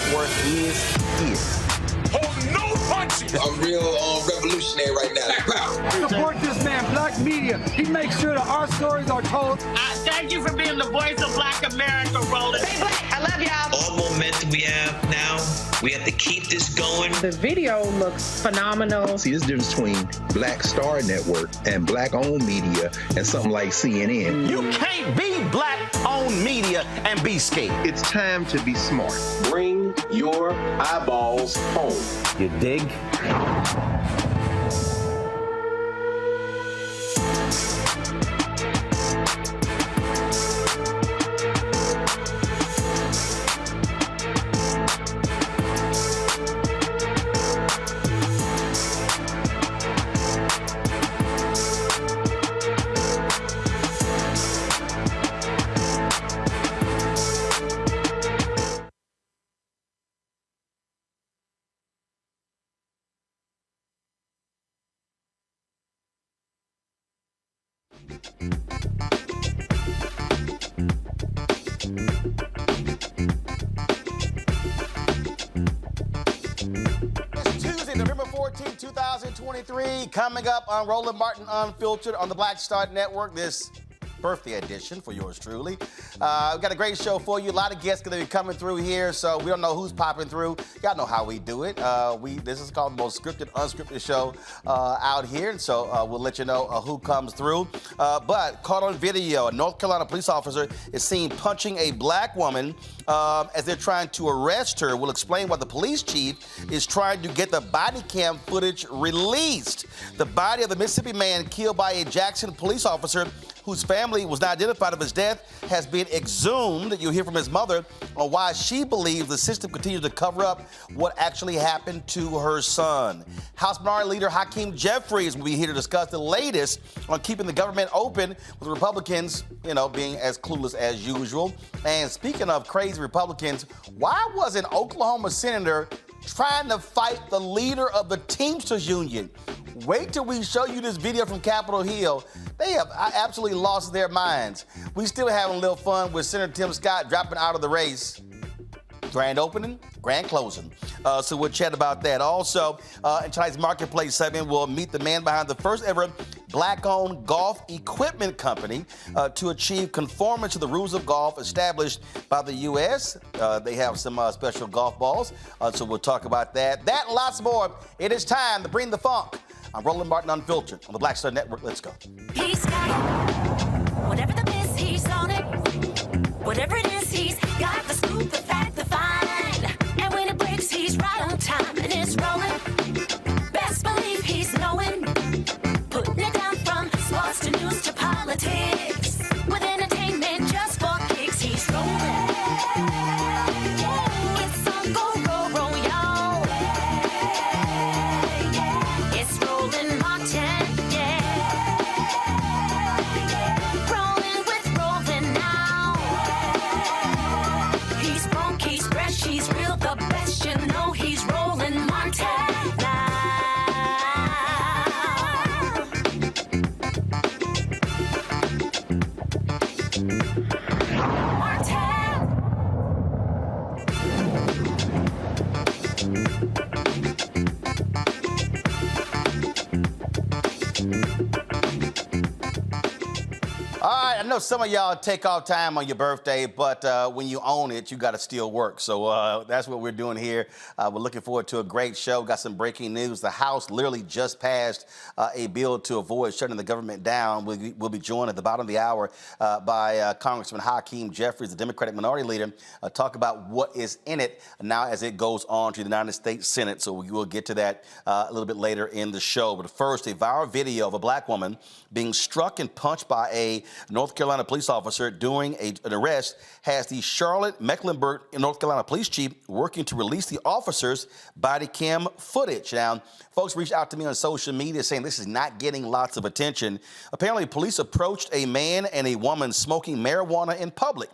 Network is here. Oh, no punches! I'm real revolutionary right now. Support this man, Black Media. He makes sure that our stories are told. Thank you for being the voice of Black America, Roland. Stay black. I love y'all. All momentum we have now, we have to keep this going. The video looks phenomenal. See, there's a difference between Black Star Network and Black-owned media and something like CNN. You can't be Black-owned media and be scared. It's time to be smart. Bring your eyeballs home. You dig? It's Tuesday, November 14, 2023. Coming up on Roland Martin Unfiltered on the Black Star Network. This birthday edition for yours truly. We've got a great show for you. A lot of guests going to be coming through here, so we don't know who's popping through. Y'all know how we do it. This is called the most scripted, unscripted show out here, and so we'll let you know who comes through. But caught on video, a North Carolina police officer is seen punching a black woman as they're trying to arrest her. We'll explain why the police chief is trying to get the body cam footage released. The body of the Mississippi man killed by a Jackson police officer whose family was not identified of his death has been exhumed. You'll hear from his mother on why she believes the system continues to cover up what actually happened to her son. House Minority Leader Hakeem Jefferies will be here to discuss the latest on keeping the government open, with Republicans, being as clueless as usual. And speaking of crazy Republicans, why was an Oklahoma senator trying to fight the leader of the Teamsters Union? Wait till we show you this video from Capitol Hill. They have absolutely lost their minds. We still having a little fun with Senator Tim Scott dropping out of the race. Grand opening, grand closing. So we'll chat about that. Also, in tonight's Marketplace segment, we'll meet the man behind the first ever Black-owned golf equipment company to achieve conformance to the rules of golf established by the U.S. They have some special golf balls, so we'll talk about that. That and lots more. It is time to bring the funk. I'm Roland Martin Unfiltered on the Black Star Network. Let's go. He's got it. Whatever the biz, he's on it. Whatever it is, he's got the scoop, the fact, the find. And when it breaks, he's right on time and it's rolling. Best believe he's knowing. Putting it down from sports to news to politics. With entertainment just for kicks, he's rolling. It's on go, roll, y'all. It's Roland Martin, rolling with Roland now. He's funk, he's fresh, he's real, the best, you know he's Roland Martin now. All right, I know some of y'all take off time on your birthday, but when you own it, you got to still work. So that's what we're doing here. We're looking forward to a great show. Got some breaking news. The House literally just passed a bill to avoid shutting the government down. We'll be joined at the bottom of the hour by Congressman Hakeem Jefferies, the Democratic Minority Leader, talk about what is in it now as it goes on to the United States Senate. So we will get to that a little bit later in the show. But first, a viral video of a black woman being struck and punched by a North Carolina police officer during an arrest has the Charlotte Mecklenburg, North Carolina police chief working to release the officer's body cam footage. Now, folks reached out to me on social media saying this is not getting lots of attention. Apparently, police approached a man and a woman smoking marijuana in public.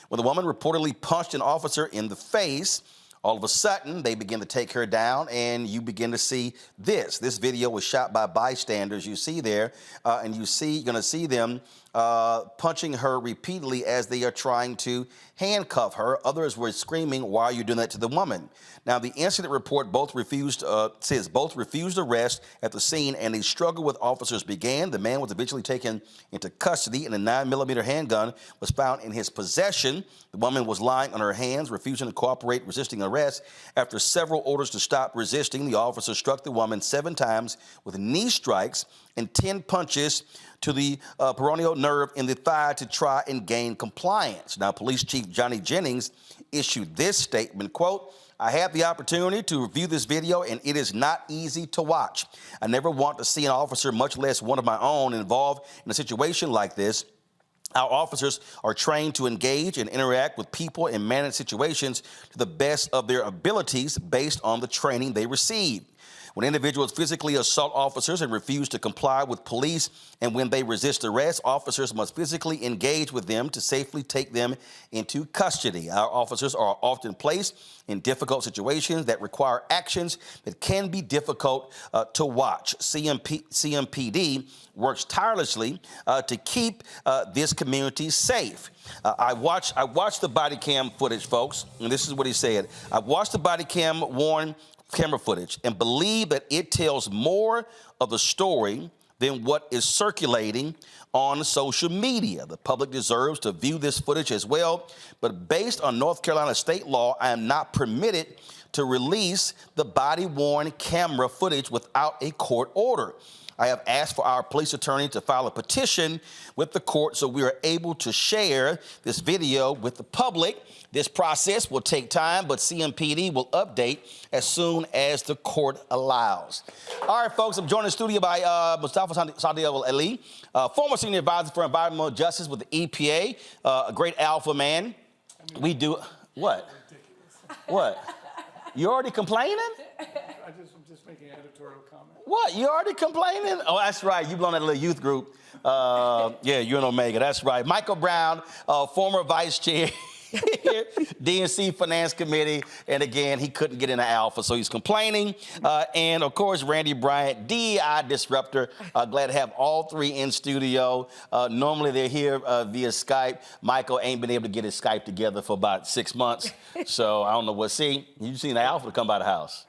When the woman reportedly punched an officer in the face, All of a sudden, they begin to take her down, and you begin to see this. This video was shot by bystanders. You see there, and you're going to see them punching her repeatedly as they are trying to handcuff her. Others were screaming, "Why are you doing that to the woman?" Now, the incident report says both refused arrest at the scene, and a struggle with officers began. The man was eventually taken into custody, and a 9mm handgun was found in his possession. The woman was lying on her hands, refusing to cooperate, resisting arrest. After several orders to stop resisting, the officer struck the woman 7 times with knee strikes and 10 punches to the peroneal nerve in the thigh to try and gain compliance. Now, Police Chief Johnny Jennings issued this statement, quote, "I had the opportunity to review this video, and it is not easy to watch. I never want to see an officer, much less one of my own, involved in a situation like this. Our officers are trained to engage and interact with people and manage situations to the best of their abilities based on the training they receive. When individuals physically assault officers and refuse to comply with police, and when they resist arrest, officers must physically engage with them to safely take them into custody. Our officers are often placed in difficult situations that require actions that can be difficult to watch. CMPD works tirelessly to keep this community safe." I watched the body cam footage, folks, and this is what he said. "I watched the body camera footage and believe that it tells more of the story than what is circulating on social media. The public deserves to view this footage as well, but based on North Carolina state law, I am not permitted to release the body-worn camera footage without a court order. I have asked for our police attorney to file a petition with the court so we are able to share this video with the public. This process will take time, but CMPD will update as soon as the court allows." All right, folks, I'm joined in the studio by Mustafa Sadiq Ali, former senior advisor for environmental justice with the EPA, a great alpha man. We do what? What? You already complaining? I'm just making an editorial comment. What? You already complaining? Oh, that's right. You belong to that little youth group. Yeah, you're an Omega. That's right. Michael Brown, former vice chair. DNC Finance Committee, and again, he couldn't get into Alpha, so he's complaining. And of course, Randy Bryant, DEI disruptor. Glad to have all three in studio. Normally they're here via Skype. Michael ain't been able to get his Skype together for about 6 months, so I don't know what. See, you've seen the Alpha to come by the house.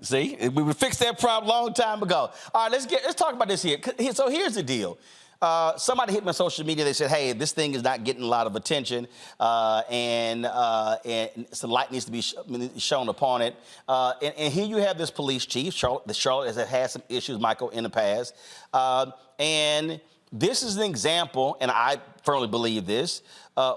See, we fixed that problem a long time ago. All right, let's talk about this here. So here's the deal. Somebody hit me on social media. They said, "Hey, this thing is not getting a lot of attention, and some light needs to be shown upon it." And here you have this police chief, Charlotte has had some issues, Michael, in the past. And this is an example, and I firmly believe this,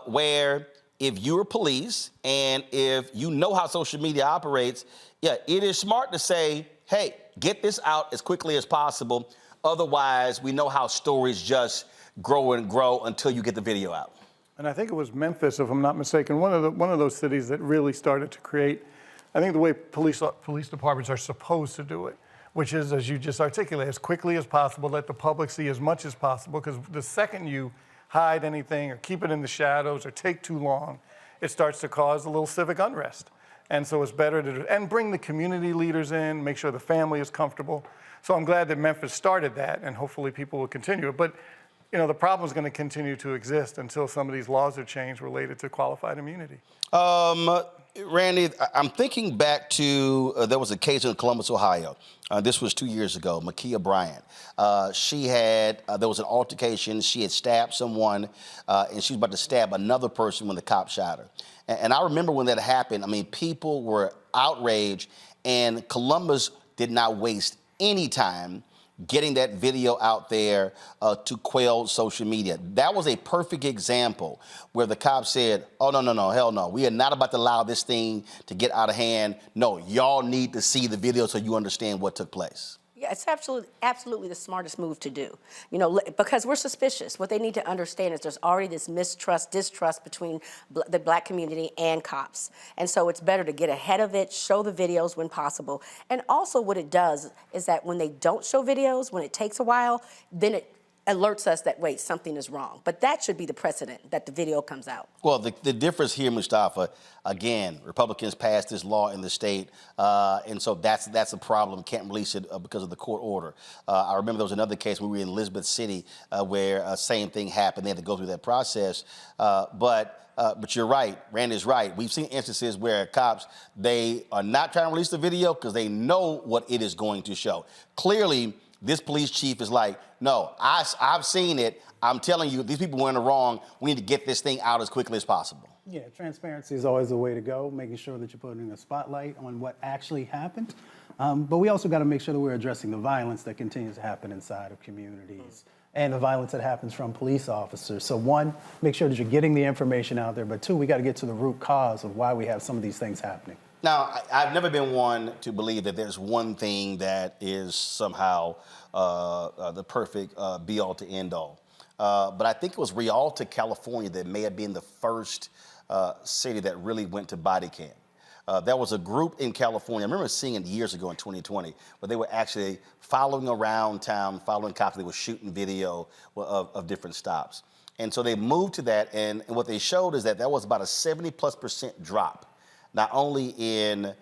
where if you're police and if you know how social media operates, yeah, it is smart to say, "Hey, get this out as quickly as possible. Otherwise, we know how stories just grow and grow until you get the video out." And I think it was Memphis, if I'm not mistaken, one of those cities that really started to create, I think, the way police departments are supposed to do it, which is, as you just articulated, as quickly as possible, let the public see as much as possible, because the second you hide anything or keep it in the shadows or take too long, it starts to cause a little civic unrest. And so it's better to, and bring the community leaders in, make sure the family is comfortable. So I'm glad that Memphis started that, and hopefully people will continue it. But, you know, the problem is going to continue to exist until some of these laws are changed related to qualified immunity. Randy, I'm thinking back to, there was a case in Columbus, Ohio. This was 2 years ago, Makia Bryant. There was an altercation. She had stabbed someone, and she was about to stab another person when the cop shot her. And I remember when that happened, I mean, people were outraged, and Columbus did not waste any time getting that video out there to quell social media. That was a perfect example where the cop said, "Oh, no, hell no. We are not about to allow this thing to get out of hand. No, y'all need to see the video so you understand what took place." Yeah, it's absolutely the smartest move to do. You know, because we're suspicious. What they need to understand is there's already this distrust between the black community and cops. And so it's better to get ahead of it, show the videos when possible. And also what it does is that when they don't show videos, when it takes a while, then alerts us that, wait, something is wrong. But that should be the precedent, that the video comes out. Well, the difference here, Mustafa, again, Republicans passed this law in the state, and so that's a problem. Can't release it because of the court order. I remember there was another case where we were in Elizabeth City where same thing happened. They had to go through that process. But you're right. Randy's right. We've seen instances where cops, they are not trying to release the video because they know what it is going to show. Clearly, this police chief is like, no, I've seen it. I'm telling you, these people were in the wrong. We need to get this thing out as quickly as possible. Yeah, transparency is always the way to go, making sure that you're putting a spotlight on what actually happened. But we also got to make sure that we're addressing the violence that continues to happen inside of communities and the violence that happens from police officers. So one, make sure that you're getting the information out there. But two, we got to get to the root cause of why we have some of these things happening. Now, I've never been one to believe that there's one thing that is somehow the perfect be-all to end-all. But I think it was Rialto, California that may have been the first city that really went to body cam. There was a group in California, I remember seeing it years ago in 2020, where they were actually following around town, following cops. They were shooting video of different stops. And so they moved to that, and what they showed is that there was about a 70+% drop, not only in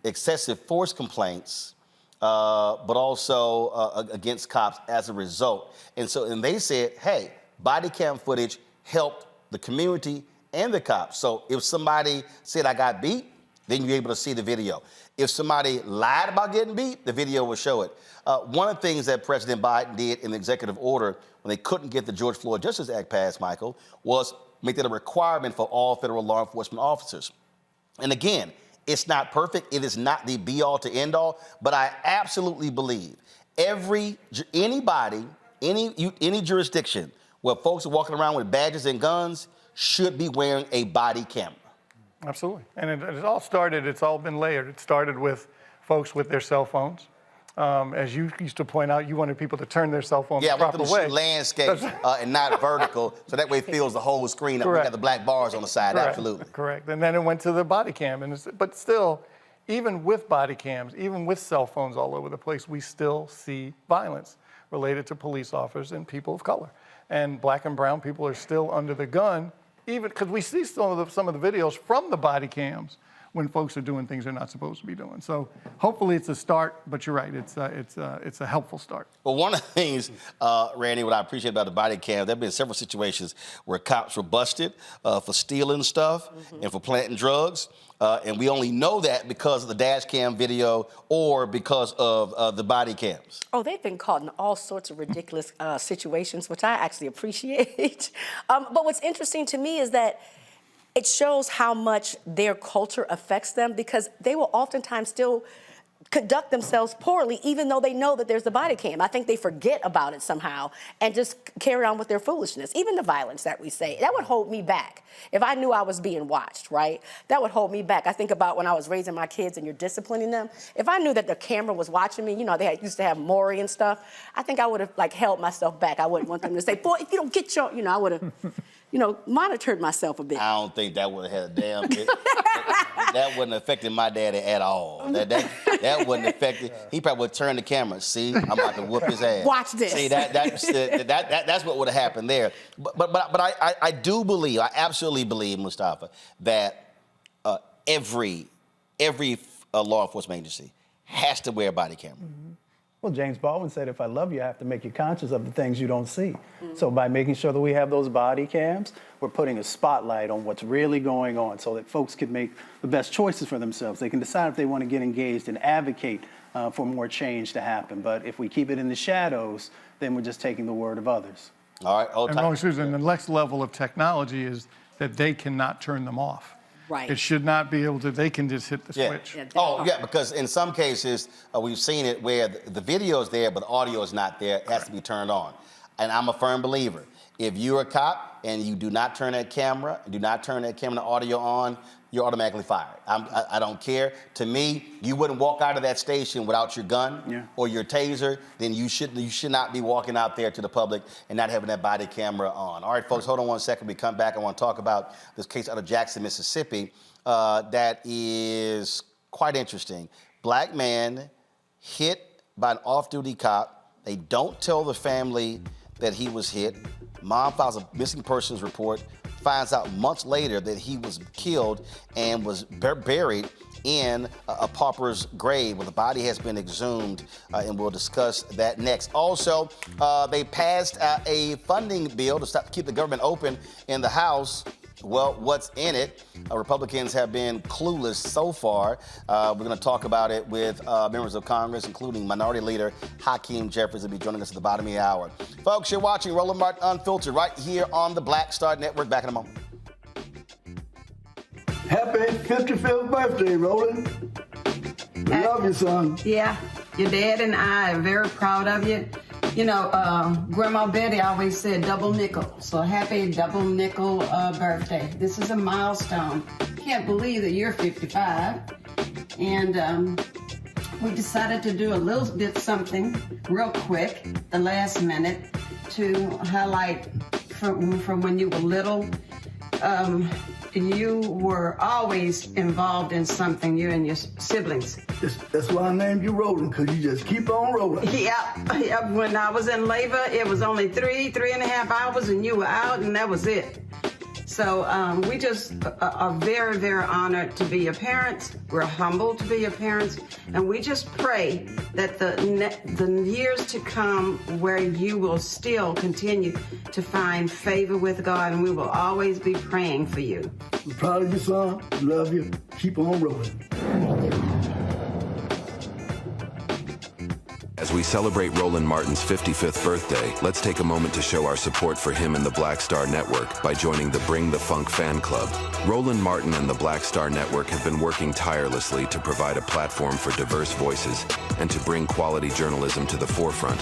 excessive force complaints, but also against cops as a result. And they said, hey, body cam footage helped the community and the cops. So if somebody said I got beat, then you're able to see the video. If somebody lied about getting beat, the video will show it. One of the things that President Biden did in the executive order when they couldn't get the George Floyd Justice Act passed, Michael, was make that a requirement for all federal law enforcement officers. And again, it's not perfect. It is not the be-all to end-all, but I absolutely believe anybody, any jurisdiction where folks are walking around with badges and guns should be wearing a body camera. Absolutely. And it all started, it's all been layered. It started with folks with their cell phones. As you used to point out, you wanted people to turn their cell phones the proper way. Yeah, landscape and not vertical, so that way it fills the whole screen up. We got the black bars on the side, absolutely. Correct. And then it went to the body cam. But still, even with body cams, even with cell phones all over the place, we still see violence related to police officers and people of color. And black and brown people are still under the gun, even because we see some of the videos from the body cams when folks are doing things they're not supposed to be doing. So hopefully it's a start, but you're right, it's a helpful start. Well, one of the things, Randy, what I appreciate about the body cam, there have been several situations where cops were busted for stealing stuff and for planting drugs. And we only know that because of the dash cam video or because of the body cams. Oh, they've been caught in all sorts of ridiculous situations, which I actually appreciate. But what's interesting to me is that it shows how much their culture affects them, because they will oftentimes still conduct themselves poorly, even though they know that there's the body cam. I think they forget about it somehow and just carry on with their foolishness. Even the violence that we say, that would hold me back. If I knew I was being watched, right? That would hold me back. I think about when I was raising my kids and you're disciplining them. If I knew that the camera was watching me, you know, they used to have Maury and stuff, I think I would have held myself back. I wouldn't want them to say, boy, if you don't get your, I would have, monitored myself a bit. I don't think that would have had a damn bit. That wouldn't have affected my daddy at all. That wouldn't affect it. He probably would turn the camera. See, I'm about to whoop his ass. Watch this. See, that's what would have happened there. But I do believe, I absolutely believe, Mustafa, that every law enforcement agency has to wear a body camera. Well, James Baldwin said, if I love you, I have to make you conscious of the things you don't see. So by making sure that we have those body cams, we're putting a spotlight on what's really going on so that folks can make the best choices for themselves. They can decide if they want to get engaged and advocate for more change to happen. But if we keep it in the shadows, then we're just taking the word of others. All right. And Susan, the next level of technology is that they cannot turn them off. Right. It should not be able to, they can just hit the switch. Yeah, because in some cases, we've seen it where the video is there, but the audio is not there. It has to be turned on. And I'm a firm believer. If you're a cop and you do not turn that camera, and audio on, you're automatically fired. I don't care. To me, you wouldn't walk out of that station without your gun or your taser. Then you should not be walking out there to the public and not having that body camera on. All right, folks, hold on one second. We come back. I want to talk about this case out of Jackson, Mississippi, that is quite interesting. Black man hit by an off-duty cop. They don't tell the family that he was hit. Mom files a missing persons report, finds out months later that he was killed and was buried in a pauper's grave, where the body has been exhumed, and we'll discuss that next. Also, they passed a funding bill to keep the government open in the House. Well, what's in it? Republicans have been clueless so far. We're going to talk about it with members of Congress, including Minority Leader Hakeem Jefferies, will be joining us at the bottom of the hour. Folks, you're watching Roland Martin Unfiltered right here on the Black Star Network. Back in a moment. Happy 55th birthday, Roland. We love you, son. Yeah, your dad and I are very proud of you. You know, Grandma Betty always said double nickel. So happy double nickel birthday. This is a milestone. Can't believe that you're 55. And we decided to do a little bit something real quick, the last minute, to highlight from when you were little. You were always involved in something, you and your siblings. That's why I named you Roland, because you just keep on rolling. Yeah. When I was in labor, it was only 3.5 hours, and you were out, and that was it. So we just are very, very honored to be your parents. We're humbled to be your parents. And we just pray that the years to come where you will still continue to find favor with God, and we will always be praying for you. I'm proud of you, son. Love you. Keep on rolling. As we celebrate Roland Martin's 55th birthday, let's take a moment to show our support for him and the Black Star Network by joining the Bring the Funk fan club. Roland Martin and the Black Star Network have been working tirelessly to provide a platform for diverse voices and to bring quality journalism to the forefront.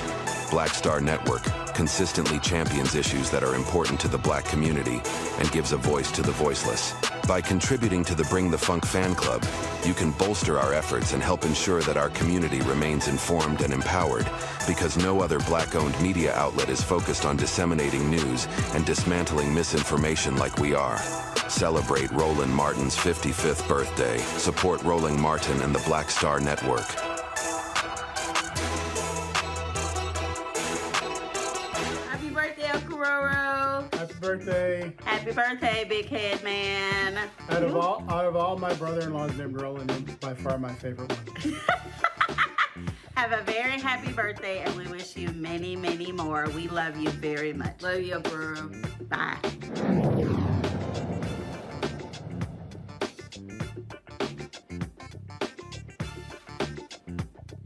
Black Star Network consistently champions issues that are important to the Black community and gives a voice to the voiceless. By contributing to the Bring the Funk fan club, you can bolster our efforts and help ensure that our community remains informed and empowered, because no other Black-owned media outlet is focused on disseminating news and dismantling misinformation like we are. Celebrate Roland Martin's 55th birthday. Support Roland Martin and the Black Star Network. Happy birthday, Uncle Roro. Happy birthday. Happy birthday, big head man. Out of all my brother-in-laws named Roland, you're by far my favorite one. Have a very happy birthday, and we wish you many, many more. We love you very much. Love you, Uncle Roro. Bye.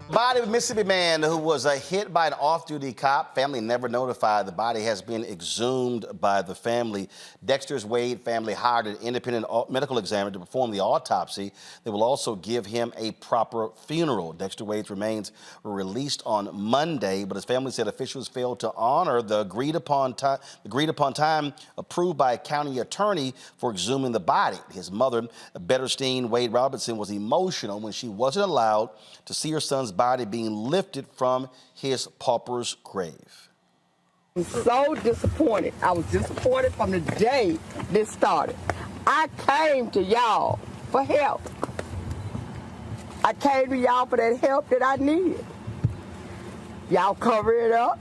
Body of a Mississippi man who was hit by an off-duty cop. Family never notified. The body has been exhumed by the family. Dexter's Wade family hired an independent medical examiner to perform the autopsy. They will also give him a proper funeral. Dexter Wade's remains were released on Monday, but his family said officials failed to honor the agreed upon time approved by a county attorney for exhuming the body. His mother, Betterstein Wade Robinson, was emotional when she wasn't allowed to see her son's body being lifted from his pauper's grave. I'm so disappointed. I was disappointed from the day this started. I came to y'all for help. I came to y'all for that help that I needed. Y'all cover it up.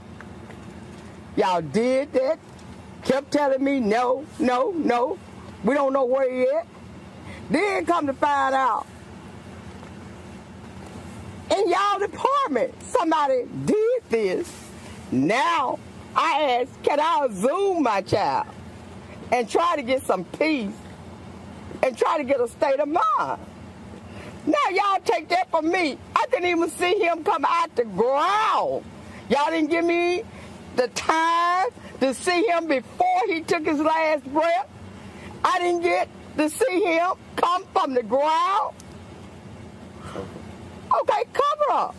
Y'all did that. Kept telling me no, no, no. We don't know where he is. Then come to find out, in y'all department, somebody did this. Now I ask, can I exhume my child and try to get some peace and try to get a state of mind? Now y'all take that from me. I couldn't even see him come out the ground. Y'all didn't give me the time to see him before he took his last breath. I didn't get to see him come from the ground. Okay, cover up.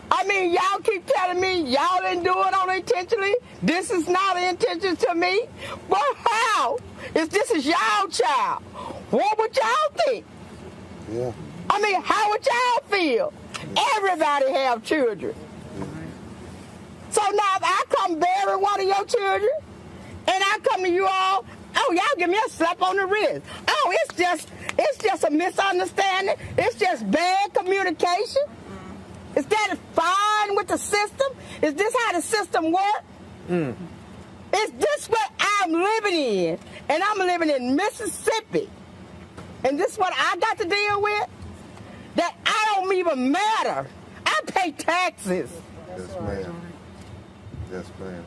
I mean, y'all keep telling me y'all didn't do it unintentionally. This is not intentional to me. But how? If this is y'all child, what would y'all think? Yeah. I mean, how would y'all feel? Everybody have children. So now if I come bury one of your children, and I come to you all, oh, y'all give me a slap on the wrist. Oh, it's just a misunderstanding. It's just bad communication. Is that fine with the system? Is this how the system works? Is this what I'm living in? And I'm living in Mississippi. And this is what I got to deal with? That I don't even matter. I pay taxes. Yes, ma'am. Yes, ma'am.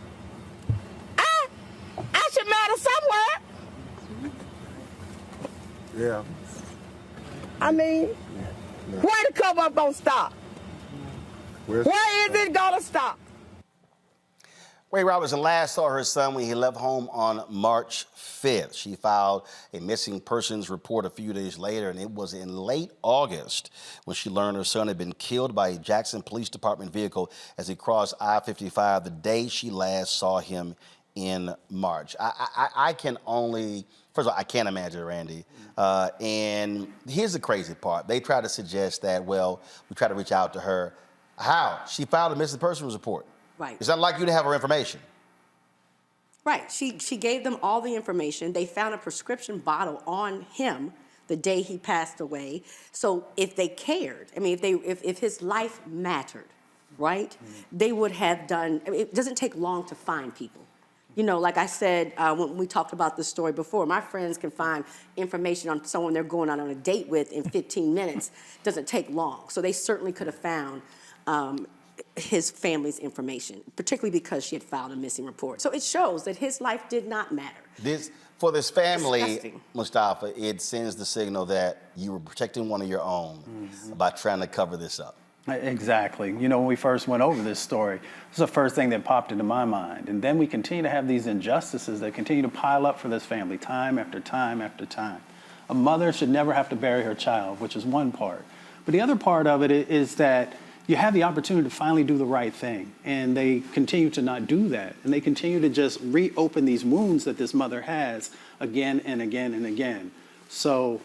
I should matter somewhere. Yeah. I mean, where the cover up gonna stop? Where is it gonna stop? Ray Robertson last saw her son when he left home on March 5th. She filed a missing persons report a few days later, and it was in late August when she learned her son had been killed by a Jackson Police Department vehicle as he crossed I-55 the day she last saw him in March. I can only, first of all, I can't imagine, Randy. And here's the crazy part. They try to suggest that, well, we try to reach out to her. How? She filed a missing persons report. Right. It's not like you to have her information. Right. She gave them all the information. They found a prescription bottle on him the day he passed away. So if they cared, I mean, if his life mattered, right, they would have done. I mean, it doesn't take long to find people. You know, like I said when we talked about this story before, my friends can find information on someone they're going on a date with in 15 minutes. Doesn't take long. So they certainly could have found his family's information, particularly because she had filed a missing report. So it shows that his life did not matter. For this family, Disgusting. Mustafa, it sends the signal that you were protecting one of your own by trying to cover this up. Exactly. You know, when we first went over this story, it was the first thing that popped into my mind. And then we continue to have these injustices that continue to pile up for this family time after time after time. A mother should never have to bury her child, which is one part. But the other part of it is that you have the opportunity to finally do the right thing. And they continue to not do that. And they continue to just reopen these wounds that this mother has again and again and again. So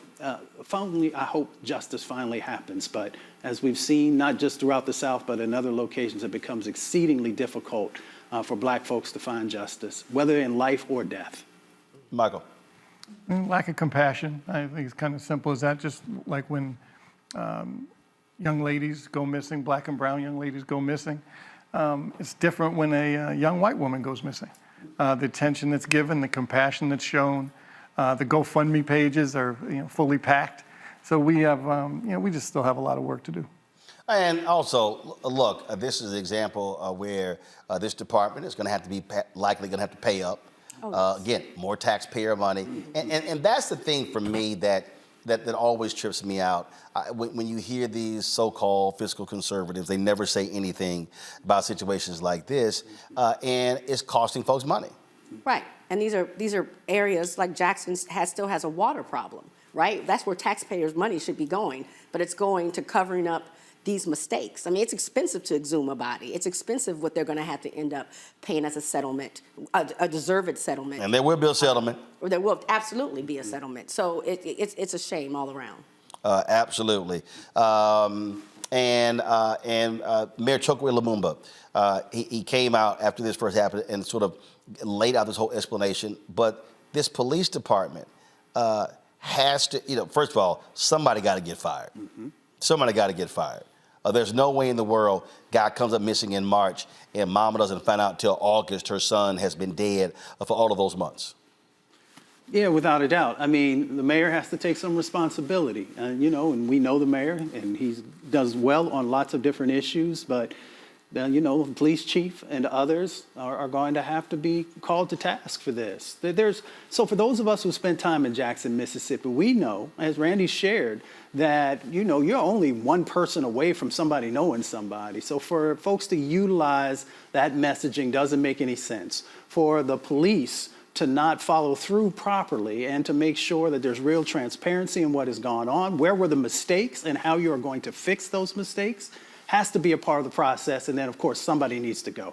finally, I hope justice finally happens. But as we've seen, not just throughout the South, but in other locations, it becomes exceedingly difficult for black folks to find justice, whether in life or death. Michael. Lack of compassion. I think it's kind of simple as that. Just like when young ladies go missing, black and brown young ladies go missing. It's different when a young white woman goes missing. The attention that's given, the compassion that's shown, the GoFundMe pages are fully packed. So we have, we just still have a lot of work to do. And also, look, this is an example where this department is going to have to be likely going to have to pay up. Again, more taxpayer money. And that's the thing for me that always trips me out. When you hear these so-called fiscal conservatives, they never say anything about situations like this, and it's costing folks money. Right. And these are areas like Jackson still has a water problem, right? That's where taxpayers' money should be going, but it's going to covering up these mistakes. I mean, it's expensive to exhume a body. It's expensive what they're going to have to end up paying as a settlement, a deserved settlement. And there will be a settlement. Or there will absolutely be a settlement. So it's a shame all around. Absolutely. And Mayor Chokwe Lumumba, he came out after this first happened and sort of laid out this whole explanation. But this police department has to, first of all, somebody got to get fired. Somebody got to get fired. There's no way in the world guy comes up missing in March and mama doesn't find out until August her son has been dead for all of those months. Yeah, without a doubt. I mean, the mayor has to take some responsibility, and we know the mayor, and he does well on lots of different issues, but, the police chief and others are going to have to be called to task for this. So for those of us who spent time in Jackson, Mississippi, we know, as Randy shared, that, you're only one person away from somebody knowing somebody. So for folks to utilize that messaging doesn't make any sense. For the police to not follow through properly and to make sure that there's real transparency in what has gone on, where were the mistakes and how you are going to fix those mistakes, has to be a part of the process. And then, of course, somebody needs to go.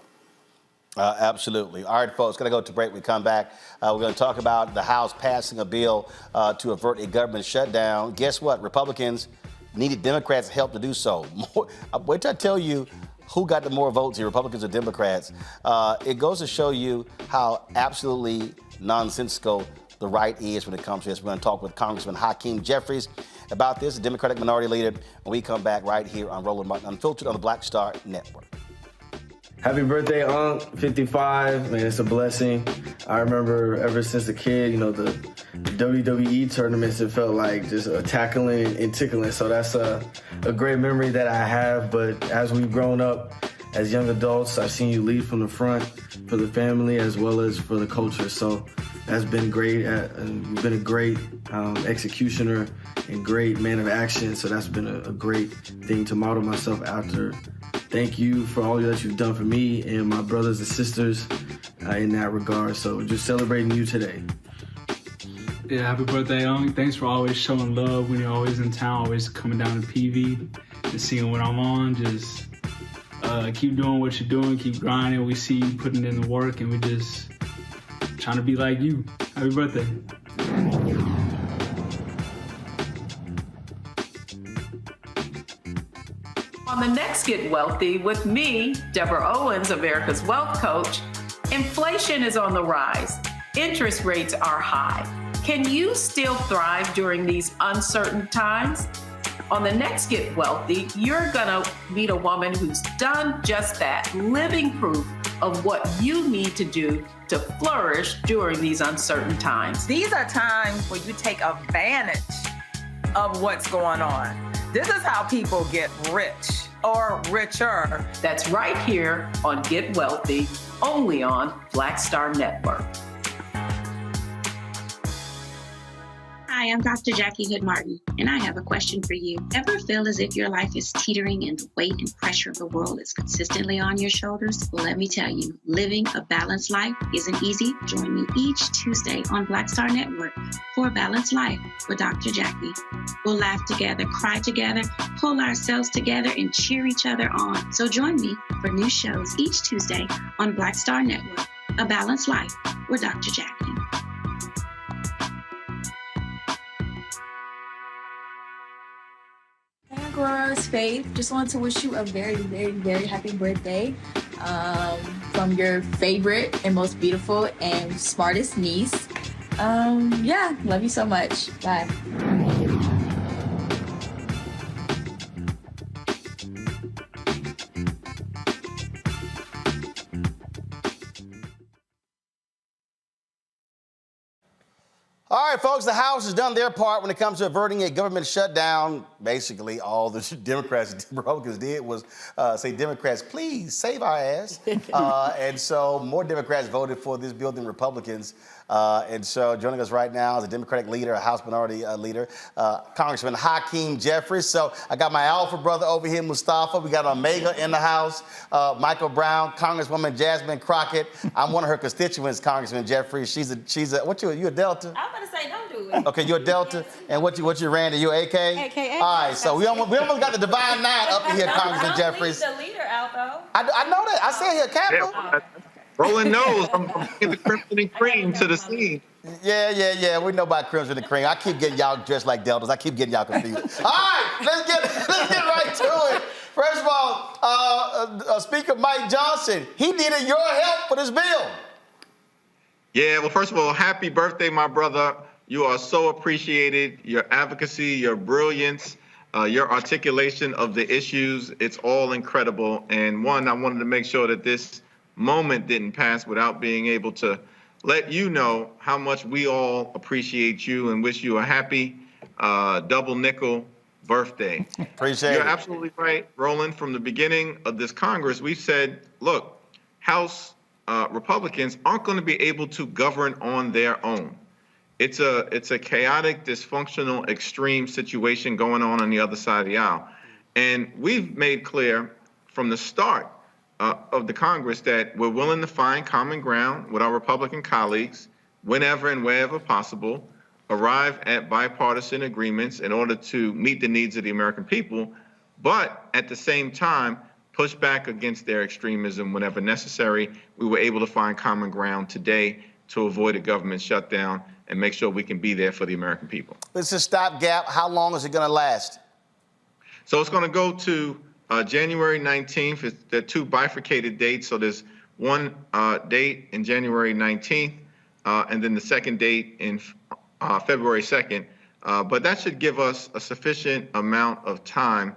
Absolutely. All right, folks, going to go to break. We come back. We're going to talk about the House passing a bill to avert a government shutdown. Guess what? Republicans needed Democrats' help to do so. Wait till I tell you who got the more votes here, Republicans or Democrats. It goes to show you how absolutely nonsensical the right is when it comes to this. We're going to talk with Congressman Hakeem Jefferies about this, the Democratic Minority Leader, when we come back right here on Roland Martin Unfiltered on the Black Star Network. Happy birthday, Unc. 55. Man, it's a blessing. I remember ever since a kid, the WWE tournaments, it felt like just tackling and tickling. So that's a great memory that I have. But as we've grown up as young adults, I've seen you lead from the front for the family as well as for the culture. So that's been great. You've been a great executioner and great man of action. So that's been a great thing to model myself after. Thank you for all that you've done for me and my brothers and sisters in that regard. So just celebrating you today. Yeah, happy birthday, Unc. Thanks for always showing love when you're always in town, always coming down to PV and seeing what I'm on. Just keep doing what you're doing, keep grinding. We see you putting in the work, and we just trying to be like you. Happy birthday. On the next Get Wealthy with me, Deborah Owens, America's Wealth Coach, inflation is on the rise. Interest rates are high. Can you still thrive during these uncertain times? On the next Get Wealthy, you're gonna meet a woman who's done just that, living proof of what you need to do to flourish during these uncertain times. These are times where you take advantage of what's going on. This is how people get rich or richer. That's right here on Get Wealthy, only on Black Star Network. Hi, I'm Dr. Jackie Hood Martin, and I have a question for you. Ever feel as if your life is teetering and the weight and pressure of the world is consistently on your shoulders? Well, let me tell you, living a balanced life isn't easy. Join me each Tuesday on Black Star Network for A Balanced Life with Dr. Jackie. We'll laugh together, cry together, pull ourselves together, and cheer each other on. So join me for new shows each Tuesday on Black Star Network, A Balanced Life with Dr. Jackie. Aurora's Faith. Just wanted to wish you a very, very, very happy birthday from your favorite and most beautiful and smartest niece. Yeah, love you so much. Bye. All right, folks, the House has done their part when it comes to averting a government shutdown. Basically, all the Democrats and Republicans did was say, Democrats, please save our ass. And so more Democrats voted for this bill than Republicans. And so joining us right now is a Democratic leader, a House Minority Leader, Congressman Hakeem Jefferies. So I got my alpha brother over here, Mustafa. We got Omega in the House, Michael Brown, Congresswoman Jasmine Crockett. I'm one of her constituents, Congressman Jefferies. She's a what you a Delta? I'm gonna say don't do it. Okay, you're a Delta. And what you ran to? You AK? AK. All right, so we almost got the Divine Nine up in here, Congressman Jeffries. Leave the leader out though. I know that. I said here, Captain. Yeah, Roland knows I'm bringing the crimson and cream to the scene. Yeah. We know about crimson and cream. I keep getting y'all dressed like Deltas. I keep getting y'all confused. All right, let's get right to it. First of all, Speaker Mike Johnson, he needed your help for this bill. Yeah, well, first of all, happy birthday, my brother. You are so appreciated. Your advocacy, your brilliance, your articulation of the issues, it's all incredible. And one, I wanted to make sure that this moment didn't pass without being able to let you know how much we all appreciate you and wish you a happy double nickel birthday. Appreciate it. You're absolutely right, Roland. From the beginning of this Congress, we've said, look, House Republicans aren't going to be able to govern on their own. It's a chaotic, dysfunctional, extreme situation going on the other side of the aisle. And we've made clear from the start of the Congress that we're willing to find common ground with our Republican colleagues whenever and wherever possible, arrive at bipartisan agreements in order to meet the needs of the American people, but at the same time, push back against their extremism whenever necessary. We were able to find common ground today to avoid a government shutdown and make sure we can be there for the American people. It's a stopgap. How long is it going to last? So it's going to go to January 19th. There are two bifurcated dates. So there's one date in January 19th, and then the second date in February 2nd. But that should give us a sufficient amount of time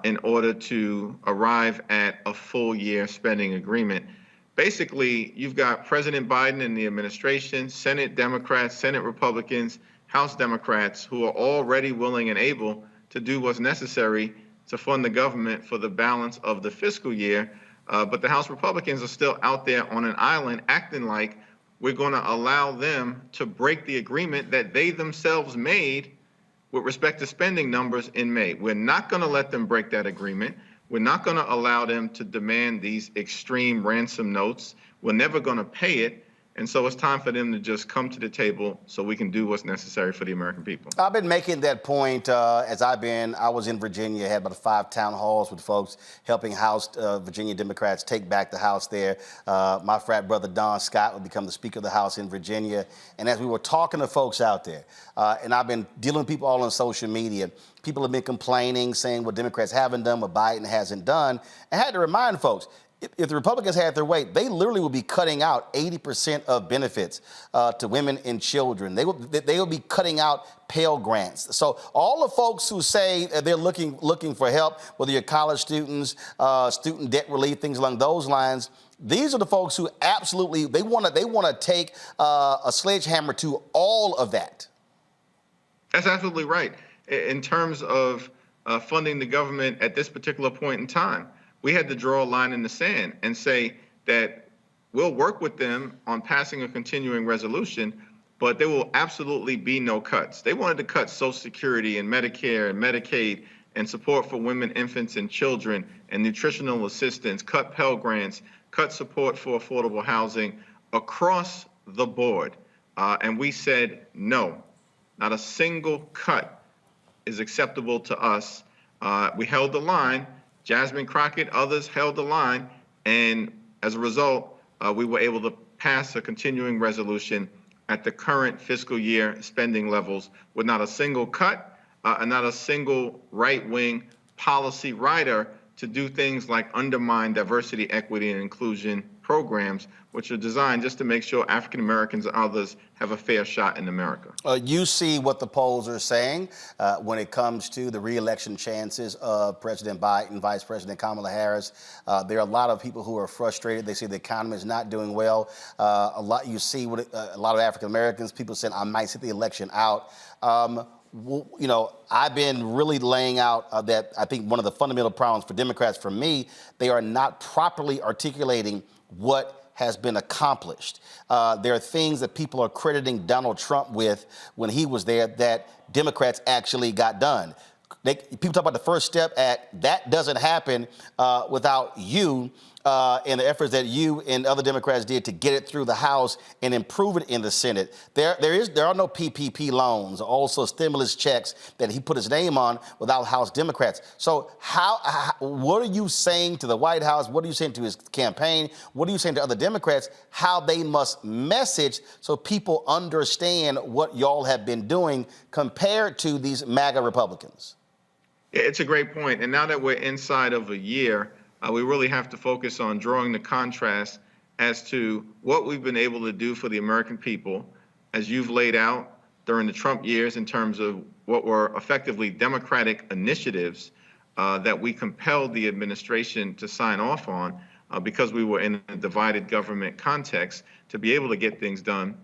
in order to arrive at a full year spending agreement. Basically, you've got President Biden and the administration, Senate Democrats, Senate Republicans, House Democrats, who are already willing and able to do what's necessary to fund the government for the balance of the fiscal year. But the House Republicans are still out there on an island acting like we're going to allow them to break the agreement that they themselves made with respect to spending numbers in May. We're not going to let them break that agreement. We're not going to allow them to demand these extreme ransom notes. We're never going to pay it. And so it's time for them to just come to the table so we can do what's necessary for the American people. I've been making that point I was in Virginia, had about 5 town halls with folks helping House Virginia Democrats take back the House there. My frat brother Don Scott would become the Speaker of the House in Virginia. And as we were talking to folks out there, and I've been dealing with people all on social media, people have been complaining, saying what Democrats haven't done, what Biden hasn't done. I had to remind folks, if the Republicans had their way, they literally would be cutting out 80% of benefits to women and children. They will be cutting out Pell Grants. So all the folks who say they're looking for help, whether you're college students, student debt relief, things along those lines, these are the folks who absolutely they want to take a sledgehammer to all of that. That's absolutely right. In terms of funding the government at this particular point in time, we had to draw a line in the sand and say that we'll work with them on passing a continuing resolution, but there will absolutely be no cuts. They wanted to cut Social Security and Medicare and Medicaid and support for women, infants, and children and nutritional assistance, cut Pell Grants, cut support for affordable housing across the board. And we said, no, not a single cut is acceptable to us. We held the line. Jasmine Crockett, others held the line, and as a result, we were able to pass a continuing resolution at the current fiscal year spending levels with not a single cut and not a single right-wing policy rider to do things like undermine diversity, equity, and inclusion programs, which are designed just to make sure African Americans and others have a fair shot in America. You see what the polls are saying when it comes to the re-election chances of President Biden, Vice President Kamala Harris. There are a lot of people who are frustrated. They say the economy is not doing well. You see a lot of African Americans, people saying, I might sit the election out. I've been really laying out that I think one of the fundamental problems for Democrats, for me, they are not properly articulating what has been accomplished. There are things that people are crediting Donald Trump with when he was there that Democrats actually got done. People talk about the First Step Act. That doesn't happen without you and the efforts that you and other Democrats did to get it through the House and improve it in the Senate. There are no PPP loans, also stimulus checks that he put his name on without House Democrats. So what are you saying to the White House? What are you saying to his campaign? What are you saying to other Democrats? How they must message so people understand what y'all have been doing compared to these MAGA Republicans? It's a great point. And now that we're inside of a year, we really have to focus on drawing the contrast as to what we've been able to do for the American people, as you've laid out during the Trump years in terms of what were effectively Democratic initiatives that we compelled the administration to sign off on because we were in a divided government context to be able to get things done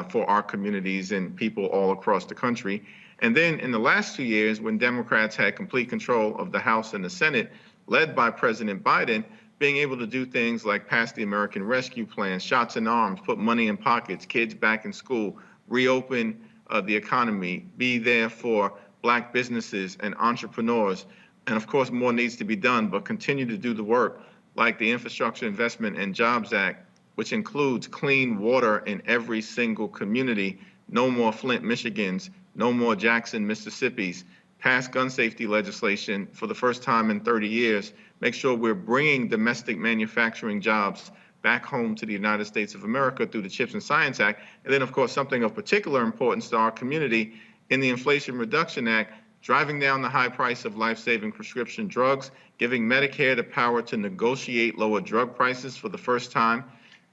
for our communities and people all across the country. And then in the last 2 years, when Democrats had complete control of the House and the Senate, led by President Biden, being able to do things like pass the American Rescue Plan, shots in arms, put money in pockets, kids back in school, reopen the economy, be there for Black businesses and entrepreneurs. And of course, more needs to be done, but continue to do the work like the Infrastructure Investment and Jobs Act, which includes clean water in every single community, no more Flint, Michigans, no more Jackson, Mississippi's, pass gun safety legislation for the first time in 30 years, make sure we're bringing domestic manufacturing jobs back home to the United States of America through the CHIPS and Science Act. And then, of course, something of particular importance to our community in the Inflation Reduction Act, driving down the high price of life-saving prescription drugs, giving Medicare the power to negotiate lower drug prices for the first time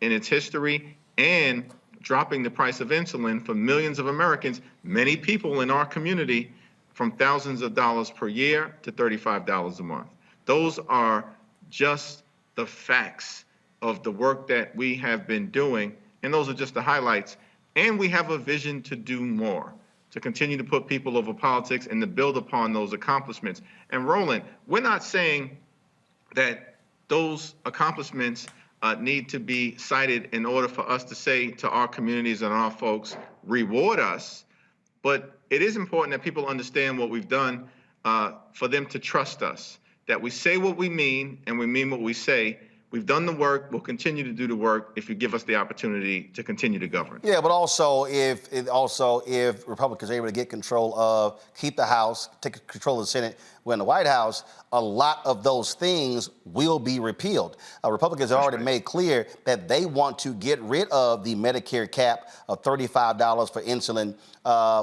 in its history, and dropping the price of insulin for millions of Americans, many people in our community, from thousands of dollars per year to $35 a month. Those are just the facts of the work that we have been doing, and those are just the highlights. And we have a vision to do more, to continue to put people over politics and to build upon those accomplishments. And Roland, we're not saying that those accomplishments need to be cited in order for us to say to our communities and our folks, reward us. But it is important that people understand what we've done for them to trust us, that we say what we mean and we mean what we say. We've done the work. We'll continue to do the work if you give us the opportunity to continue to govern. Yeah, but also if Republicans are able to get control of, keep the House, take control of the Senate, we're in the White House, a lot of those things will be repealed. Republicans have already made clear that they want to get rid of the Medicare cap of $35 for insulin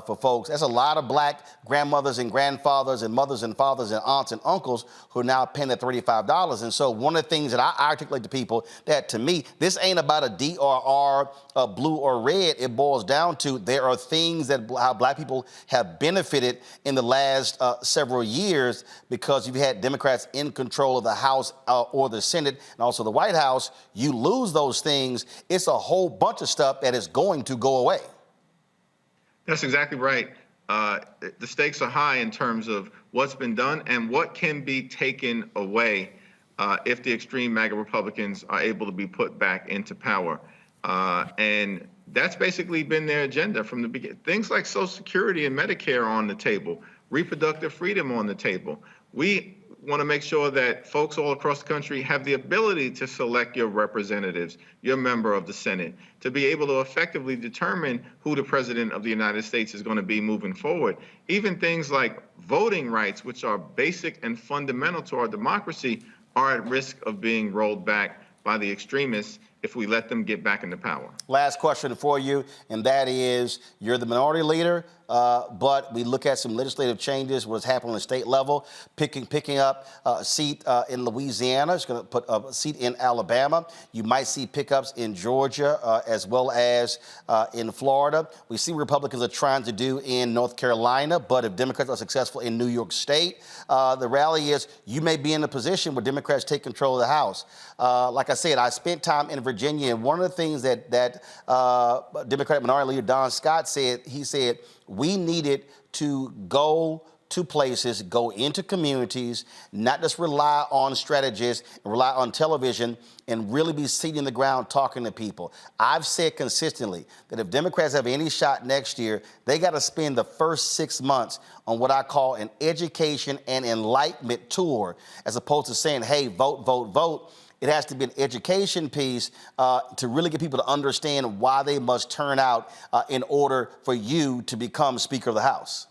for folks. That's a lot of black grandmothers and grandfathers and mothers and fathers and aunts and uncles who are now paying that $35. And so one of the things that I articulate to people, that to me, this ain't about a D or R, blue or red. It boils down to there are things that how black people have benefited in the last several years because you've had Democrats in control of the House or the Senate and also the White House. You lose those things. It's a whole bunch of stuff that is going to go away. That's exactly right. The stakes are high in terms of what's been done and what can be taken away if the extreme MAGA Republicans are able to be put back into power. And that's basically been their agenda from the beginning. Things like Social Security and Medicare are on the table, reproductive freedom on the table. We want to make sure that folks all across the country have the ability to select your representatives, your member of the Senate, to be able to effectively determine who the president of the United States is going to be moving forward. Even things like voting rights, which are basic and fundamental to our democracy, are at risk of being rolled back by the extremists if we let them get back into power. Last question for you, and that is, you're the minority leader, but we look at some legislative changes, what's happening on the state level, picking up a seat in Louisiana. It's going to put a seat in Alabama. You might see pickups in Georgia as well as in Florida. We see what Republicans are trying to do in North Carolina, but if Democrats are successful in New York State, the rally is you may be in a position where Democrats take control of the House. Like I said, I spent time in Virginia, and one of the things that Democratic Minority Leader Don Scott said, he said, we needed to go to places, go into communities, not just rely on strategists, and rely on television, and really be seating the ground talking to people. I've said consistently that if Democrats have any shot next year, they got to spend the first 6 months on what I call an education and enlightenment tour, as opposed to saying, hey, vote, vote, vote. It has to be an education piece to really get people to understand why they must turn out in order for you to become Speaker of the House.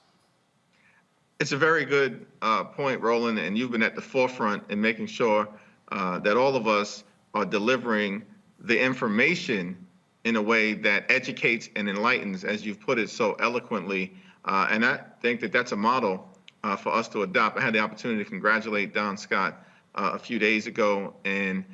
It's a very good point, Roland, and you've been at the forefront in making sure that all of us are delivering the information in a way that educates and enlightens, as you've put it so eloquently. And I think that that's a model for us to adopt. I had the opportunity to congratulate Don Scott a few days ago, and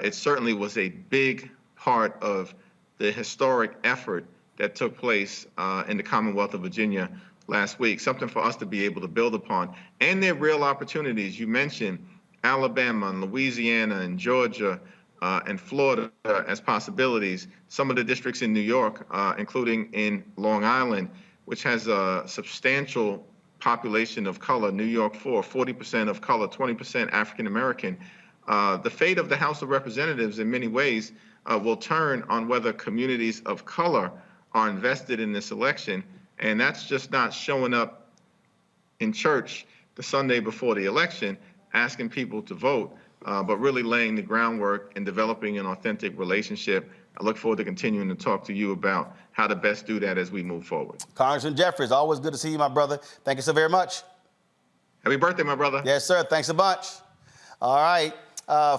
it certainly was a big part of the historic effort that took place in the Commonwealth of Virginia last week, something for us to be able to build upon. And there are real opportunities. You mentioned Alabama and Louisiana and Georgia and Florida as possibilities. Some of the districts in New York, including in Long Island, which has a substantial population of color, New York 40% of color, 20% African American. The fate of the House of Representatives in many ways will turn on whether communities of color are invested in this election. And that's just not showing up in church the Sunday before the election, asking people to vote, but really laying the groundwork and developing an authentic relationship. I look forward to continuing to talk to you about how to best do that as we move forward. Congressman Jeffries, always good to see you, my brother. Thank you so very much. Happy birthday, my brother. Yes, sir. Thanks a bunch. All right.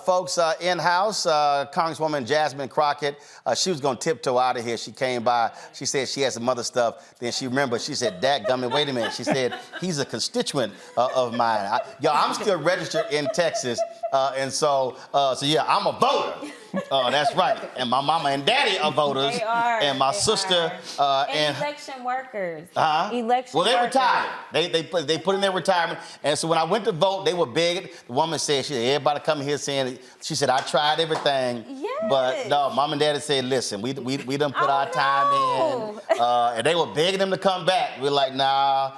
Folks, in-house, Congresswoman Jasmine Crockett, she was going to tiptoe out of here. She came by. She said she had some other stuff. Then she remembered. She said, dadgummit, wait a minute. She said, he's a constituent of mine. I'm still registered in Texas. And so yeah, I'm a voter. Oh, that's right. And my mama and daddy are voters. They are. And my sister and election workers. Election Well, they workers. retired. They put in their retirement. And so when I went to vote, they were big. The woman said, everybody coming here saying, she said, I tried everything. Yes. But no, mom and daddy said, listen, we done put our time in. And they were begging them to come back. We're like, nah,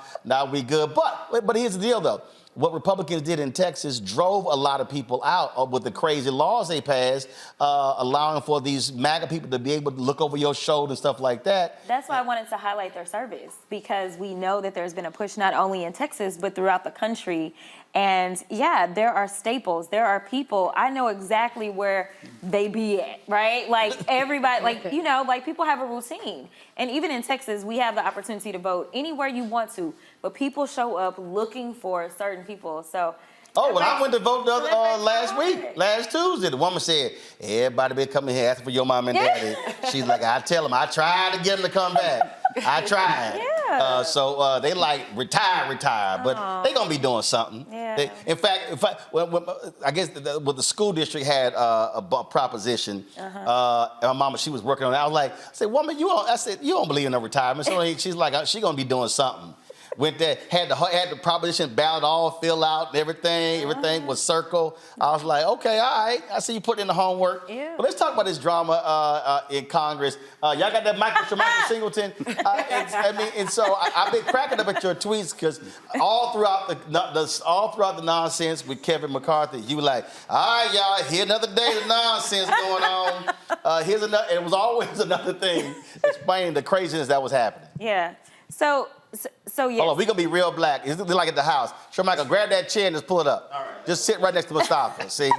we good. But here's the deal, though. What Republicans did in Texas drove a lot of people out with the crazy laws they passed, allowing for these MAGA people to be able to look over your shoulder and stuff like that. That's why I wanted to highlight their service, because we know that there's been a push not only in Texas, but throughout the country. And yeah, there are staples. There are people. I know exactly where they be at, right? Like everybody, like people have a routine. And even in Texas, we have the opportunity to vote anywhere you want to, but people show up looking for certain people. So. When I went to vote last Tuesday, the woman said, everybody been coming here asking for your mom and daddy. She's like, I tell them, I tried to get them to come back. I tried. Yeah. So they like retire, but they gonna be doing something. Yeah. In fact, I guess the school district had a proposition. And my mama, she was working on it. I said, woman, you don't believe in no retirement. So she's like, she gonna be doing something. Went there, had the proposition ballot all fill out and everything. Everything was circled. I was like, okay, all right. I see you put in the homework. Yeah. But let's talk about this drama in Congress. Y'all got that Michael Singleton. And so I've been cracking up at your tweets because all throughout the nonsense with Kevin McCarthy, you were like, all right, y'all, here's another day of nonsense going on. Here's another, and it was always another thing explaining the craziness that was happening. Yeah. So yes. Hold on, we gonna be real black. It's like at the house. Sure, Michael, grab that chair and just pull it up. All right. Just sit right next to Mustafa. See,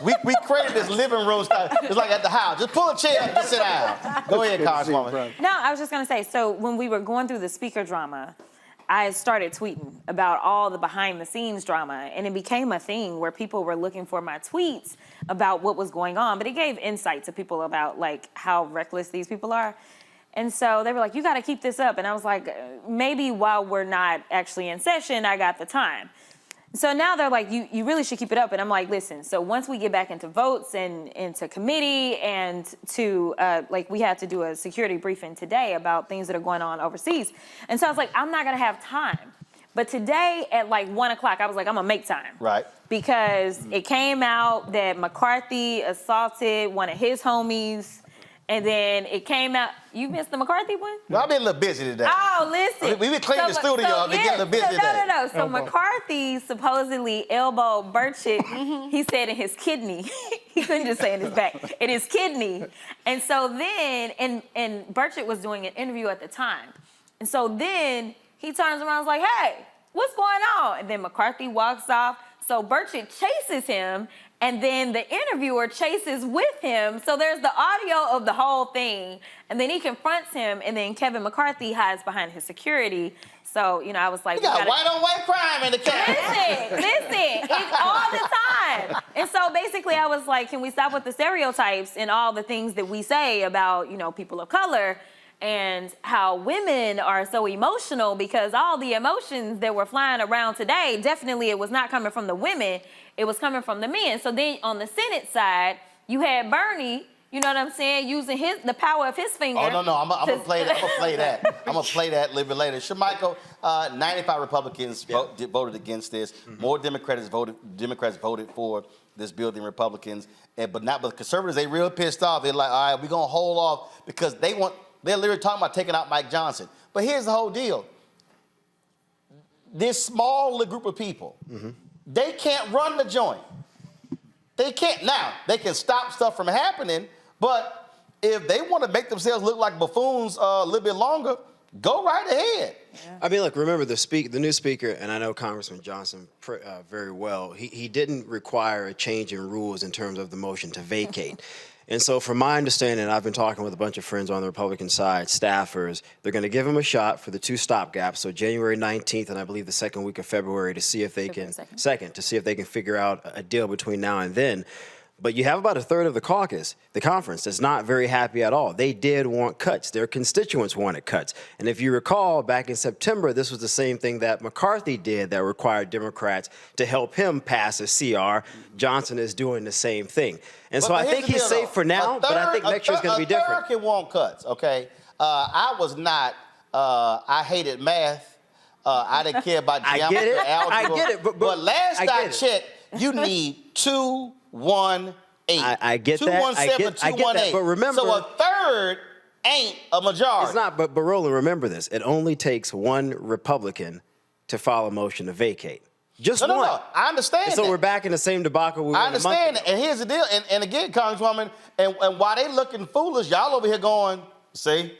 we created this living room style. It's like at the house. Just pull a chair up and just sit down. Go ahead, Congresswoman. No, I was just gonna say. So when we were going through the speaker drama, I started tweeting about all the behind-the-scenes drama, and it became a thing where people were looking for my tweets about what was going on. But it gave insight to people about like how reckless these people are. And so they were like, you got to keep this up. And I was like, maybe while we're not actually in session, I got the time. So now they're like, you really should keep it up. And I'm like, listen, so once we get back into votes and into committee and to, we had to do a security briefing today about things that are going on overseas. And so I was like, I'm not going to have time. But today at 1 o'clock, I was like, I'm going to make time. Right. Because it came out that McCarthy assaulted one of his homies. And then it came out, you missed the McCarthy one? Well, I've been a little busy today. Oh, listen. We've been cleaning the studio up. We're getting a little busy today. No. So McCarthy supposedly elbowed Burchett, he said in his kidney. He couldn't just say in his back, in his kidney. And so then, and Burchett was doing an interview at the time. And so then he turns around and is like, hey, what's going on? And then McCarthy walks off. So Burchett chases him. And then the interviewer chases with him. So there's the audio of the whole thing. And then he confronts him. And then Kevin McCarthy hides behind his security. So, I was like, you got white-on-white crime in the camera. Listen, it's all the time. And so basically I was like, can we stop with the stereotypes and all the things that we say about, people of color and how women are so emotional, because all the emotions that were flying around today, definitely it was not coming from the women. It was coming from the men. So then on the Senate side, you had Bernie, you know what I'm saying, using the power of his finger. Oh, no, I'm gonna play that. I'm gonna play that a little bit later. Shamichael, 95 Republicans voted against this. More Democrats voted for this bill than Republicans. But conservatives, they real pissed off. They're like, all right, we're gonna hold off because they're literally talking about taking out Mike Johnson. But here's the whole deal. This small little group of people, they can't run the joint. They can't. Now, they can stop stuff from happening, but if they want to make themselves look like buffoons a little bit longer, go right ahead. Yeah. I mean, look, remember the new speaker, and I know Congressman Johnson very well, he didn't require a change in rules in terms of the motion to vacate. And so from my understanding, I've been talking with a bunch of friends on the Republican side, staffers, they're going to give him a shot for the two stopgaps, so January 19th and I believe the second week of February, to see if they can, to see if they can figure out a deal between now and then. But you have about a third of the caucus, the conference, that's not very happy at all. They did want cuts. Their constituents wanted cuts. And if you recall, back in September, this was the same thing that McCarthy did that required Democrats to help him pass a CR. Johnson is doing the same thing. And so I think he's safe for now, but I think next year is going to be different. A third can want cuts, okay? I was not, I hated math. I didn't care about geometry, algebra. I get it. But last I checked, you need 218. I get that. 217, 218. But remember, so a third ain't a majority. It's not. But Roland, remember this: it only takes one Republican to file a motion to vacate. Just one. No. I understand. And so we're back in the same debacle we were. I understand. And here's the deal. And again, Congresswoman, and while they looking foolish, y'all over here going, see.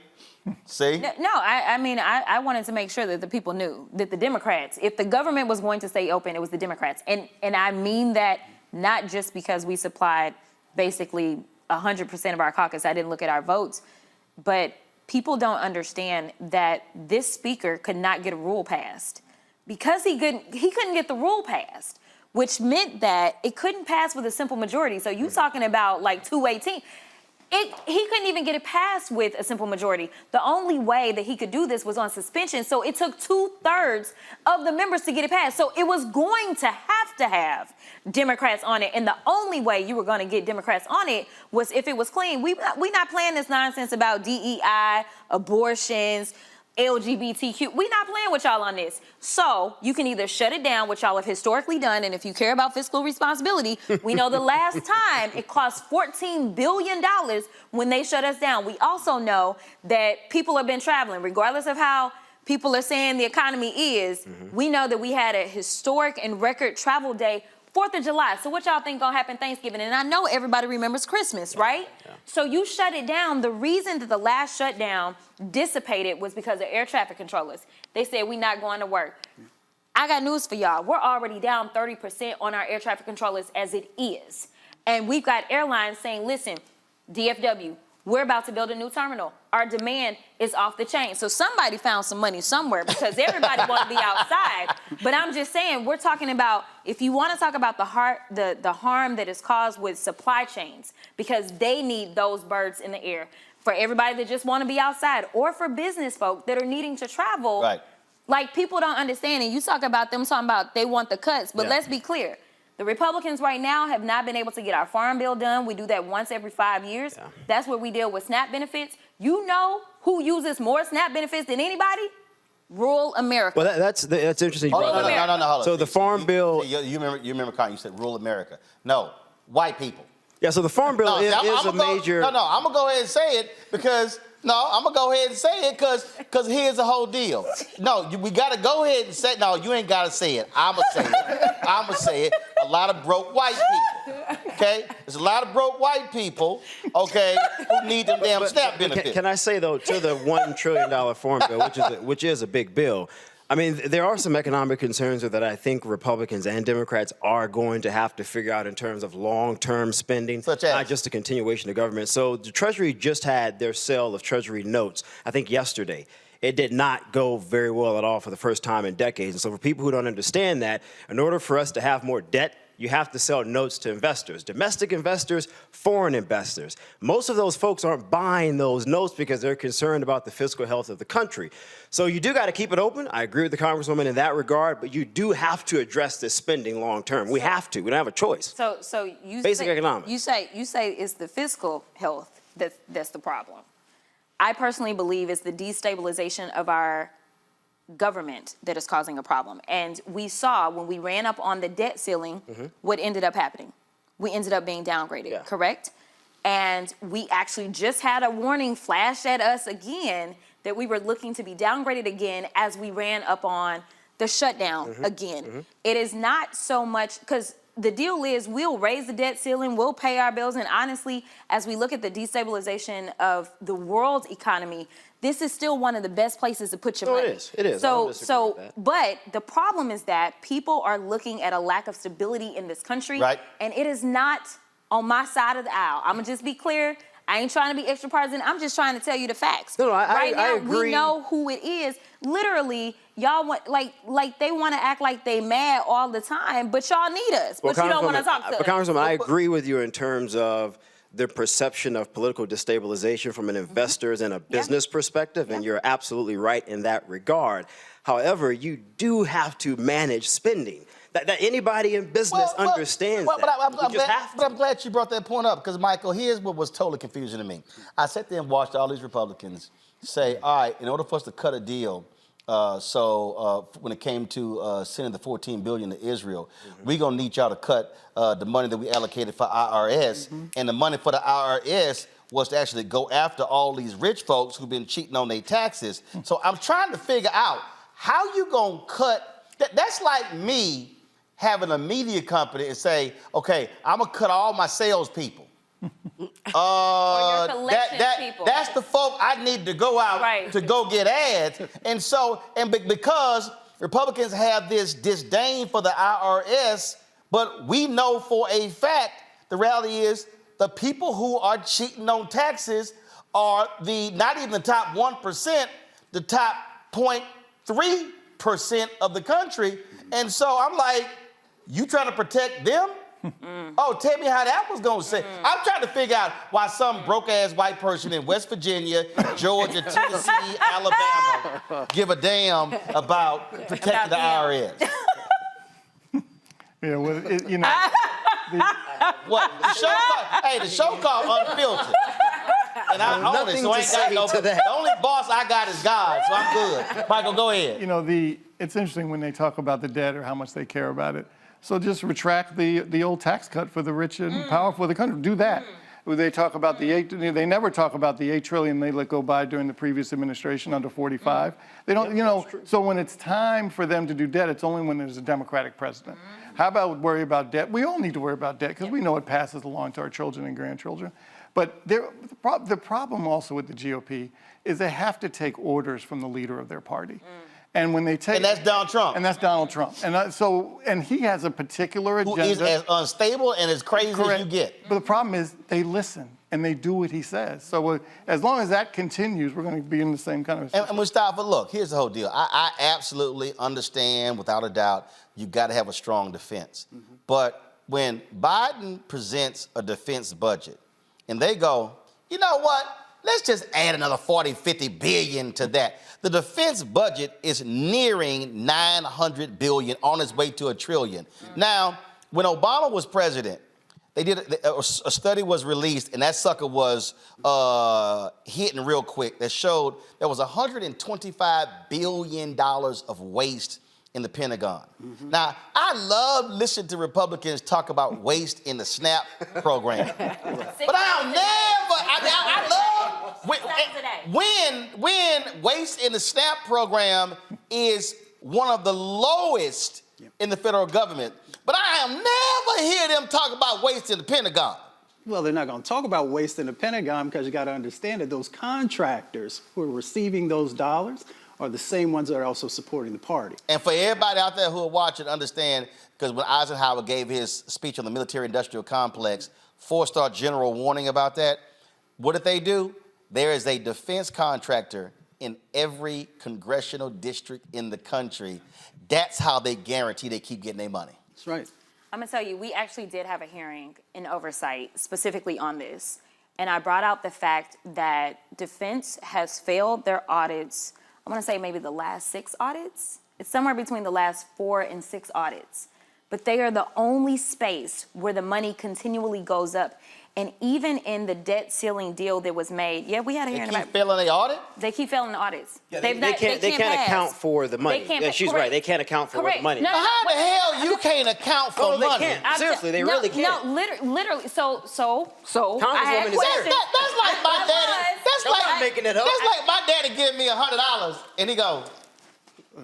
No, I mean, I wanted to make sure that the people knew that the Democrats, if the government was going to stay open, it was the Democrats. And I mean that not just because we supplied basically 100% of our caucus. I didn't look at our votes. But people don't understand that this speaker could not get a rule passed because he couldn't get the rule passed, which meant that it couldn't pass with a simple majority. So you talking about like 218. He couldn't even get it passed with a simple majority. The only way that he could do this was on suspension. So it took 2/3 of the members to get it passed. So it was going to have Democrats on it. And the only way you were going to get Democrats on it was if it was clean. We not playing this nonsense about DEI, abortions, LGBTQ. We're not playing with y'all on this. So you can either shut it down, which y'all have historically done, and if you care about fiscal responsibility, we know the last time it cost $14 billion when they shut us down. We also know that people have been traveling, regardless of how people are saying the economy is. We know that we had a historic and record travel day 4th of July. So what y'all think gonna happen Thanksgiving? And I know everybody remembers Christmas, right? Yeah. So you shut it down. The reason that the last shutdown dissipated was because of air traffic controllers. They said we not going to work. I got news for y'all. We're already down 30% on our air traffic controllers as it is. And we've got airlines saying, listen, DFW, we're about to build a new terminal. Our demand is off the chain. So somebody found some money somewhere because everybody wants to be outside. But I'm just saying, we're talking about, if you want to talk about the harm that is caused with supply chains, because they need those birds in the air. For everybody that just want to be outside, or for business folk that are needing to travel. Right. Like, people don't understand. And you talk about them talking about they want the cuts. But let's be clear. The Republicans right now have not been able to get our farm bill done. We do that once every 5 years. Yeah. That's where we deal with SNAP benefits. You know who uses more SNAP benefits than anybody? Rural America. Well, that's interesting. No, hold on. So the farm bill. You remember, Con, you said rural America. No, white people. Yeah. So the farm bill is a major. No. I'm gonna go ahead and say it because. No, I'm gonna go ahead and say it because here's the whole deal. No, we gotta go ahead and say. No, you ain't gotta say it. I'ma say it. A lot of broke white people. Okay, there's a lot of broke white people. Okay, who need them damn SNAP benefits. Can I say though, to the $1 trillion farm bill, which is a big bill. I mean, there are some economic concerns that I think Republicans and Democrats are going to have to figure out in terms of long-term spending, not just a continuation of government. So the Treasury just had their sale of Treasury notes, I think yesterday. It did not go very well at all for the first time in decades. And so for people who don't understand that, in order for us to have more debt, you have to sell notes to investors, domestic investors, foreign investors. Most of those folks aren't buying those notes because they're concerned about the fiscal health of the country. So you do got to keep it open. I agree with the Congresswoman in that regard, but you do have to address this spending long term. We have to. We don't have a choice. So you basic economics. You say it's the fiscal health that's the problem. I personally believe it's the destabilization of our government that is causing a problem. And we saw when we ran up on the debt ceiling, what ended up happening. We ended up being downgraded, correct? And we actually just had a warning flash at us again that we were looking to be downgraded again as we ran up on the shutdown again. It is not so much, because the deal is we'll raise the debt ceiling, we'll pay our bills, and honestly, as we look at the destabilization of the world economy, this is still one of the best places to put your money. It is. But the problem is that people are looking at a lack of stability in this country, and it is not on my side of the aisle. I'm gonna just be clear. I ain't trying to be extra partisan. I'm just trying to tell you the facts. No, right now, I agree. we know who it is. Literally, y'all want like they want to act like they mad all the time, but y'all need us. But you don't want to talk to us. But Congresswoman, I agree with you in terms of the perception of political destabilization from an investor's and a business perspective, and you're absolutely right in that regard. However, you do have to manage spending. That anybody in business understands that. But I'm glad you brought that point up, because, Michael, here's what was totally confusing to me. I sat there and watched all these Republicans say, all right, in order for us to cut a deal, when it came to sending the $14 billion to Israel, we're going to need y'all to cut the money that we allocated for IRS. And the money for the IRS was to actually go after all these rich folks who've been cheating on their taxes. So I'm trying to figure out how you going to cut. That's like me having a media company and say, okay, I'm going to cut all my salespeople. That's the folk I need to go out to go get ads. And so, because Republicans have this disdain for the IRS, but we know for a fact, the reality is the people who are cheating on taxes are not even the top 1%, the top 0.3% of the country. And so I'm like, you trying to protect them? Oh, tell me how that was going to say. I'm trying to figure out why some broke-ass white person in West Virginia, Georgia, Tennessee, Alabama give a damn about protecting the IRS. Yeah, well, you know. What? The show called Unfiltered. And I own it, so I ain't got no. The only boss I got is God, so I'm good. Michael, go ahead. You know, it's interesting when they talk about the debt or how much they care about it. So just retract the old tax cut for the rich and powerful of the country. Do that. They talk about they never talk about the $8 trillion they let go by during the previous administration under 45. They don't, so when it's time for them to do debt, it's only when there's a Democratic president. How about worry about debt? We all need to worry about debt because we know it passes along to our children and grandchildren. But the problem also with the GOP is they have to take orders from the leader of their party. And when they take, and that's Donald Trump. And that's Donald Trump. And he has a particular agenda. Who is as unstable and as crazy as you get. But the problem is they listen and they do what he says. So as long as that continues, we're going to be in the same kind of situation. And Mustafa, look, here's the whole deal. I absolutely understand, without a doubt, you got to have a strong defense. But when Biden presents a defense budget and they go, you know what? Let's just add another 40, 50 billion to that. The defense budget is nearing 900 billion, on its way to $1 trillion. Now, when Obama was president, a study was released, and that sucker was hitting real quick, that showed there was $125 billion of waste in the Pentagon. Now, I love listening to Republicans talk about waste in the SNAP program. But I'll never, I love when waste in the SNAP program is one of the lowest in the federal government. But I am never hear them talk about waste in the Pentagon. Well, they're not going to talk about waste in the Pentagon because you got to understand that those contractors who are receiving those dollars are the same ones that are also supporting the party. And for everybody out there who are watching, understand, because when Eisenhower gave his speech on the military-industrial complex, 4-star general warning about that, what did they do? There is a defense contractor in every congressional district in the country. That's how they guarantee they keep getting their money. That's right. I'm going to tell you, we actually did have a hearing in oversight specifically on this. And I brought out the fact that defense has failed their audits. I want to say maybe the last 6 audits. It's somewhere between the last 4 and 6 audits. But they are the only space where the money continually goes up. And even in the debt ceiling deal that was made, we had a hearing about it. They keep failing the audit? They keep failing the audits. Yeah, they can't account for the money. She's right. They can't account for the money. No, how the hell you can't account for money? They can't. Seriously, they really can't. No, literally. So. Congresswoman is there. That's like my daddy. I'm making it up. That's like my daddy giving me $100 and he goes,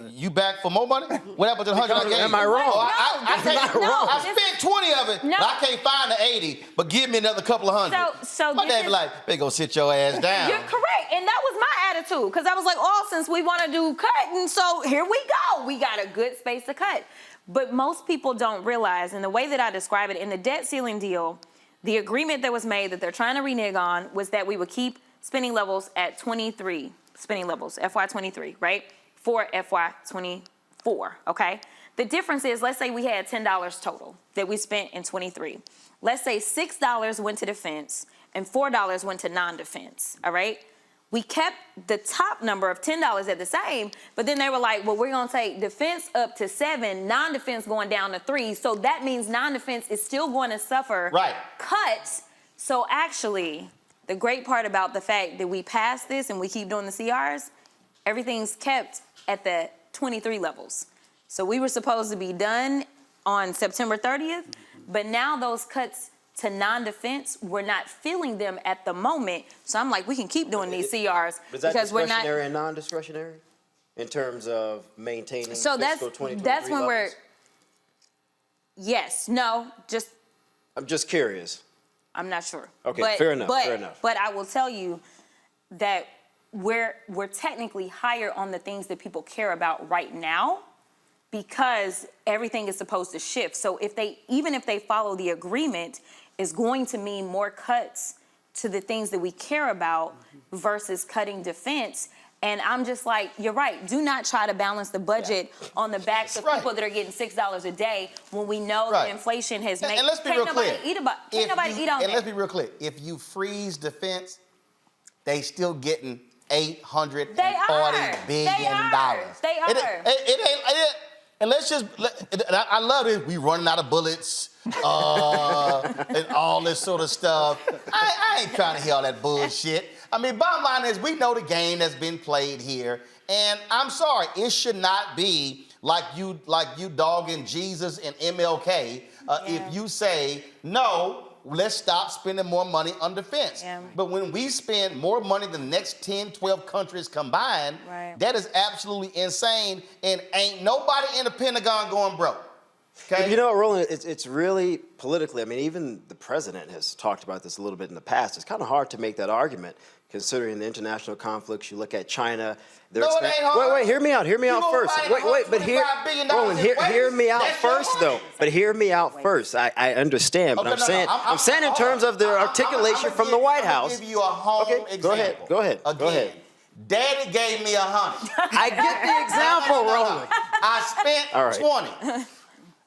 you back for more money? What happened to the 100 I gave you? Am I wrong? I spent 20 of it, but I can't find the 80, but give me another couple of hundred. So my dad be like, they go sit your ass down. You're correct. And that was my attitude, because I was like, since we want to do cutting, so here we go. We got a good space to cut. But most people don't realize, and the way that I describe it, in the debt ceiling deal, The agreement that was made that they're trying to renege on was that we would keep spending levels at 23 spending levels, FY23, right? For FY24, okay? The difference is, let's say we had $10 total that we spent in 23. Let's say $6 went to defense and $4 went to non-defense, all right? We kept the top number of $10 at the same, but then they were like, well, we're gonna take defense up to 7, non-defense going down to 3, so that means non-defense is still going to suffer cuts. So actually, the great part about the fact that we passed this and we keep doing the CRs, everything's kept at the 23 levels. So we were supposed to be done on September 30th, but now those cuts to non-defense, we're not feeling them at the moment. So I'm like, we can keep doing these CRs because we're not discretionary and non-discretionary in terms of maintaining. So that's when levels? I'm just curious. I'm not sure. Okay, fair enough. Fair enough. But I will tell you that we're technically higher on the things that people care about right now, because everything is supposed to shift. So even if they follow the agreement, it's going to mean more cuts to the things that we care about versus cutting defense. And I'm just like, you're right. Do not try to balance the budget on the backs of people that are getting $6 a day when we know that inflation has made. And let's be real clear. Can't nobody eat on that. And let's be real clear. If you freeze defense, they still getting $840 billion. They are. And let's just, I love it. We running out of bullets and all this sort of stuff. I ain't trying to hear all that bullshit. I mean, bottom line is we know the game that's been played here. And I'm sorry, it should not be like you dogging Jesus and MLK if you say, no, let's stop spending more money on defense. But when we spend more money than the next 10, 12 countries combined, that is absolutely insane. And ain't nobody in the Pentagon going broke. Okay? You know what, Roland, it's really politically, I mean, even the president has talked about this a little bit in the past. It's kind of hard to make that argument considering the international conflicts. You look at China. It ain't hard. Wait, hear me out first. But Roland, hear me out first, though. But hear me out first. I understand, but I'm saying in terms of the articulation from the White House. I'll give you a home example. Go ahead. Daddy gave me 100. I get the example, Roland. I spent 20.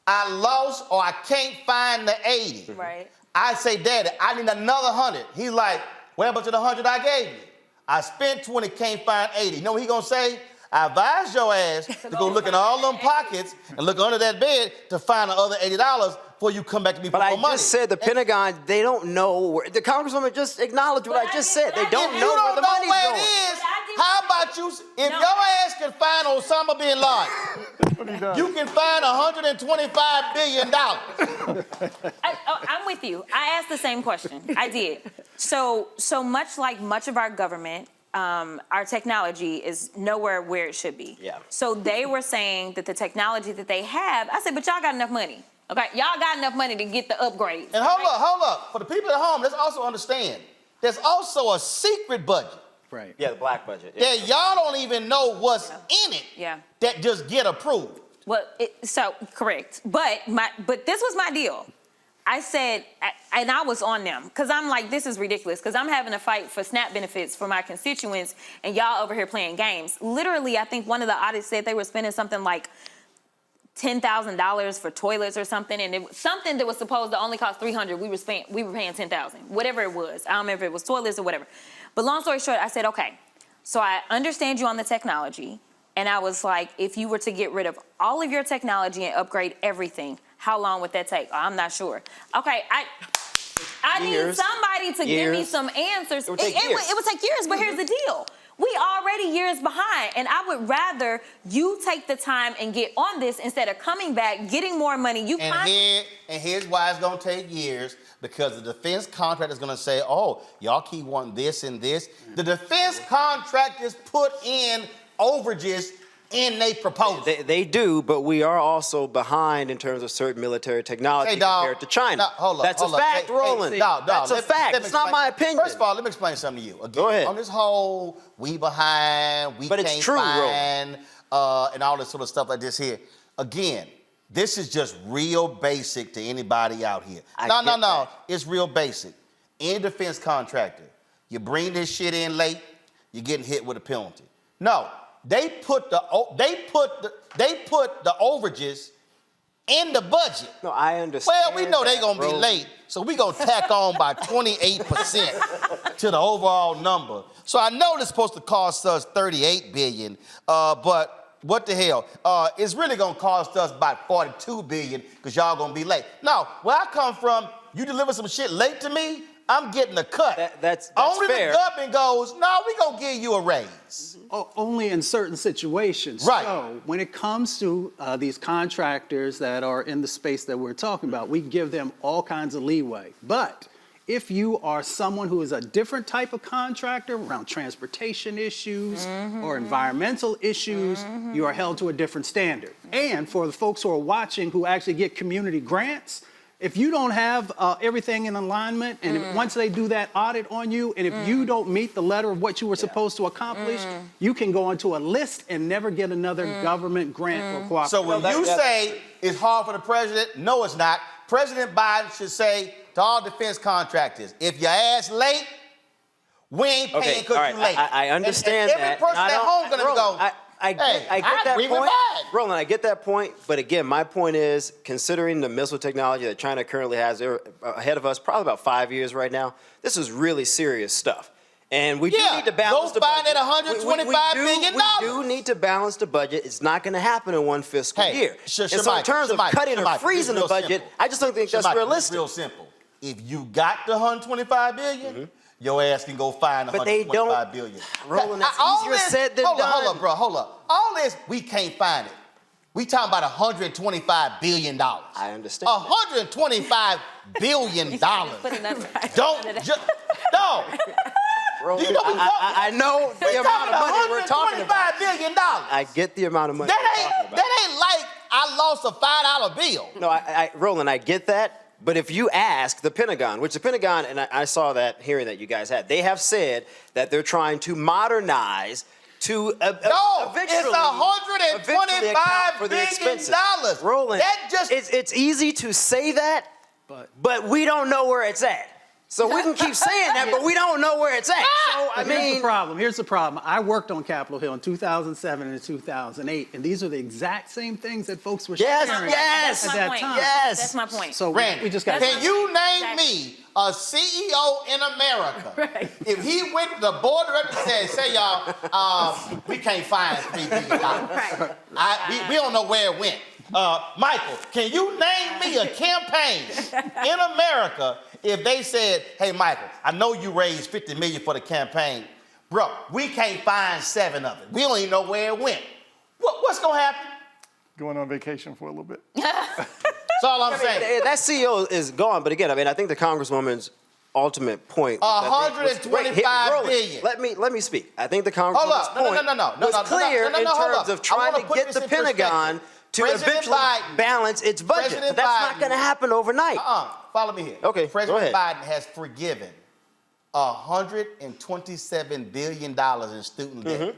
I lost or I can't find the 80. Right. I say, Daddy, I need another 100. He's like, what happened to the 100 I gave you? I spent 20, can't find 80. You know what he gonna say? I advise your ass to go look in all them pockets and look under that bed to find the other $80 before you come back to me for more money. But I just said the Pentagon, they don't know where, the Congresswoman just acknowledged what I just said. They don't know where the money's going. If you don't know where it is, how about you, if your ass can find Osama bin Laden, you can find $125 billion. I'm with you. I asked the same question. I did. So much like much of our government, our technology is nowhere where it should be. Yeah. So they were saying that the technology that they have, I said, but y'all got enough money. Okay, y'all got enough money to get the upgrades. And hold up. For the people at home, let's also understand, there's also a secret budget. Right. Yeah, the black budget. That y'all don't even know what's in it. Yeah. That just get approved. Well, correct. But this was my deal. I said, and I was on them, because I'm like, this is ridiculous, because I'm having to fight for SNAP benefits for my constituents, and y'all over here playing games. Literally, I think one of the audits said they were spending something like $10,000 for toilets or something, and it was something that was supposed to only cost $300. We were paying $10,000, whatever it was. I don't remember if it was toilets or whatever. But long story short, I said, okay, so I understand you on the technology, and I was like, if you were to get rid of all of your technology and upgrade everything, how long would that take? Oh, I'm not sure. Okay, I need somebody to give me some answers. It would take years, but here's the deal. We already years behind, and I would rather you take the time and get on this instead of coming back, getting more money. And here's why it's gonna take years, because the defense contractor is gonna say, oh, y'all keep wanting this and this. The defense contractors put in overages in their proposal. They do, but we are also behind in terms of certain military technology compared to China. That's a fact, Roland. That's a fact. It's not my opinion. First of all, let me explain something to you. Again, go ahead. On this whole, we behind, we can't find, and all this sort of stuff like this here. Again, This is just real basic to anybody out here. No. It's real basic. Any defense contractor, you bring this shit in late, you're getting hit with a penalty. No, they put the overages in the budget. No, I understand. Well, we know they're gonna be late, so we gonna tack on by 28% to the overall number. So I know it's supposed to cost us $38 billion, but what the hell? It's really gonna cost us about $42 billion because y'all gonna be late. No, where I come from, you deliver some shit late to me, I'm getting a cut. That's Only fair. the government goes, no, we gonna give you a raise. Only in certain situations. Right. So when it comes to these contractors that are in the space that we're talking about, we give them all kinds of leeway. But if you are someone who is a different type of contractor around transportation issues or environmental issues, you are held to a different standard. And for the folks who are watching who actually get community grants, if you don't have everything in alignment, and once they do that audit on you, and if you don't meet the letter of what you were supposed to accomplish, you can go onto a list and never get another government grant or cooperation. So when you say it's hard for the president, no, it's not. President Biden should say to all defense contractors, if your ass late, we ain't paying because you late. I understand and that. every person at home gonna go, I get that point. Roland, I get that point. But again, my point is, considering the missile technology that China currently has ahead of us, probably about 5 years right now, this is really serious stuff. And we do need to balance the budget. Go find that $125 billion. We do need to balance the budget. It's not going to happen in one fiscal year. And so in terms of cutting or freezing the budget, I just don't think that's realistic. It's real simple. If you got the $125 billion, your ass can go find $125 billion. Roland, that's easier said than done. Hold up, bro. Hold up. All this, we can't find it. We talking about $125 billion. I understand. $125 billion. No. Roland, I know the amount of money we're talking about. $125 billion. I get the amount of money we're talking about. That ain't like I lost a $5 bill. No, Roland, I get that. But if you ask the Pentagon, which the Pentagon, and I saw that hearing that you guys had, they have said that they're trying to modernize to it's $125 billion. Roland, it's easy to say that, but we don't know where it's at. So we can keep saying that, but we don't know where it's at. So, Here's the problem. I worked on Capitol Hill in 2007 and 2008, and these are the exact same things that folks were sharing at that time. Yes. That's my point. So Randy, we just got. Can you name me a CEO in America if he went to the board of directors and said, "Say y'all, we can't find $3 billion. We don't know where it went." Michael, can you name me a campaign in America if they said, "Hey, Michael, I know you raised $50 million for the campaign. Bro, we can't find 7 of it. We don't even know where it went." What's going to happen? Going on vacation for a little bit. That's all I'm saying. That CEO is gone. But again, I think the Congresswoman's ultimate point $125 billion. Let me speak. I think the Congresswoman's point was clear in terms of trying to get the Pentagon to eventually balance its budget. But that's not going to happen overnight. Follow me here. Okay, President Biden has forgiven $127 billion in student debt.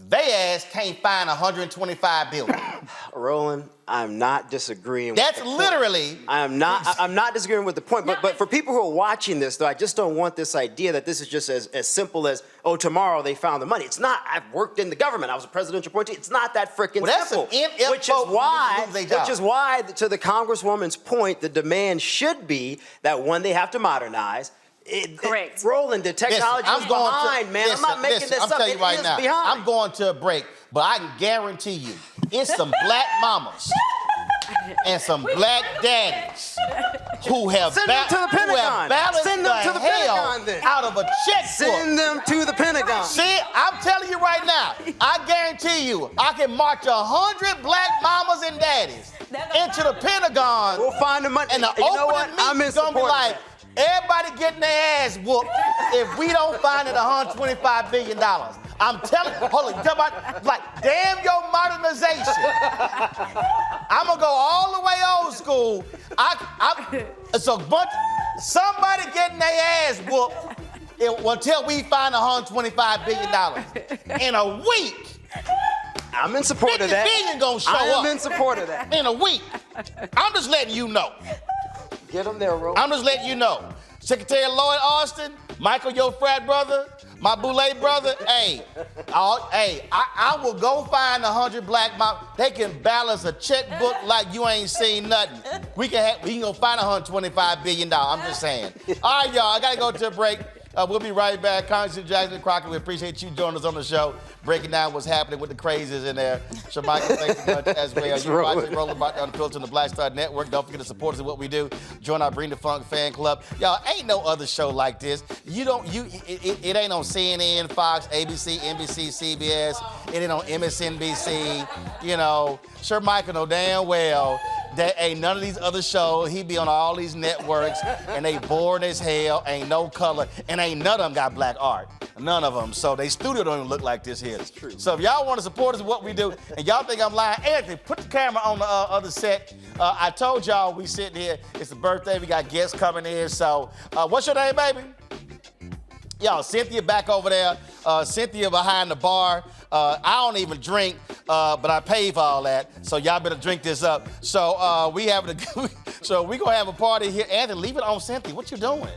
They ass can't find $125 billion. Roland, I'm not disagreeing with That's the point. literally. I'm not disagreeing with the point. But for people who are watching this, though, I just don't want this idea that this is just as simple as, oh, tomorrow they found the money. It's not. I've worked in the government. I was a presidential appointee. It's not that freaking simple. Which is why, to the Congresswoman's point, the demand should be that when they have to modernize, Correct. Roland, the technology is behind, man. I'm not making this up. I'm telling you right now, behind. I'm going to a break, but I can guarantee you, it's some black mamas and some black daddies who have balanced the hell out of a checkbook. Send them to the Pentagon. See, I'm telling you right now, I guarantee you, I can march 100 black mamas and daddies into the Pentagon. We'll find the money. And the opening meeting is going to be like, everybody getting their ass whooped if we don't find it $125 billion. I'm telling you, hold on, you talking about, like, damn your modernization. I'm going to go all the way old school. It's a bunch, somebody getting their ass whooped until we find $125 billion. In a week, I'm in support of that. 50 billion gonna show I up. am in support of that. In a week. I'm just letting you know. Get them there, Roland. I'm just letting you know. Secretary Lloyd Austin, Michael, your frat brother, my Boulay brother, hey, I will go find 100 black moms. They can balance a checkbook like you ain't seen nothing. We can go find $125 billion. I'm just saying. All right, y'all, I gotta go to a break. We'll be right back. Congressman Jackson Crockett, we appreciate you joining us on the show, breaking down what's happening with the crazies in there. Michael, thanks so much as well. You're watching Roland Martin Unfiltered on the Black Star Network. Don't forget to support us in what we do. Join our Bring the Funk fan club. Y'all, ain't no other show like this. It ain't on CNN, Fox, ABC, NBC, CBS. It ain't on MSNBC. You know, Sir Michael know damn well that ain't none of these other shows. He be on all these networks, and they boring as hell, ain't no color, and ain't none of them got black art. None of them. So they studio don't even look like this here. It's true. So if y'all want to support us in what we do, and y'all think I'm lying, Anthony, put the camera on the other set. I told y'all we sitting here. It's the birthday. We got guests coming in. So what's your name, baby? Y'all, Cynthia back over there. Cynthia behind the bar. I don't even drink, but I pay for all that. So y'all better drink this up. So we gonna have a party here. Anthony, leave it on Cynthia. What you doing?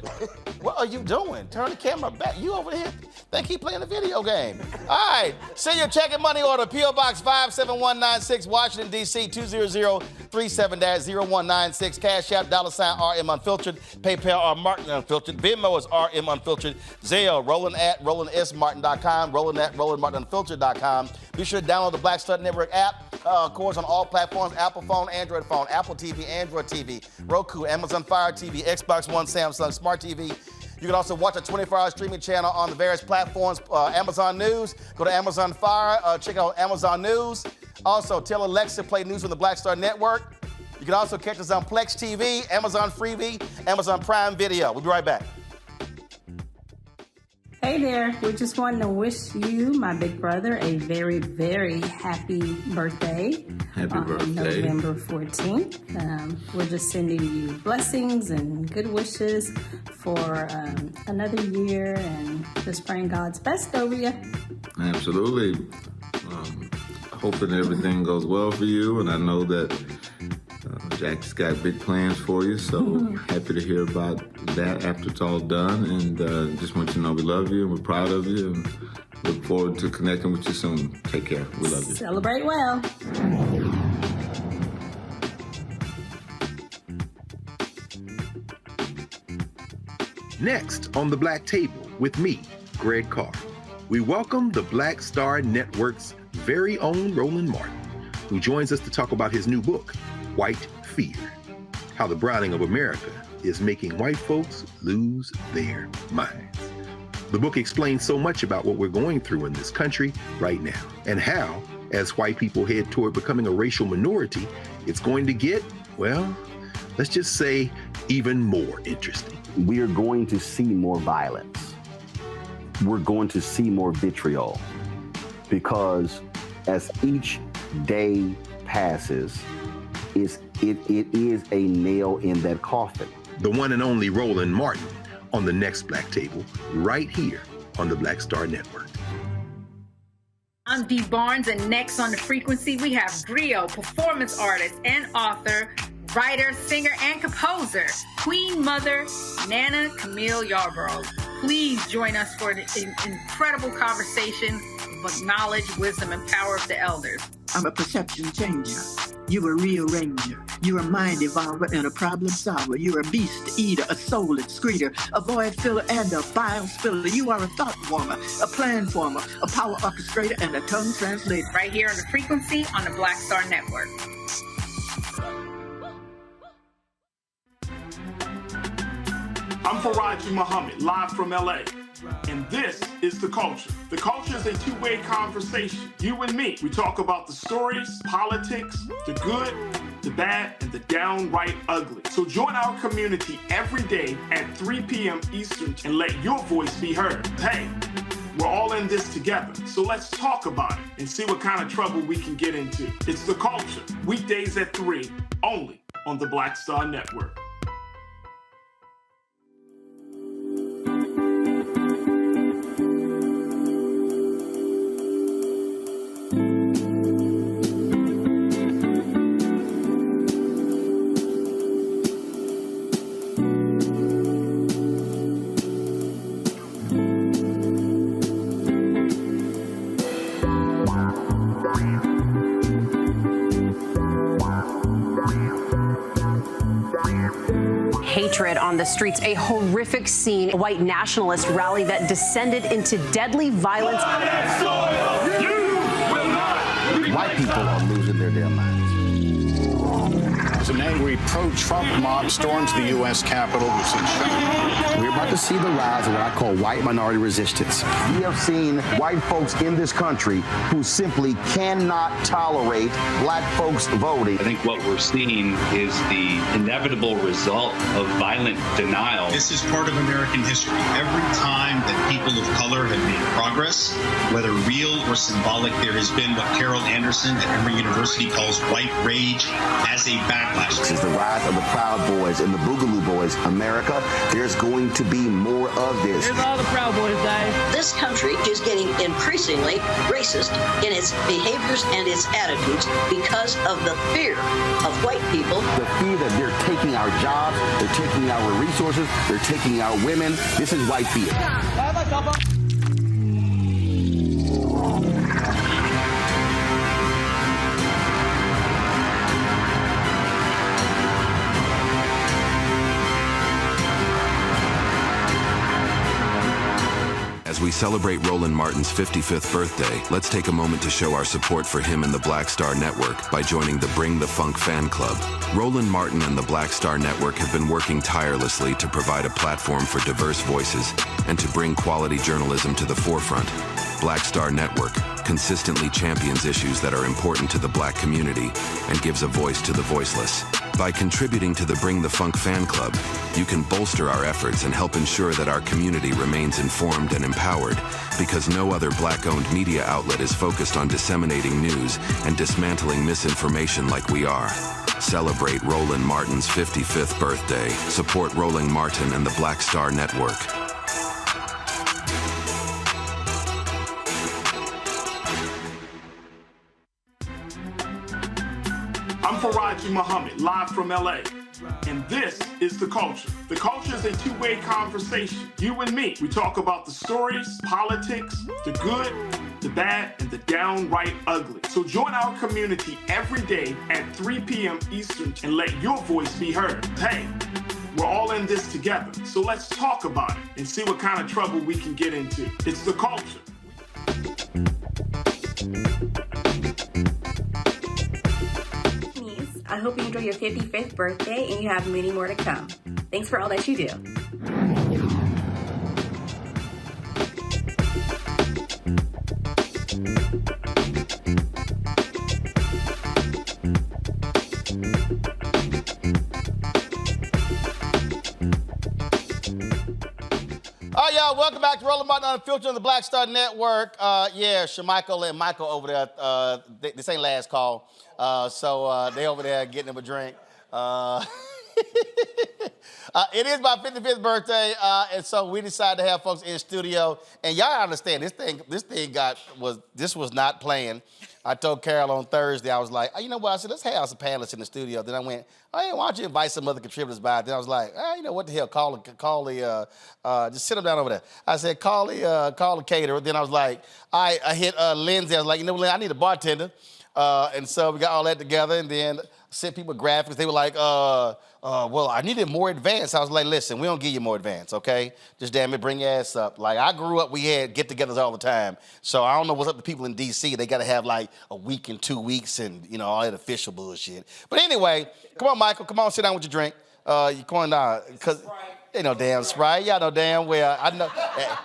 What are you doing? Turn the camera back. You over here? Think he playing a video game. All right. Send your check and money order. P.O. Box 57196, Washington, D.C. 20037-0196. Cash App, $RM Unfiltered. PayPal, R Martin Unfiltered. Venmo is RM Unfiltered. Zelle, Roland at RolandSMartin.com. Roland at RolandMartinUnfiltered.com. Be sure to download the Black Star Network app. Of course, on all platforms, Apple phone, Android phone, Apple TV, Android TV, Roku, Amazon Fire TV, Xbox One, Samsung Smart TV. You can also watch a 24-hour streaming channel on the various platforms. Amazon News, go to Amazon Fire, check out Amazon News. Also, tell Alexa play news on the Black Star Network. You can also catch us on Plex TV, Amazon Freevee, Amazon Prime Video. We'll be right back. Hey there, we just wanted to wish you, my big brother, a very, very happy birthday. Happy birthday. November 14th. We're just sending you blessings and good wishes for another year and just praying God's best over you. Absolutely. Hoping everything goes well for you, and I know that Jack's got big plans for you, so happy to hear about that after it's all done, and just want you to know we love you and we're proud of you and look forward to connecting with you soon. Take care. We love you. Celebrate well. Next on the Black Table with me, Greg Carr, we welcome the Black Star Network's very own Roland Martin, who joins us to talk about his new book, White Fear, how the browning of America is making white folks lose their minds. The book explains so much about what we're going through in this country right now, and how, as white people head toward becoming a racial minority, it's going to get, well, let's just say, even more interesting. We are going to see more violence. We're going to see more vitriol, because as each day passes, it is a nail in that coffin. The one and only Roland Martin on the next Black Table, right here on the Black Star Network. I'm Dee Barnes, and next on The Frequency, we have griot, performance artist and author, writer, singer, and composer, Queen Mother Nana Camille Yarborough. Please join us for an incredible conversation with knowledge, wisdom, and power of the elders. I'm a perception changer. You're a rearranger. You're a mind evolver and a problem solver. You're a beast eater, a soul excreter, a void filler, and a file spiller. You are a thought former, a plan former, a power orchestrator, and a tongue translator. Right here on The Frequency on the Black Star Network. I'm Faraji Muhammad, live from LA. And this is The Culture. The Culture is a two-way conversation. You and me. We talk about the stories, politics, the good, the bad, and the downright ugly. So join our community every day at 3 p.m. Eastern and let your voice be heard. Hey, we're all in this together. So let's talk about it and see what kind of trouble we can get into. It's The Culture, weekdays at 3, only on the Black Star Network. Hatred on the streets, a horrific scene, a white nationalist rally that descended into deadly violence. White people are losing their damn minds. An angry pro-Trump mob storms the U.S. Capitol. We're about to see the rise of what I call white minority resistance. We have seen white folks in this country who simply cannot tolerate black folks voting. I think what we're seeing is the inevitable result of violent denial. This is part of American history. Every time that people of color have made progress, whether real or symbolic, there has been what Carol Anderson at Emory University calls white rage as a backlash. This is the rise of the Proud Boys and the Boogaloo Boys. America, there's going to be more of this. Here's all the Proud Boys, guys. This country is getting increasingly racist in its behaviors and its attitudes because of the fear of white people. The fear that they're taking our jobs, they're taking our resources, they're taking our women. This is white fear. As we celebrate Roland Martin's 55th birthday, let's take a moment to show our support for him and the Black Star Network by joining the Bring the Funk fan club. Roland Martin and the Black Star Network have been working tirelessly to provide a platform for diverse voices and to bring quality journalism to the forefront. Black Star Network consistently champions issues that are important to the black community and gives a voice to the voiceless. By contributing to the Bring the Funk fan club, you can bolster our efforts and help ensure that our community remains informed and empowered, because no other black-owned media outlet is focused on disseminating news and dismantling misinformation like we are. Celebrate Roland Martin's 55th birthday. Support Roland Martin and the Black Star Network. I'm Faraji Muhammad, live from LA. And this is The Culture. The Culture is a two-way conversation. You and me. We talk about the stories, politics, the good, the bad, and the downright ugly. So join our community every day at 3 p.m. Eastern and let your voice be heard. Hey, we're all in this together. So let's talk about it and see what kind of trouble we can get into. It's The Culture. I hope you enjoy your 55th birthday and you have many more to come. Thanks for all that you do. All right, y'all, welcome back to Roland Martin Unfiltered on the Black Star Network. Yeah, Shamichael and Michael over there, this ain't last call. So they over there getting them a drink. It is my 55th birthday, and so we decided to have folks in the studio. And y'all understand, this was not planned. I told Carol on Thursday, I was like, oh, you know what? I said, let's have some panelists in the studio. Then I went, oh, hey, why don't you invite some other contributors by? Then I was like, oh, you know what the hell? Just sit them down over there. I said, call the caterer. Then I was like, I hit Lindsay. I was like, you know what, I need a bartender. And so we got all that together, and then sent people graphics. They were like, well, I needed more advance. I was like, listen, we don't give you more advance, okay? Just damn it, bring your ass up. Like, I grew up, we had get-togethers all the time. So I don't know what's up to people in D.C. They got to have like a week and 2 weeks and, you know, all that official bullshit. But anyway, come on, Michael. Come on, sit down with your drink. You come on, because ain't no damn Sprite. Y'all know damn well. I know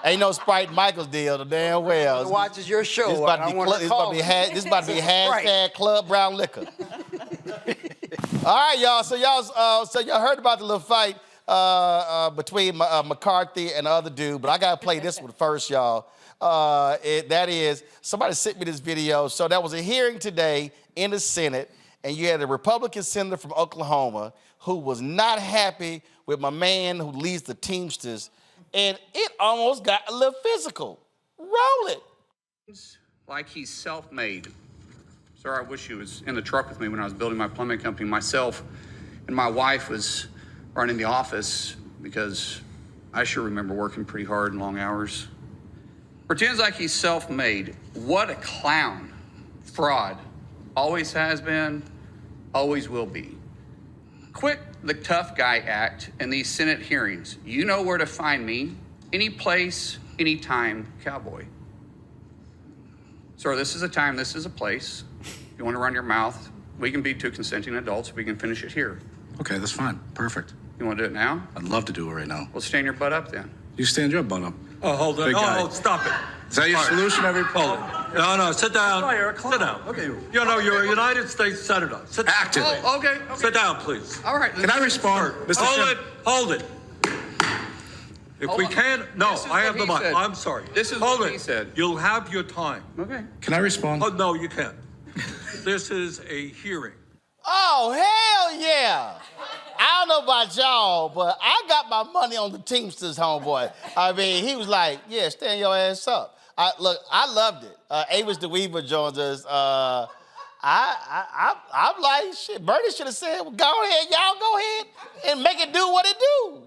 ain't no Sprite Michael's deal. The damn well. Watches your show. This about to be hashtag Club Brown Liquor. All right, y'all. So y'all heard about the little fight between McCarthy and the other dude, but I gotta play this one first, y'all. That is, somebody sent me this video. So there was a hearing today in the Senate, and you had a Republican senator from Oklahoma who was not happy with my man who leads the Teamsters, and it almost got a little physical. Roll it. Like he's self-made. Sir, I wish you was in the truck with me when I was building my plumbing company. Myself and my wife was running the office because I sure remember working pretty hard and long hours. Pretends like he's self-made. What a clown. Fraud. Always has been, always will be. Quit the tough guy act in these Senate hearings. You know where to find me. Any place, anytime, cowboy. Sir, this is a time, this is a place. If you want to run your mouth, we can be two consenting adults. We can finish it here. Okay, that's fine. Perfect. You want to do it now? I'd love to do it right now. Well, stand your butt up then. You stand your butt up. Oh, hold on. Big guy. Oh, stop it. Is that your solution? Hold it. No, sit down. Sit down. Okay. You know, you're a United States Senator. Sit down. Active. Oh, okay. Sit down, please. All right. Can I respond? Mr. Hold it. If Hold we on. can't, no, This is I have what the he mic. said. I'm sorry. This is hold what it. he said. You'll have your time. Okay. Can I respond? Oh, no, you can't. This is a hearing. Oh, hell yeah. I don't know about y'all, but I got my money on the Teamsters, homeboy. I mean, he was like, yeah, stand your ass up. Look, I loved it. Avis DeWeaver joins us. I'm like, shit, Bernie should have said, well, go ahead, y'all go ahead and make it do what it do.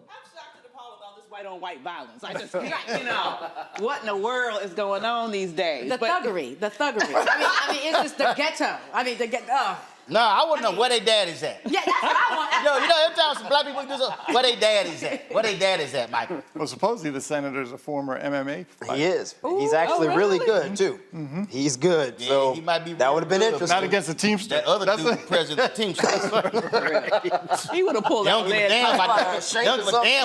White on white violence. I just can't, you know, what in the world is going on these days? The thuggery. I mean, it's just the ghetto. I mean, the ghetto. No, I want to know where they daddy's at. Yeah, that's what I want. Yo, you know, every time some black people do something, where they daddy's at? Where they daddy's at, Michael? Well, supposedly the senator's a former MMA fighter. He is. He's actually really good, too. He's good. Yeah, so he might be that would have been interesting. Not against the Teamsters. That other dude, president of the Teamsters. He would have pulled They out don't give a lead damn pipe.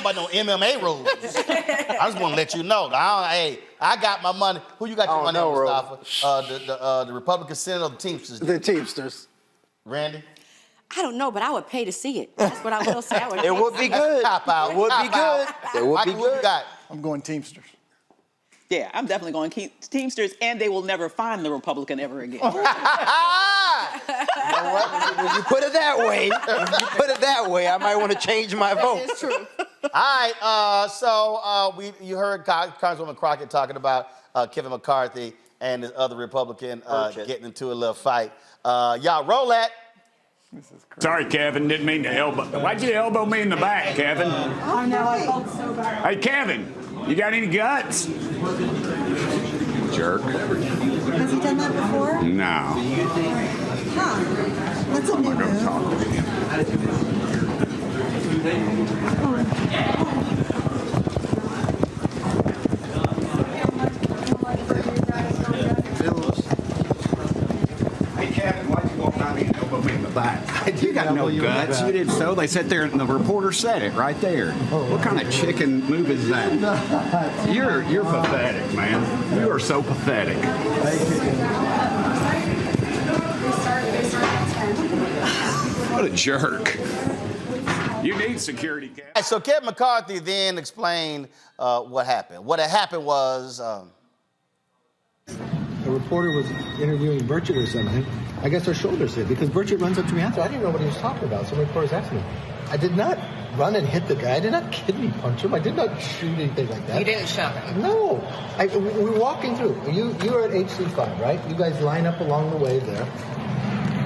about no MMA rules. I just want to let you know. Hey, I got my money. Who you got your money on, Mustafa? The Republican Senate or the Teamsters? The Teamsters. Randy? I don't know, but I would pay to see it. That's what I will say. It would be good. Cop out. It would be good. It would be Michael, what you good. got? I'm going Teamsters. Yeah, I'm definitely going to keep Teamsters, and they will never find the Republican ever again. You know what? When you put it that way, I might want to change my vote. That is true. All right, you heard Congresswoman Crockett talking about Kevin McCarthy and this other Republican getting into a little fight. Y'all roll that. Sorry, Kevin, didn't mean to elbow. Why'd you elbow me in the back, Kevin? Oh, no, I felt so bad. Hey, Kevin, you got any guts? Jerk. Has he done that before? No. Huh. That's a new I'm going to talk to Hey, Kevin, why'd you walk by me and elbow me in the back? You got no guts. You did so. They sat there and the reporter said it right there. What kind of chicken move is that? You're pathetic, man. You are so pathetic. What a jerk. You need security cameras. So Kevin McCarthy then explained what happened. What had happened was... A reporter was interviewing Burchett or something. I guess her shoulders hit because Burchett runs up to me after. I didn't know what he was talking about. So the reporter's asking me. I did not run and hit the guy. I did not kidney punch him. I did not shoot anything like that. You didn't shove him? No. We were walking through. You were at HC5, right? You guys line up along the way there.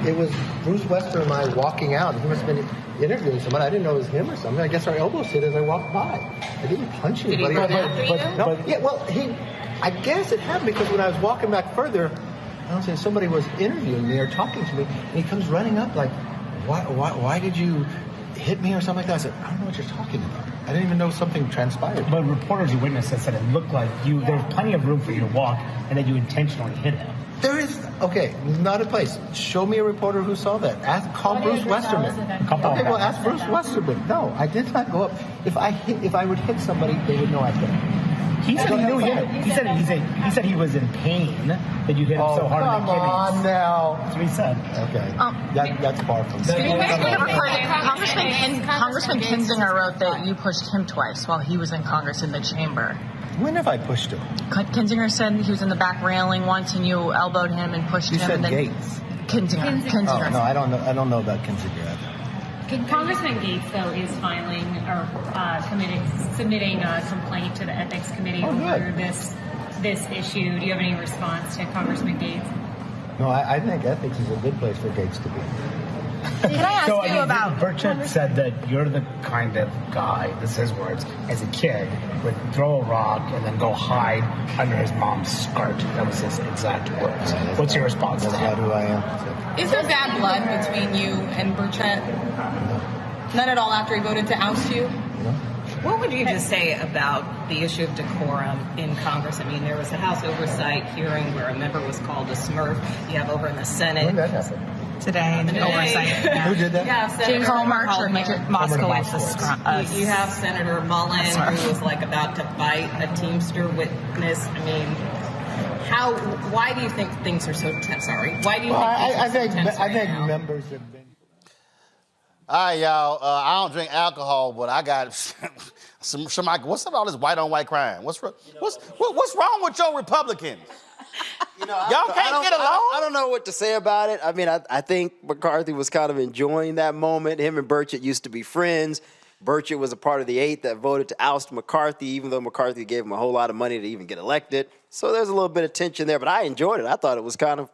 It was Bruce Wester and I walking out. He must have been interviewing someone. I didn't know it was him or something. I guess our elbows hit as I walked by. I didn't punch anybody. Did he run after you? No. Yeah, well, I guess it happened because when I was walking back further, I don't say somebody was interviewing me or talking to me, and he comes running up like, why did you hit me or something like that? I said, I don't know what you're talking about. I didn't even know something transpired. But reporters and witnesses said it looked like there was plenty of room for you to walk and that you intentionally hit him. There is, okay, not a place. Show me a reporter who saw that. Call Bruce Westerman. Okay, well, ask Bruce Westerman. No, I did not go up. If I would hit somebody, they would know I hit him. He said he knew him. He said he was in pain that you hit him so hard in the kidneys. Come on now. That's what he said. Okay, that's far from Congressman Kinzinger wrote that you pushed him twice while he was in Congress in the chamber. When have I pushed him? Kinzinger said he was in the back railing once and you elbowed him and pushed him. You said and then Gates. Kinzinger. Oh, no, I don't know about Kinzinger. Congressman Gates, though, is filing or submitting a complaint to the Ethics Committee over this issue. Do you have any response to Congressman Gates? No, I think ethics is a good place for Gates to be. Can I ask So, you about? Burchett said that you're the kind of guy, this is his words, as a kid, would throw a rock and then go hide under his mom's skirt. That was his exact words. What's your response to that? That's not who I am. Is there bad blood between you and Burchett? None at all after he voted to oust you? What would you just say about the issue of decorum in Congress? I mean, there was a House Oversight hearing where a member was called a Smurf. You have over in the Senate. When did that happen? Today in the oversight. Who did that? Yeah, Senator Homer Moskowitz. You have Senator Mullen, who was like about to bite a Teamster witness. I mean, why do you think things are so tense? Why do you think things are so tense I think members have been. All right, y'all. I don't drink alcohol, but I got some. What's up with all this white on white crime? What's wrong with your Republicans? Y'all can't get along. I don't know what to say about it. I mean, I think McCarthy was kind of enjoying that moment. Him and Burchett used to be friends. Burchett was a part of the 8 that voted to oust McCarthy, even though McCarthy gave him a whole lot of money to even get elected. So there's a little bit of tension there, but I enjoyed it. I thought it was kind of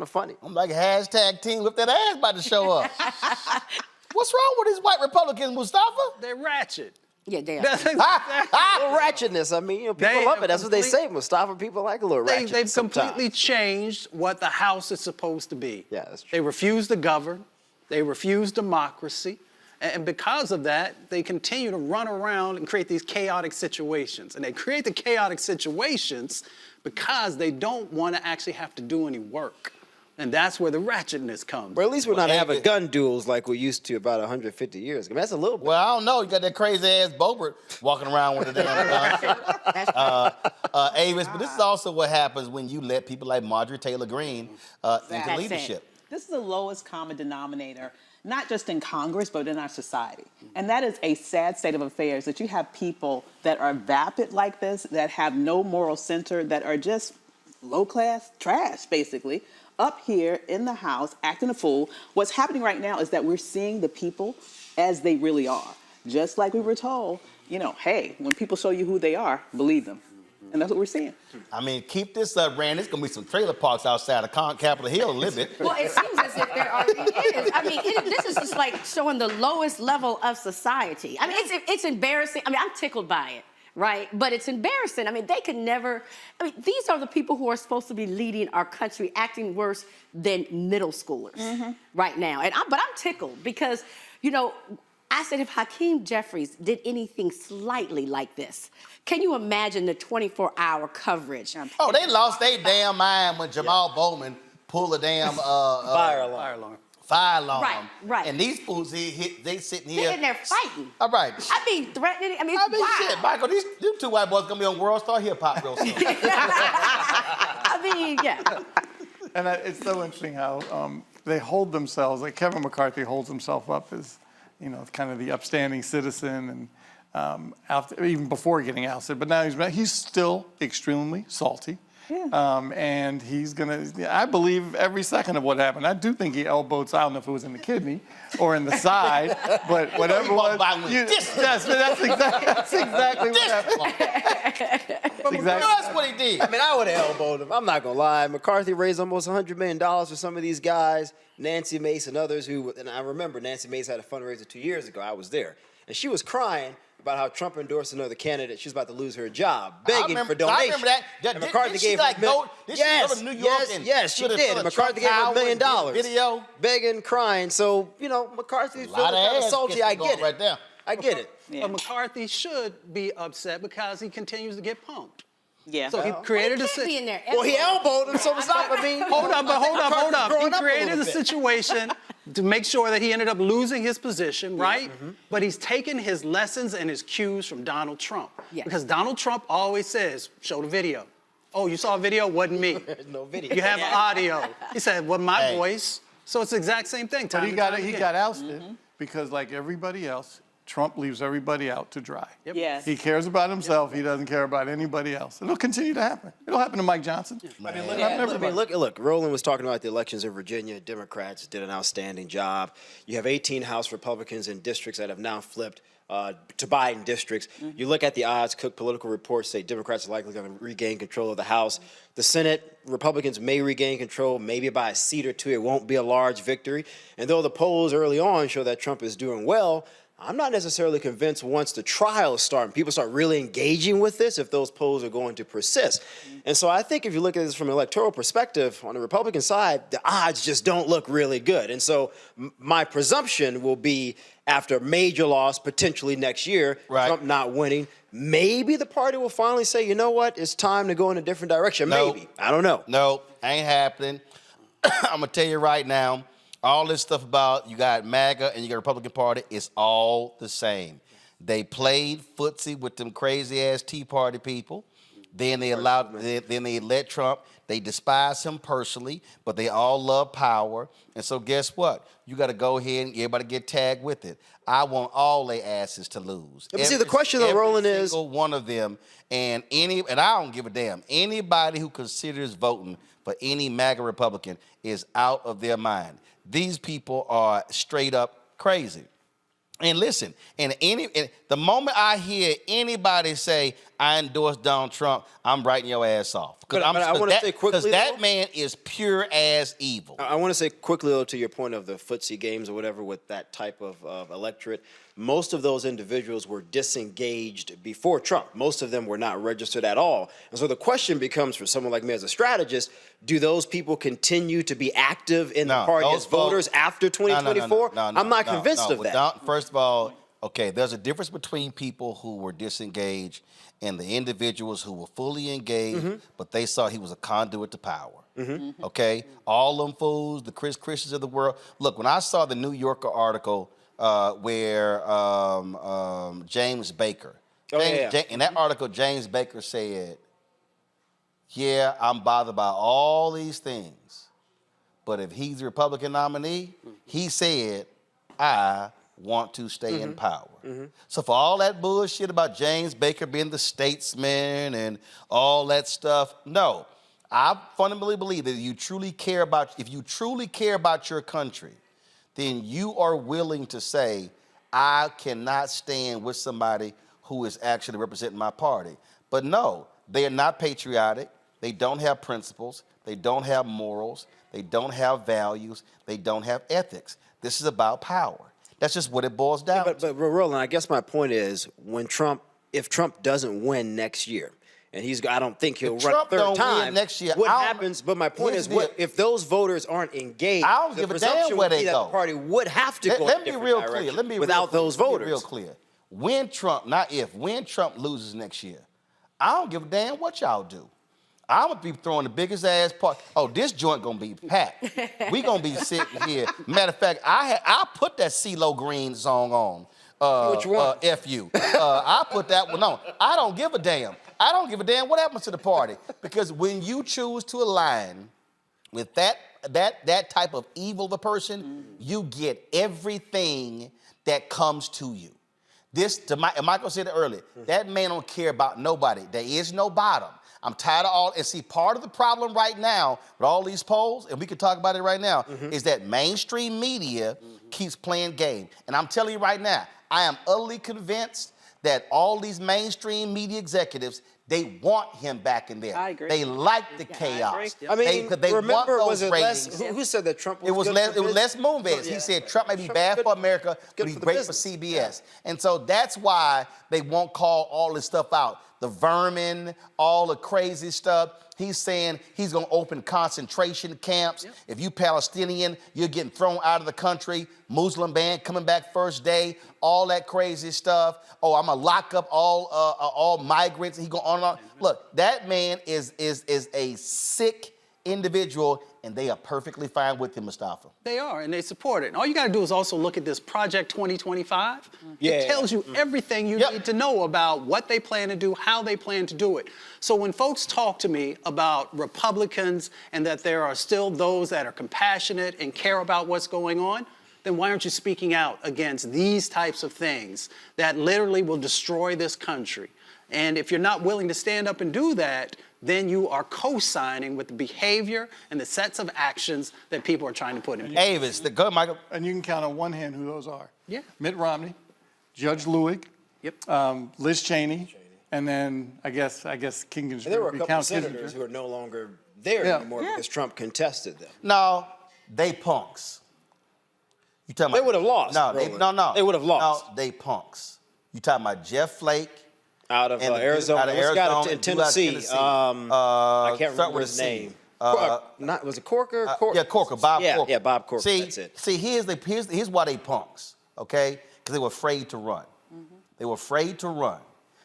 funny. I'm like hashtag team whip that ass about to show up. What's wrong with these white Republicans, Mustafa? They're ratchet. Yeah, they are. A little ratchetness. I mean, people love it. That's what they say, Mustafa. People like a little ratchet. They've completely changed what the House is supposed to be. Yeah, that's true. They refuse to govern. They refuse democracy. And because of that, they continue to run around and create these chaotic situations. And they create the chaotic situations because they don't want to actually have to do any work. And that's where the ratchetness comes. Well, at least we're not having gun duels like we used to about 150 years ago. That's a little bit. Well, I don't know. You got that crazy ass Bobert walking around with a damn gun. Avis, but this is also what happens when you let people like Marjorie Taylor Greene into leadership. This is the lowest common denominator, not just in Congress, but in our society. And that is a sad state of affairs, that you have people that are vapid like this, that have no moral center, that are just low-class trash, basically, up here in the House acting a fool. What's happening right now is that we're seeing the people as they really are. Just like we were told, hey, when people show you who they are, believe them. And that's what we're seeing. I mean, keep this up, Rand. There's going to be some trailer parks outside of Capitol Hill a little bit. Well, it seems as if there already is. I mean, this is just like showing the lowest level of society. I mean, it's embarrassing. I mean, I'm tickled by it. Right? But it's embarrassing. I mean, they could never, these are the people who are supposed to be leading our country, acting worse than middle schoolers right now. But I'm tickled because, I said if Hakeem Jefferies did anything slightly like this, can you imagine the 24-hour coverage? Oh, they lost their damn mind when Jamal Bowman pulled a damn fire alarm. Fire alarm. Right. And these fools, they sitting here. They're in there fighting. All right. I mean, threatening. I mean, wow. Shit, Michael, these 2 white boys gonna be on World Star Hip Hop real soon. I mean, yeah. And it's so interesting how they hold themselves, like Kevin McCarthy holds himself up as, kind of the upstanding citizen, and even before getting ousted. But now he's still extremely salty. Yeah. And he's I believe every second of what happened. I do think he elbowed, I don't know if it was in the kidney or in the side, but whatever it was. That's exactly what happened. That's what he did. I mean, I would have elbowed him. I'm not going to lie. McCarthy raised almost $100 million for some of these guys, Nancy Mace and others and I remember Nancy Mace had a fundraiser 2 years ago. I was there. And she was crying about how Trump endorsed another candidate. She was about to lose her job, begging for donations. I remember that. And McCarthy gave her go to New York yes, she did. McCarthy gave her $1 million. Video. Begging, crying. So, McCarthy's feeling kind of salty. I get it. Right there. I get it. Yeah. But McCarthy should be upset because he continues to get punked. Yeah. So he created a situation. Well, he elbowed him, so stop. I mean, hold up. He created a situation to make sure that he ended up losing his position, right? Mm-hmm. But he's taken his lessons and his cues from Donald Trump. Yeah. Because Donald Trump always says, show the video. Oh, you saw a video? Wasn't me. There's no video. You have audio. He said, well, my voice. So it's the exact same thing. But he got ousted because, like everybody else, Trump leaves everybody out to dry. Yep. Yes. He cares about himself. He doesn't care about anybody else. It'll continue to happen. It'll happen to Mike Johnson. Look, Roland was talking about the elections in Virginia. Democrats did an outstanding job. You have 18 House Republicans in districts that have now flipped. to Biden districts. You look at the odds, Cook political reports say Democrats are likely going to regain control of the House. The Senate, Republicans may regain control, maybe by a seat or two. It won't be a large victory. And though the polls early on show that Trump is doing well, I'm not necessarily convinced once the trials start and people start really engaging with this, if those polls are going to persist. And so I think if you look at this from an electoral perspective, on the Republican side, the odds just don't look really good. And so my presumption will be after a major loss, potentially next year, Trump not winning, maybe the party will finally say, you know what, it's time to go in a different direction. Maybe. I don't know. No, ain't happening. I'm going to tell you right now, all this stuff about you got MAGA and you got Republican Party, it's all the same. They played footsie with them crazy-ass Tea Party people. Then they let Trump. They despise him personally, but they all love power. And so guess what? You got to go ahead and everybody get tagged with it. I want all their asses to lose. But see, the question though, Roland, is every single one of them, and I don't give a damn. Anybody who considers voting for any MAGA Republican is out of their mind. These people are straight up crazy. And listen, and the moment I hear anybody say, I endorse Donald Trump, I'm writing your ass off. But I want to say quickly, because that man is pure as evil. I want to say quickly, though, to your point of the footsie games or whatever with that type of electorate, most of those individuals were disengaged before Trump. Most of them were not registered at all. And so the question becomes for someone like me as a strategist, do those people continue to be active in the party as voters after 2024? I'm not convinced of that. First of all, okay, there's a difference between people who were disengaged and the individuals who were fully engaged, but they saw he was a conduit to power. Okay? All them fools, the Christians of the world. Look, when I saw the New Yorker article where James Baker, in that article, James Baker said, yeah, I'm bothered by all these things, but if he's the Republican nominee, he said, I want to stay in power. So for all that bullshit about James Baker being the statesman and all that stuff, no. I fundamentally believe that if you truly care about your country, then you are willing to say, I cannot stand with somebody who is actually representing my party. But no, they are not patriotic. They don't have principles. They don't have morals. They don't have values. They don't have ethics. This is about power. That's just what it boils down to. But Roland, I guess my point is, if Trump doesn't win next year, and I don't think he'll run a third time next year. What happens? But my point is, if those voters aren't engaged, I don't give a damn where they go. The party would have to go in a different direction without those voters. Real clear. When Trump, not if, when Trump loses next year, I don't give a damn what y'all do. I'm going to be throwing the biggest ass part. Oh, this joint going to be packed. We going to be sitting here. Matter of fact, I put that CeeLo Green song on. Which one? F you. I put that one on. I don't give a damn. I don't give a damn what happens to the party. Because when you choose to align with that type of evil of a person, you get everything that comes to you. And Michael said it earlier, that man don't care about nobody. There is no bottom. I'm tired of all, and see, part of the problem right now with all these polls, and we can talk about it right now, is that mainstream media keeps playing game. And I'm telling you right now, I am utterly convinced that all these mainstream media executives, they want him back in there. I agree. They like the chaos. I mean, they remember, want was those it ratings. who said that Trump was It was good Les Moonves. He said Trump may be bad for America, but he's great for CBS. And so that's why they won't call all this stuff out. The vermin, all the crazy stuff. He's saying he's going to open concentration camps. If you Palestinian, you're getting thrown out of the country. Muslim ban coming back first day. All that crazy stuff. Oh, I'm going to lock up all migrants. He going on and on. Look, that man is a sick individual, and they are perfectly fine with him, Mustafa. They are, and they support it. And all you got to do is also look at this Project 2025. It tells you everything you need to know about what they plan to do, how they plan to do it. So when folks talk to me about Republicans and that there are still those that are compassionate and care about what's going on, then why aren't you speaking out against these types of things that literally will destroy this country? And if you're not willing to stand up and do that, then you are co-signing with the behavior and the sets of actions that people are trying to put in place. Avis, go, Michael. And you can count on one hand who those are. Yeah. Mitt Romney, Judge Lewig, Yep. Liz Cheney, and then I guess King And there were a couple Count of senators Kissinger. who are no longer there Yeah. anymore because Trump contested them. No, they punks. You talking They about? would have lost. No, Roland. They would have lost. No, they punks. You talking about Jeff Flake? Out of and the dude Arizona. out of What's the guy Arizona, in dude out of Tennessee? I can't remember his name. Was it Corker? Yeah, Corker, Bob Corker. Yeah, Bob Corker, See, that's it. See, here's why they punks, okay? Because they were afraid to run. They were afraid to run.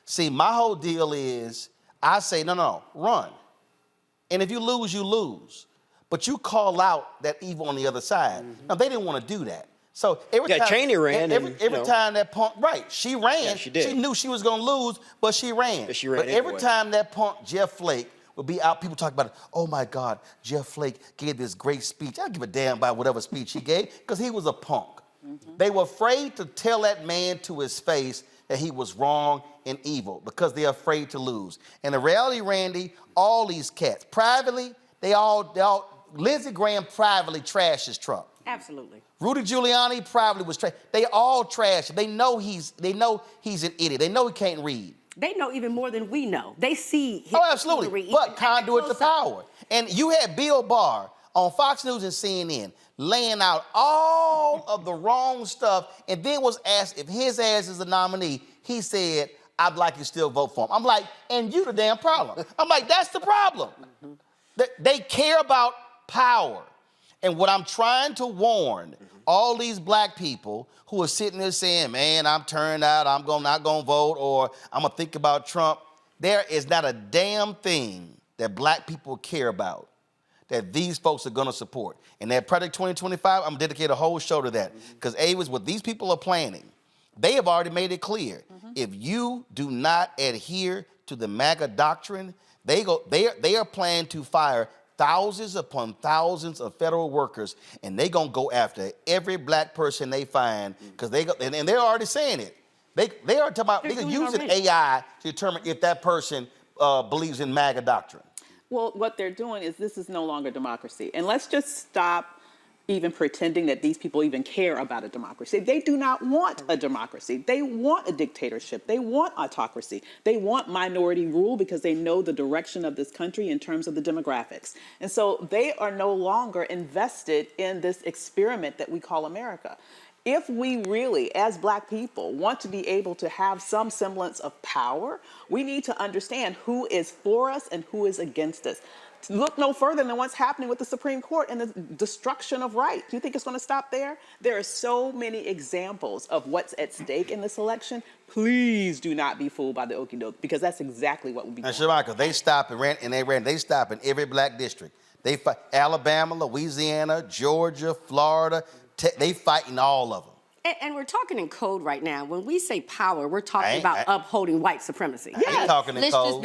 See, my whole deal is, I say, no, run. And if you lose, you lose. But you call out that evil on the other side. Now, they didn't want to do that. So every time Cheney ran. Every time that punk, right, she ran. Yeah, she did. She knew she was going to lose, but she ran. But she ran every anyway. time that punk, Jeff Flake, would be out, people talk about it. Oh my God, Jeff Flake gave this great speech. I don't give a damn about whatever speech he gave, because he was a punk. They were afraid to tell that man to his face that he was wrong and evil, because they're afraid to lose. And the reality, Randy, all these cats, privately, they all Lindsey Graham privately trashes Trump. Absolutely. Rudy Giuliani privately was trash. They all trash him. They know he's an idiot. They know he can't read. They know even more than we know. They see his absolutely. foolery But even conduit to power. And you had Bill Barr on Fox News and CNN laying out all of the wrong stuff, and then was asked if his ass is the nominee. He said, I'd like you to still vote for him. I'm like, and you the damn problem. I'm like, that's the problem. They care about power. And what I'm trying to warn all these black people who are sitting there saying, man, I'm turned out, I'm not going to vote, or I'm going to think about Trump. There is not a damn thing that black people care about that these folks are going to support. And that Project 2025, I'm going to dedicate a whole show to that. Because what these people are planning, they have already made it clear. If you do not adhere to the MAGA doctrine, they are planning to fire thousands upon thousands of federal workers, and they're going to go after every black person they find, because and they're already saying it. They are talking about, they're using AI to determine if that person believes in MAGA doctrine. Well, what they're doing is, this is no longer democracy. And let's just stop even pretending that these people even care about a democracy. They do not want a democracy. They want a dictatorship. They want autocracy. They want minority rule, because they know the direction of this country in terms of the demographics. And so they are no longer invested in this experiment that we call America. If we really, as black people, want to be able to have some semblance of power, we need to understand who is for us and who is against us. Look no further than what's happening with the Supreme Court and the destruction of rights. Do you think it's going to stop there? There are so many examples of what's at stake in this election. Please do not be fooled by the okie doke, because that's exactly what will be. And Shamika, they stop and ran. They stop in every black district. They fight Alabama, Louisiana, Georgia, Florida. They fighting all of them. And we're talking in code right now. When we say power, we're talking about upholding white supremacy. I ain't talking in code.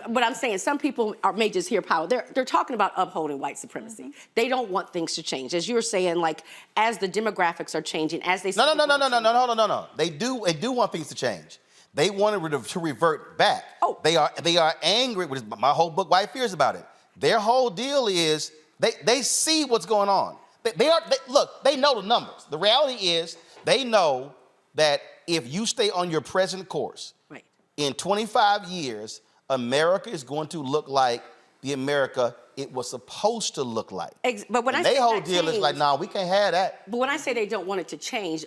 But I'm saying some people may just hear power. They're talking about upholding white supremacy. They don't want things to change. As you're saying, like, as the demographics are changing, as they... No. They do want things to change. They want to revert back. Oh. They are angry, which is my whole book, White Fears, about it. Their whole deal is they see what's going on. Look, they know the numbers. The reality is they know that if you stay on your present course, in 25 years, America is going to look like the America it was supposed to look like. But when and their whole deal is like, no, we can't have that. But when I say they don't want it to change,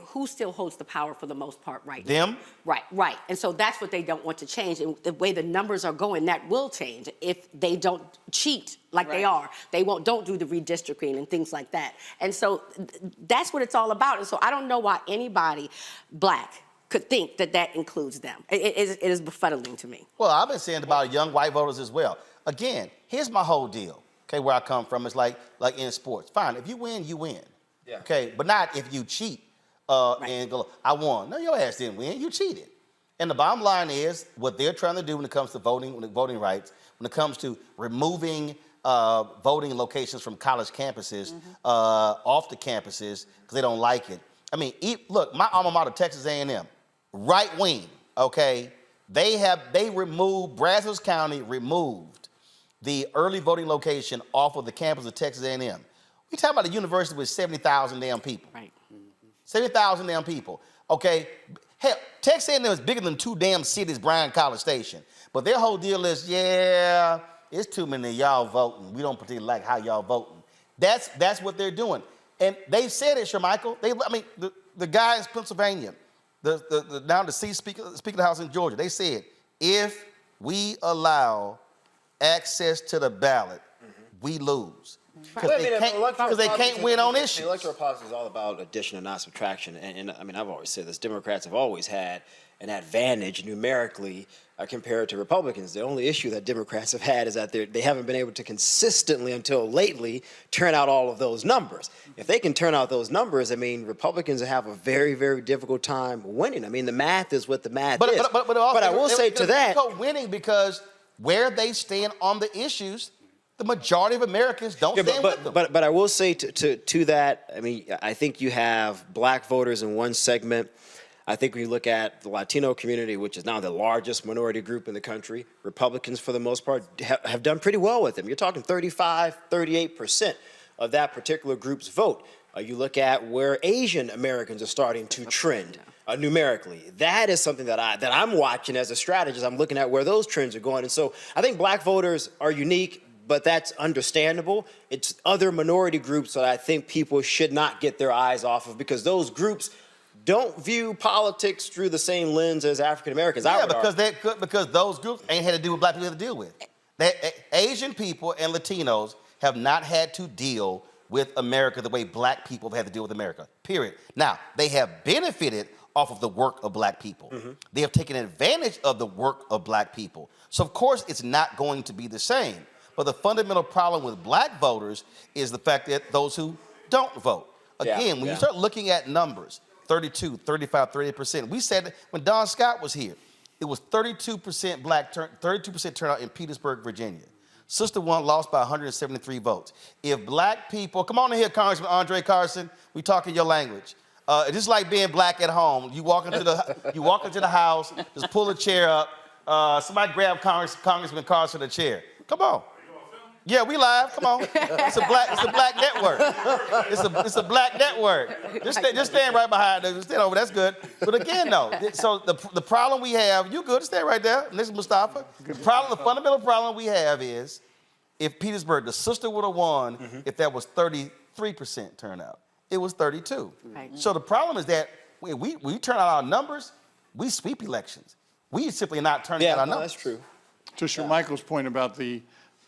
who still holds the power for the most part right now? Them? Right. And so that's what they don't want to change. And the way the numbers are going, that will change if they don't cheat like they are. They don't do the redistricting and things like that. And so that's what it's all about. And so I don't know why anybody black could think that includes them. It is befuddling to me. Well, I've been saying about young white voters as well. Again, here's my whole deal. Okay, where I come from is like in sports. Fine, if you win, you win. Yeah. Okay, but not if you cheat and go, I won. No, your ass didn't win. You cheated. And the bottom line is what they're trying to do when it comes to voting rights, when it comes to removing voting locations from college campuses, off the campuses, because they don't like it. I mean, look, my alma mater, Texas A&M, right wing. Okay, Brazos County removed the early voting location off of the campus of Texas A&M. We talking about a university with 70,000 damn people. Right. 70,000 damn people. Okay, hell, Texas A&M is bigger than 2 damn cities, Bryan, College Station. But their whole deal is, yeah, it's too many of y'all voting. We don't particularly like how y'all voting. That's what they're doing. And they've said it, Shermichael. The guy in Pennsylvania, now the Speaker of the House in Georgia, they said, if we allow access to the ballot, we lose. Because they can't win on issues. Electoral politics is all about addition and not subtraction. And I mean, I've always said this, Democrats have always had an advantage numerically compared to Republicans. The only issue that Democrats have had is that they haven't been able to consistently until lately turn out all of those numbers. If they can turn out those numbers, I mean, Republicans have a very, very difficult time winning. I mean, the math is what the math is. But I will say to that, winning because where they stand on the issues, the majority of Americans don't stand with them. But I will say to that, I mean, I think you have black voters in one segment. I think when you look at the Latino community, which is now the largest minority group in the country, Republicans, for the most part, have done pretty well with them. You're talking 35, 38% of that particular group's vote. You look at where Asian Americans are starting to trend numerically. That is something that I'm watching as a strategist. I'm looking at where those trends are going. And so I think black voters are unique, but that's understandable. It's other minority groups that I think people should not get their eyes off of, because those groups don't view politics through the same lens as African Americans. Yeah, because those groups ain't had to do what black people have to deal with. Asian people and Latinos have not had to deal with America the way black people have had to deal with America, period. Now, they have benefited off of the work of black people. They have taken advantage of the work of black people. So, of course, it's not going to be the same. But the fundamental problem with black voters is the fact that those who don't vote. Again, when you start looking at numbers, 32, 35, 38%. We said when Don Scott was here, it was 32% 32% turnout in Petersburg, Virginia. Sister One lost by 173 votes. If black people, come on in here, Congressman Andre Carson, we talking your language. It's just like being black at home. You walk into the house, just pull a chair up. Somebody grab Congressman Carson a chair. Come on. Yeah, we live. Come on. It's a black network. It's a black network. Just stand right behind us. Stand over. That's good. But again, though, so the problem we have, you good? Stay right there. This is Mustafa. The fundamental problem we have is if Petersburg, the sister would have won if that was 33% turnout. It was 32. Right. So the problem is that we turn out our numbers, we sweep elections. We simply not turning out our numbers. That's true. To Shermichael's point about the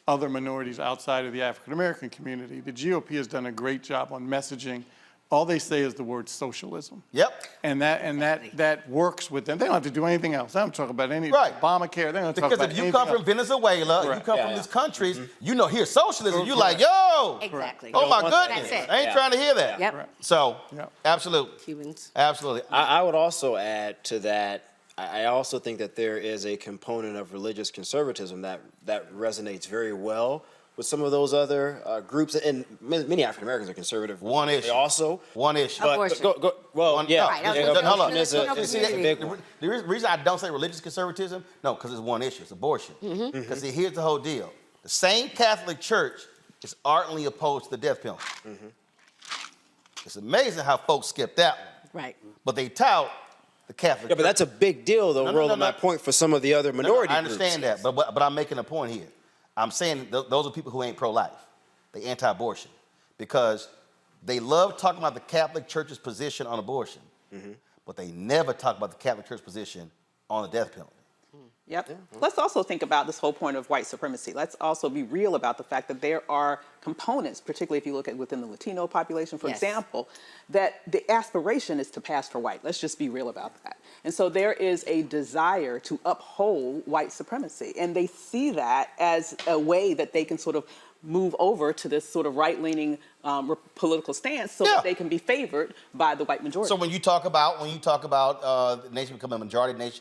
other minorities outside of the African-American community, the GOP has done a great job on messaging. All they say is the word socialism. Yep. And that works with them. They don't have to do anything else. They don't talk about any Obamacare. They don't talk about anything else. Because if you come from Venezuela, you come from these countries, you know, here's socialism. You're like, yo. Exactly. Oh, my goodness. That's it. I ain't trying to hear that. Yep. So, absolutely. Cubans. Absolutely. I would also add to that, I also think that there is a component of religious conservatism that resonates very well with some of those other groups, and many African Americans are conservative. One issue. One issue. Abortion. Hold on. The The reason I don't say religious conservatism, no, because it's one issue. It's abortion. Because here's the whole deal. The same Catholic Church is ardently opposed to the death penalty. It's amazing how folks skip that one. Right. But they tout the Catholic Church. But that's a big deal, though, Roland, my point for some of the other minority I understand groups. that, but I'm making a point here. I'm saying those are people who ain't pro-life. They anti-abortion because they love talking about the Catholic Church's position on abortion, but they never talk about the Catholic Church's position on the death penalty. Yep. Let's also think about this whole point of white supremacy. Let's also be real about the fact that there are components, particularly if you look at within the Latino population, for example, that the aspiration is to pass for white. Let's just be real about that. And so there is a desire to uphold white supremacy. And they see that as a way that they can sort of move over to this sort of right-leaning political stance so that they can be favored by the white majority. So when you talk about the nation becoming a majority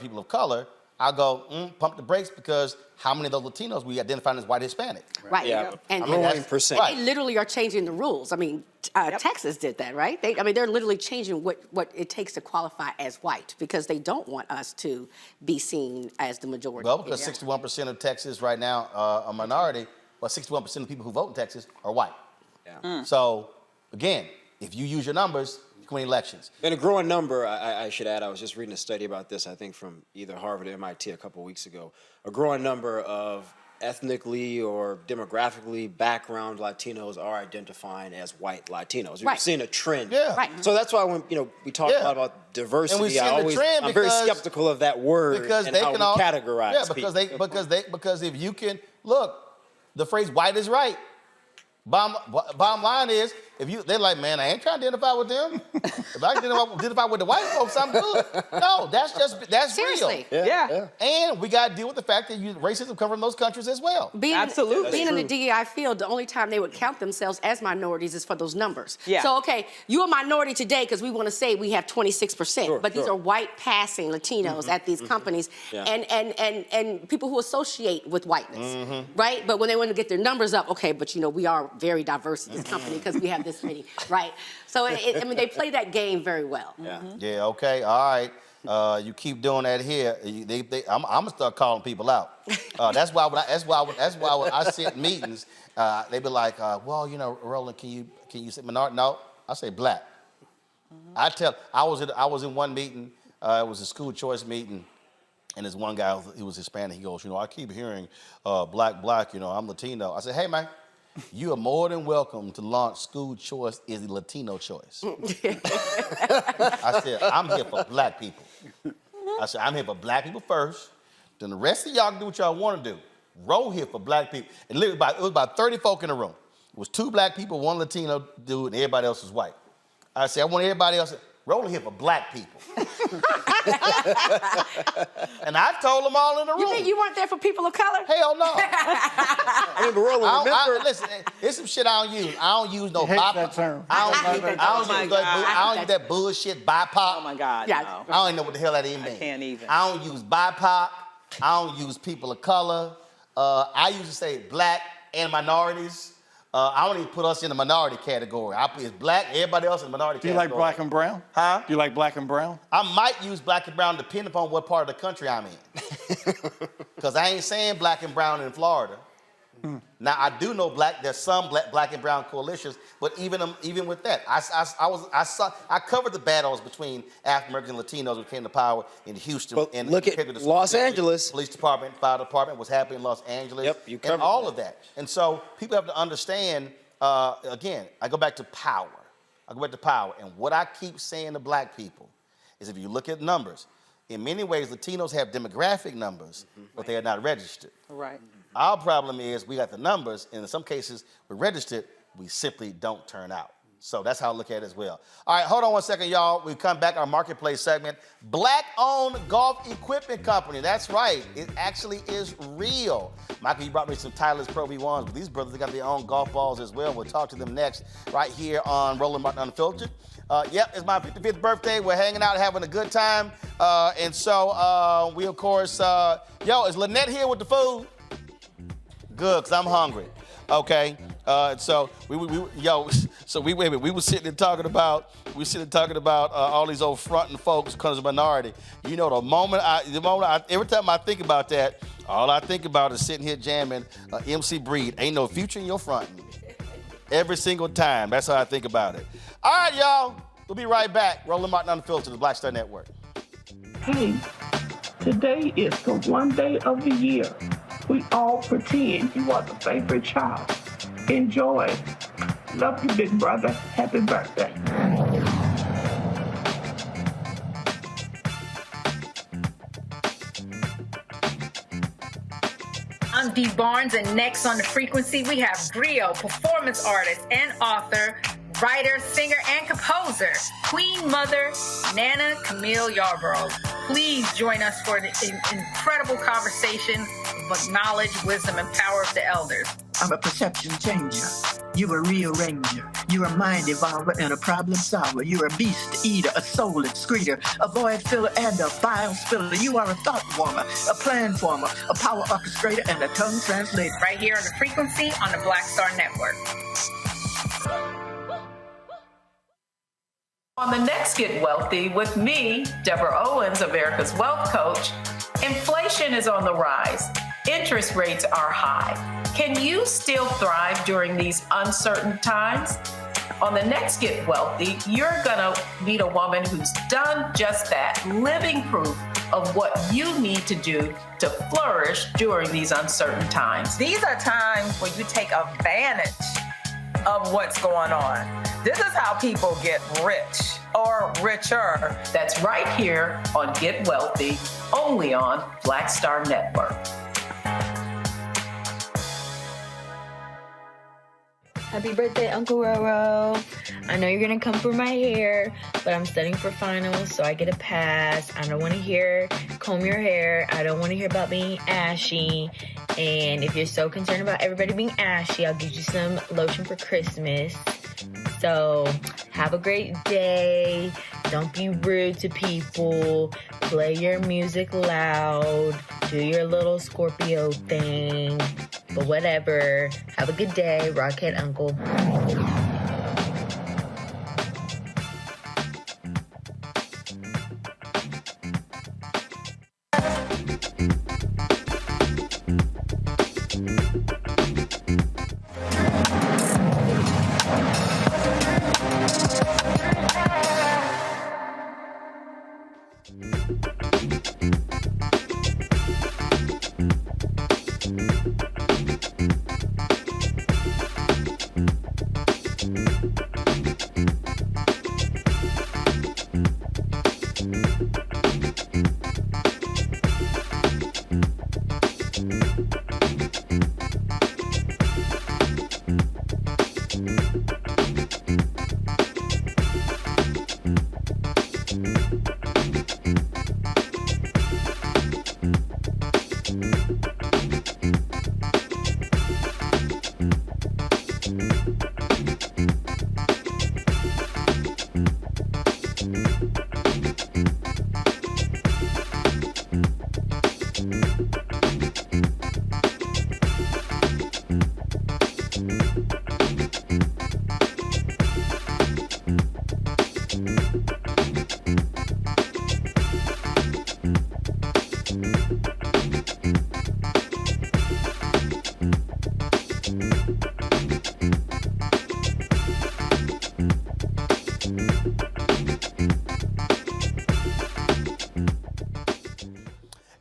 people of color, I'll go, pump the brakes, because how many of those Latinos we identify as white Hispanic? Right. Yeah. And percent. they literally are changing the rules. I mean, Texas did that, right? They're literally changing what it takes to qualify as white, because they don't want us to be seen as the majority. Well, because 61% of Texas right now are a minority, but 61% of people who vote in Texas are white. Yeah. So, again, if you use your numbers, elections. In a growing number, I should add, I was just reading a study about this, I think from either Harvard or MIT a couple of weeks ago. A growing number of ethnically or demographically background Latinos are identifying as white Latinos. We're seeing a trend. Yeah. Right. So that's why when we talk a lot about diversity, I'm very skeptical of that word and how we categorize people. Because if you can look, the phrase "white is right." Bottom line is, they're like, man, I ain't trying to identify with them. If I can identify with the white folks, I'm good. No, that's Seriously. real. Yeah. And we got to deal with the fact that racism comes from those countries as well. Absolutely. Being in the DEI field, the only time they would count themselves as minorities is for those numbers. Yeah. So, okay, you're a minority today because we want to say we have 26%, but these are white passing Latinos at these companies and people who associate with whiteness, right? But when they want to get their numbers up, okay, but we are very diverse in this company because we have this many, right? So, they play that game very well. Yeah, okay, all right. You keep doing that here. I'm gonna start calling people out. That's why when I sit in meetings, they be like, well, Roland, can you say minority? No, I say black. I was in one meeting. It was a school choice meeting. And there's one guy, he was Hispanic. He goes, I keep hearing black. I'm Latino. I said, hey man, you are more than welcome to launch school choice is the Latino choice. I said, I'm here for black people. I said, I'm here for black people first. Then the rest of y'all can do what y'all want to do. Roll here for black people. And literally it was about 30 folk in the room. It was 2 black people, 1 Latino dude, and everybody else was white. I said, I want everybody else rolling here for black people. And I told them all in the room. You mean you weren't there for people of color? Hell no. But Roland, listen, there's some shit I don't use. I don't use no hate that term. I don't use that bullshit BIPOC. Oh my God. Yeah. No. I don't even know what the hell that even means. I can't even. I don't use BIPOC. I don't use people of color. I usually say black and minorities. I don't even put us in the minority category. I put it's black, everybody else in the minority category. Do you like black and brown? Huh? Do you like black and brown? I might use black and brown depending upon what part of the country I'm in. Because I ain't saying black and brown in Florida. Now, I do know there's some black and brown coalitions, but even with that, I covered the battles between African Americans and Latinos who came to power in Houston. But and look at Los Angeles. Police department, fire department, what's happening in Los Angeles. Yep, you and covered all of that. And so people have to understand, again, I go back to power. And what I keep saying to black people is if you look at numbers, in many ways, Latinos have demographic numbers, but they are not registered. Right. Our problem is we got the numbers, and in some cases, we're registered, we simply don't turn out. So that's how I look at it as well. All right, hold on one second, y'all. We come back, our marketplace segment. Black-owned golf equipment company. That's right. It actually is real. Michael, you brought me some Titleist Pro V1s, but these brothers got their own golf balls as well. We'll talk to them next right here on Roland Martin Unfiltered. Yep, it's my 55th birthday. We're hanging out, having a good time. And so we, of course, is Lynette here with the food? Good, because I'm hungry. Okay. So we were sitting and talking about all these old fronting folks because of minority. Every time I think about that, all I think about is sitting here jamming MC Breed. Ain't no future in your fronting. Every single time. That's how I think about it. All right, y'all. We'll be right back. Roland Martin Unfiltered, the Black Star Network. Hey, today is the one day of the year we all pretend you are the favorite child. Enjoy. Love you, big brother. Happy birthday. I'm Dee Barnes, and next on The Frequency, we have griot, performance artist and author, writer, singer, and composer, Queen Mother Nana Camille Yarborough. Please join us for an incredible conversation with knowledge, wisdom, and power of the elders. I'm a perception changer. You're a rearranger. You're a mind evolver and a problem solver. You're a beast eater, a soul excreter, a void filler, and a file spiller. You are a thought warmer, a plan former, a power orchestrator, and a tongue translator. Right here on The Frequency on the Black Star Network. On the next Get Wealthy with me, Deborah Owens, America's Wealth Coach, inflation is on the rise. Interest rates are high. Can you still thrive during these uncertain times? On the next Get Wealthy, you're gonna meet a woman who's done just that, living proof of what you need to do to flourish during these uncertain times. These are times where you take advantage of what's going on. This is how people get rich or richer. That's right here on Get Wealthy, only on Black Star Network. Happy birthday, Uncle Roro. I know you're gonna come for my hair, but I'm studying for finals, so I get a pass. I don't wanna hear comb your hair. I don't wanna hear about being ashy. And if you're so concerned about everybody being ashy, I'll get you some lotion for Christmas. So have a great day. Don't be rude to people. Play your music loud. Do your little Scorpio thing. But whatever. Have a good day. Rockhead Uncle.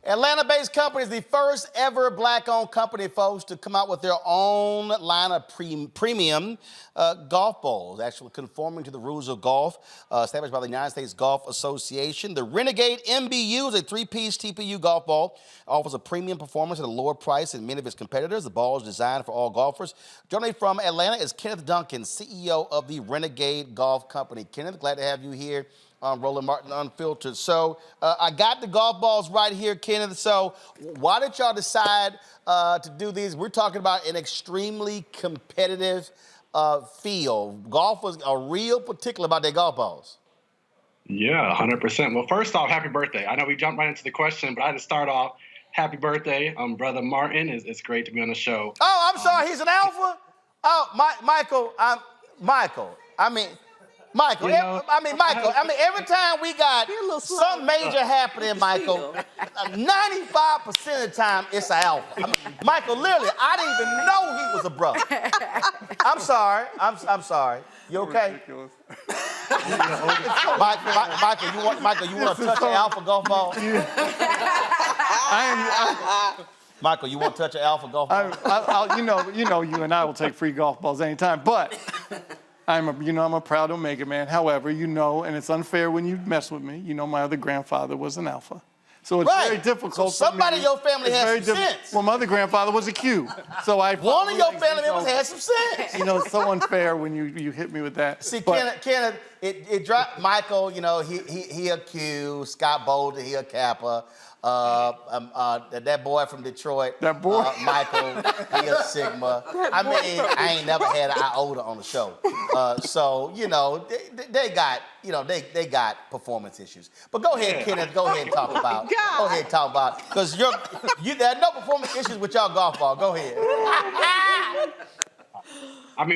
Atlanta-based company is the first ever black-owned company, folks, to come out with their own line of premium golf balls, actually conforming to the rules of golf, established by the United States Golf Association. The Renegade MBU is a three-piece TPU golf ball, offers a premium performance at a lower price than many of its competitors. The ball is designed for all golfers. Joining from Atlanta is Kenneth Duncan, CEO of the Renegade Golf Company. Kenneth, glad to have you here on Roland Martin Unfiltered. So I got the golf balls right here, Kenneth. So why did y'all decide to do these? We're talking about an extremely competitive field. Golfers are real particular about their golf balls. Yeah, 100%. Well, first off, happy birthday. I know we jumped right into the question, but I had to start off, happy birthday, Brother Martin. It's great to be on the show. Oh, I'm sorry, he's an alpha? Oh, Michael, Michael, every time we got some major happening, Michael, 95% of the time it's an alpha. Michael, literally, I didn't even know he was a brother. I'm sorry. I'm sorry. You okay? Michael, you want to touch an alpha golf ball? Michael, you want to touch an alpha golf ball? You and I will take free golf balls anytime, but I'm a proud Omega man. However, and it's unfair when you mess with me. My other grandfather was an alpha. So it's very difficult. So somebody in your family has some sense. Well, my other grandfather was a Q. So one of your family members has some sense. It's so unfair when you hit me with that. See, Kenneth, it dropped Michael, he a Q, Scott Bolden, he a Kappa. That boy from Detroit, Michael, he a Sigma. I ain't never had an iota on the show. So, they got performance issues. But go ahead, Kenneth, go ahead and talk about. Because there are no performance issues with y'all golf ball. Go ahead.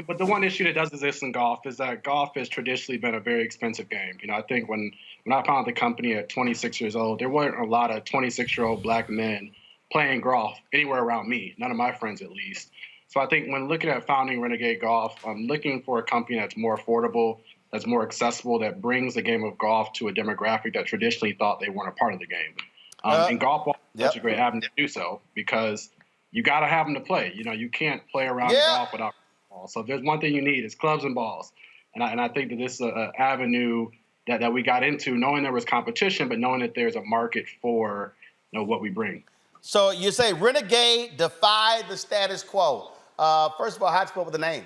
But the one issue that does exist in golf is that golf has traditionally been a very expensive game. I think when I founded the company at 26 years old, there weren't a lot of 26-year-old black men playing golf anywhere around me, none of my friends at least. So I think when looking at founding Renegade Golf, I'm looking for a company that's more affordable, that's more accessible, that brings the game of golf to a demographic that traditionally thought they weren't a part of the game. And golf ball is such a great avenue to do so because you got to have them to play. You know, you can't play around golf without balls. So if there's one thing you need, it's clubs and balls. And I think that this is an avenue that we got into, knowing there was competition, but knowing that there's a market for what we bring. So you say Renegade defied the status quo. First of all, how'd you come up with the name?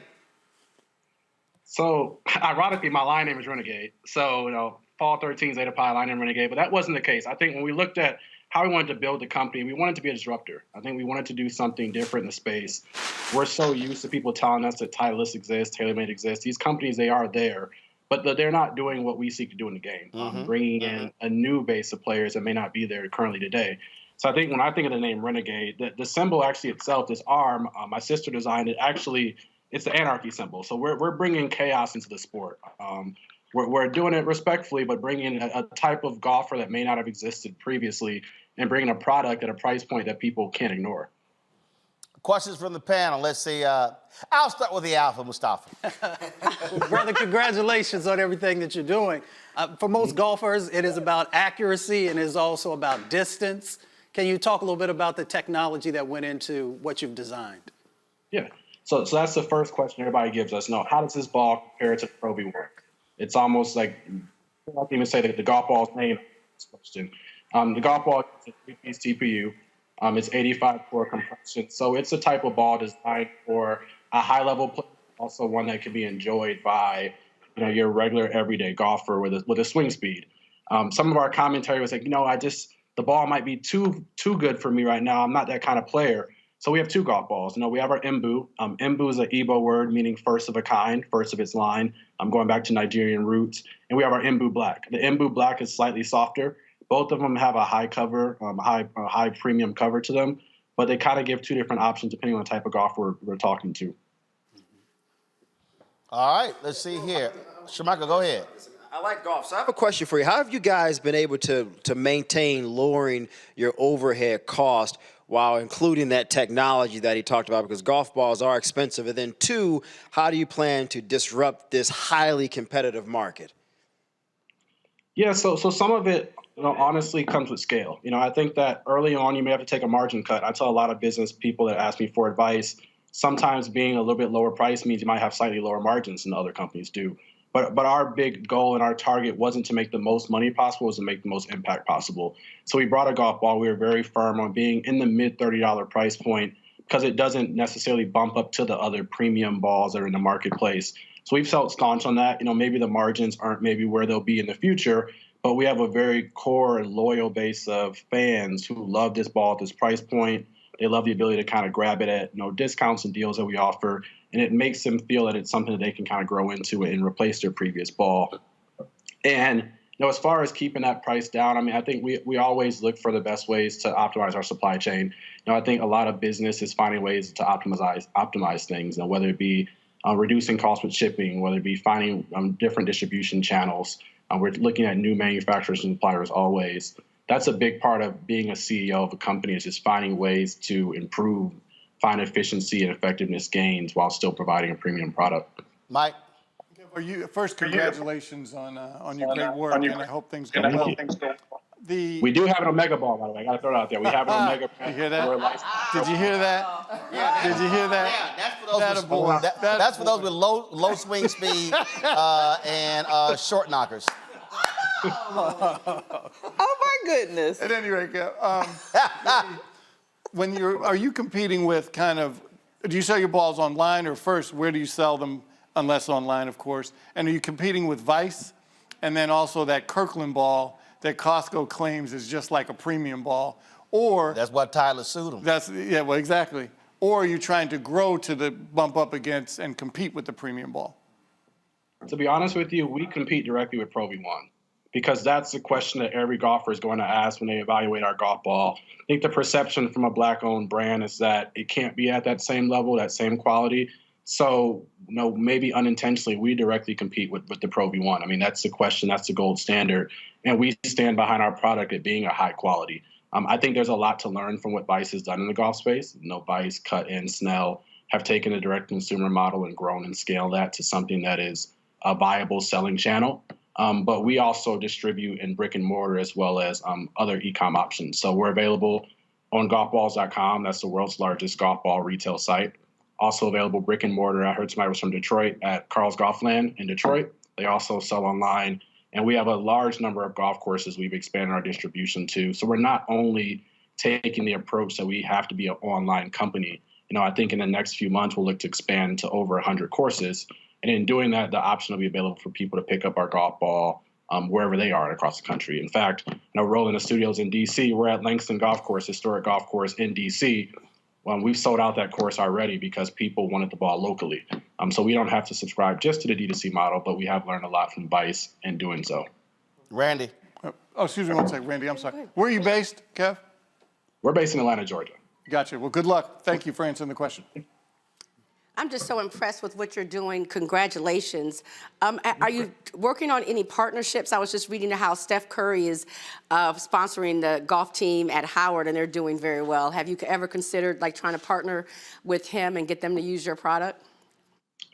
So ironically, my line name is Renegade. So, Paul 13, Zeta Pi, line name Renegade, but that wasn't the case. I think when we looked at how we wanted to build the company, we wanted to be a disruptor. I think we wanted to do something different in the space. We're so used to people telling us that Titleist exists, TaylorMade exists. These companies, they are there, but they're not doing what we seek to do in the game, bringing in a new base of players that may not be there currently today. So I think when I think of the name Renegade, the symbol actually itself, this arm, my sister designed it. Actually, it's the anarchy symbol. So we're bringing chaos into the sport. We're doing it respectfully, but bringing a type of golfer that may not have existed previously and bringing a product at a price point that people can't ignore. Questions from the panel. Let's see. I'll start with the Alpha, Mustafa. Brother, congratulations on everything that you're doing. For most golfers, it is about accuracy and it is also about distance. Can you talk a little bit about the technology that went into what you've designed? Yeah. So that's the first question everybody gives us. How does this ball compare to the Pro V1? It's almost like, I can't even say that the golf ball's name this question. The golf ball is a 3-piece TPU. It's 85 core compression. So it's a type of ball designed for a high-level player, also one that can be enjoyed by your regular everyday golfer with a swing speed. Some of our commentary was like, the ball might be too good for me right now. I'm not that kind of player. So we have two golf balls. We have our Mbu. Mbu is an Igbo word meaning first of a kind, first of its line. I'm going back to Nigerian roots. And we have our Mbu Black. The Mbu Black is slightly softer. Both of them have a high cover, high premium cover to them, but they kind of give two different options depending on the type of golfer we're talking to. All right, let's see here. Shamaka, go ahead. I like golf, so I have a question for you. How have you guys been able to maintain lowering your overhead cost while including that technology that he talked about? Because golf balls are expensive. And then two, how do you plan to disrupt this highly competitive market? Yeah, so some of it, honestly comes with scale. I think that early on you may have to take a margin cut. I tell a lot of business people that ask me for advice, sometimes being a little bit lower price means you might have slightly lower margins than other companies do. But our big goal and our target wasn't to make the most money possible, it was to make the most impact possible. So we brought a golf ball. We were very firm on being in the mid $30 price point because it doesn't necessarily bump up to the other premium balls that are in the marketplace. So we've felt staunch on that. Maybe the margins aren't maybe where they'll be in the future, but we have a very core and loyal base of fans who love this ball at this price point. They love the ability to kind of grab it at discounts and deals that we offer. And it makes them feel that it's something that they can kind of grow into and replace their previous ball. And as far as keeping that price down, I think we always look for the best ways to optimize our supply chain. I think a lot of business is finding ways to optimize things, whether it be reducing costs with shipping, whether it be finding different distribution channels. We're looking at new manufacturers and suppliers always. That's a big part of being a CEO of a company, is just finding ways to find efficiency and effectiveness gains while still providing a premium product. Mike? First, congratulations on your great work, and I hope things go well. We do have an Omega ball, by the way. I got to throw it out there. We have an Omega. You hear that? Did you hear that? Yeah. Did you hear that? Yeah, that's for those with low swing speed and short knockers. Oh my goodness! At any rate, are you competing with do you sell your balls online, or first, where do you sell them, unless online, of course? And are you competing with Vice, and then also that Kirkland ball that Costco claims is just like a premium ball? Or that's what Tyler sued him. Exactly. Or are you trying to grow to bump up against and compete with the premium ball? To be honest with you, we compete directly with Pro V1. Because that's the question that every golfer is going to ask when they evaluate our golf ball. I think the perception from a Black-owned brand is that it can't be at that same level, that same quality. So, maybe unintentionally, we directly compete with the Pro V1. That's the question. That's the gold standard. And we stand behind our product at being a high quality. I think there's a lot to learn from what Vice has done in the golf space. Vice, Cut, and Snell. have taken a direct consumer model and grown and scaled that to something that is a viable selling channel. But we also distribute in brick and mortar as well as other e-com options. So we're available on golfballs.com. That's the world's largest golf ball retail site. Also available brick and mortar. I heard somebody was from Detroit at Carl's Golfland in Detroit. They also sell online. And we have a large number of golf courses we've expanded our distribution to. So we're not only taking the approach that we have to be an online company. I think in the next few months, we'll look to expand to over 100 courses. And in doing that, the option will be available for people to pick up our golf ball wherever they are across the country. In fact, Roland, the studios in D.C., we're at Langston Golf Course, historic golf course in D.C. We've sold out that course already because people wanted the ball locally. So we don't have to subscribe just to the D2C model, but we have learned a lot from Vice in doing so. Randy. Oh, excuse me one second, Randy, I'm sorry. Where are you based, Kev? We're based in Atlanta, Georgia. Gotcha. Well, good luck. Thank you for answering the question. I'm just so impressed with what you're doing. Congratulations. Are you working on any partnerships? I was just reading how Steph Curry is sponsoring the golf team at Howard, and they're doing very well. Have you ever considered trying to partner with him and get them to use your product?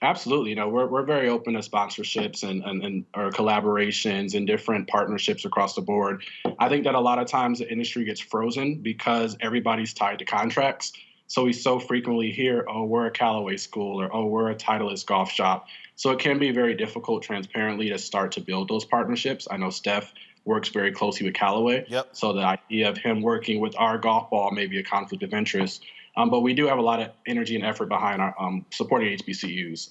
Absolutely. We're very open to sponsorships and or collaborations and different partnerships across the board. I think that a lot of times the industry gets frozen because everybody's tied to contracts. So we so frequently hear, oh, we're a Callaway school, or oh, we're a Titleist golf shop. So it can be very difficult, transparently, to start to build those partnerships. I know Steph works very closely with Callaway. Yep. So the idea of him working with our golf ball may be a conflict of interest. But we do have a lot of energy and effort behind our supporting HBCUs.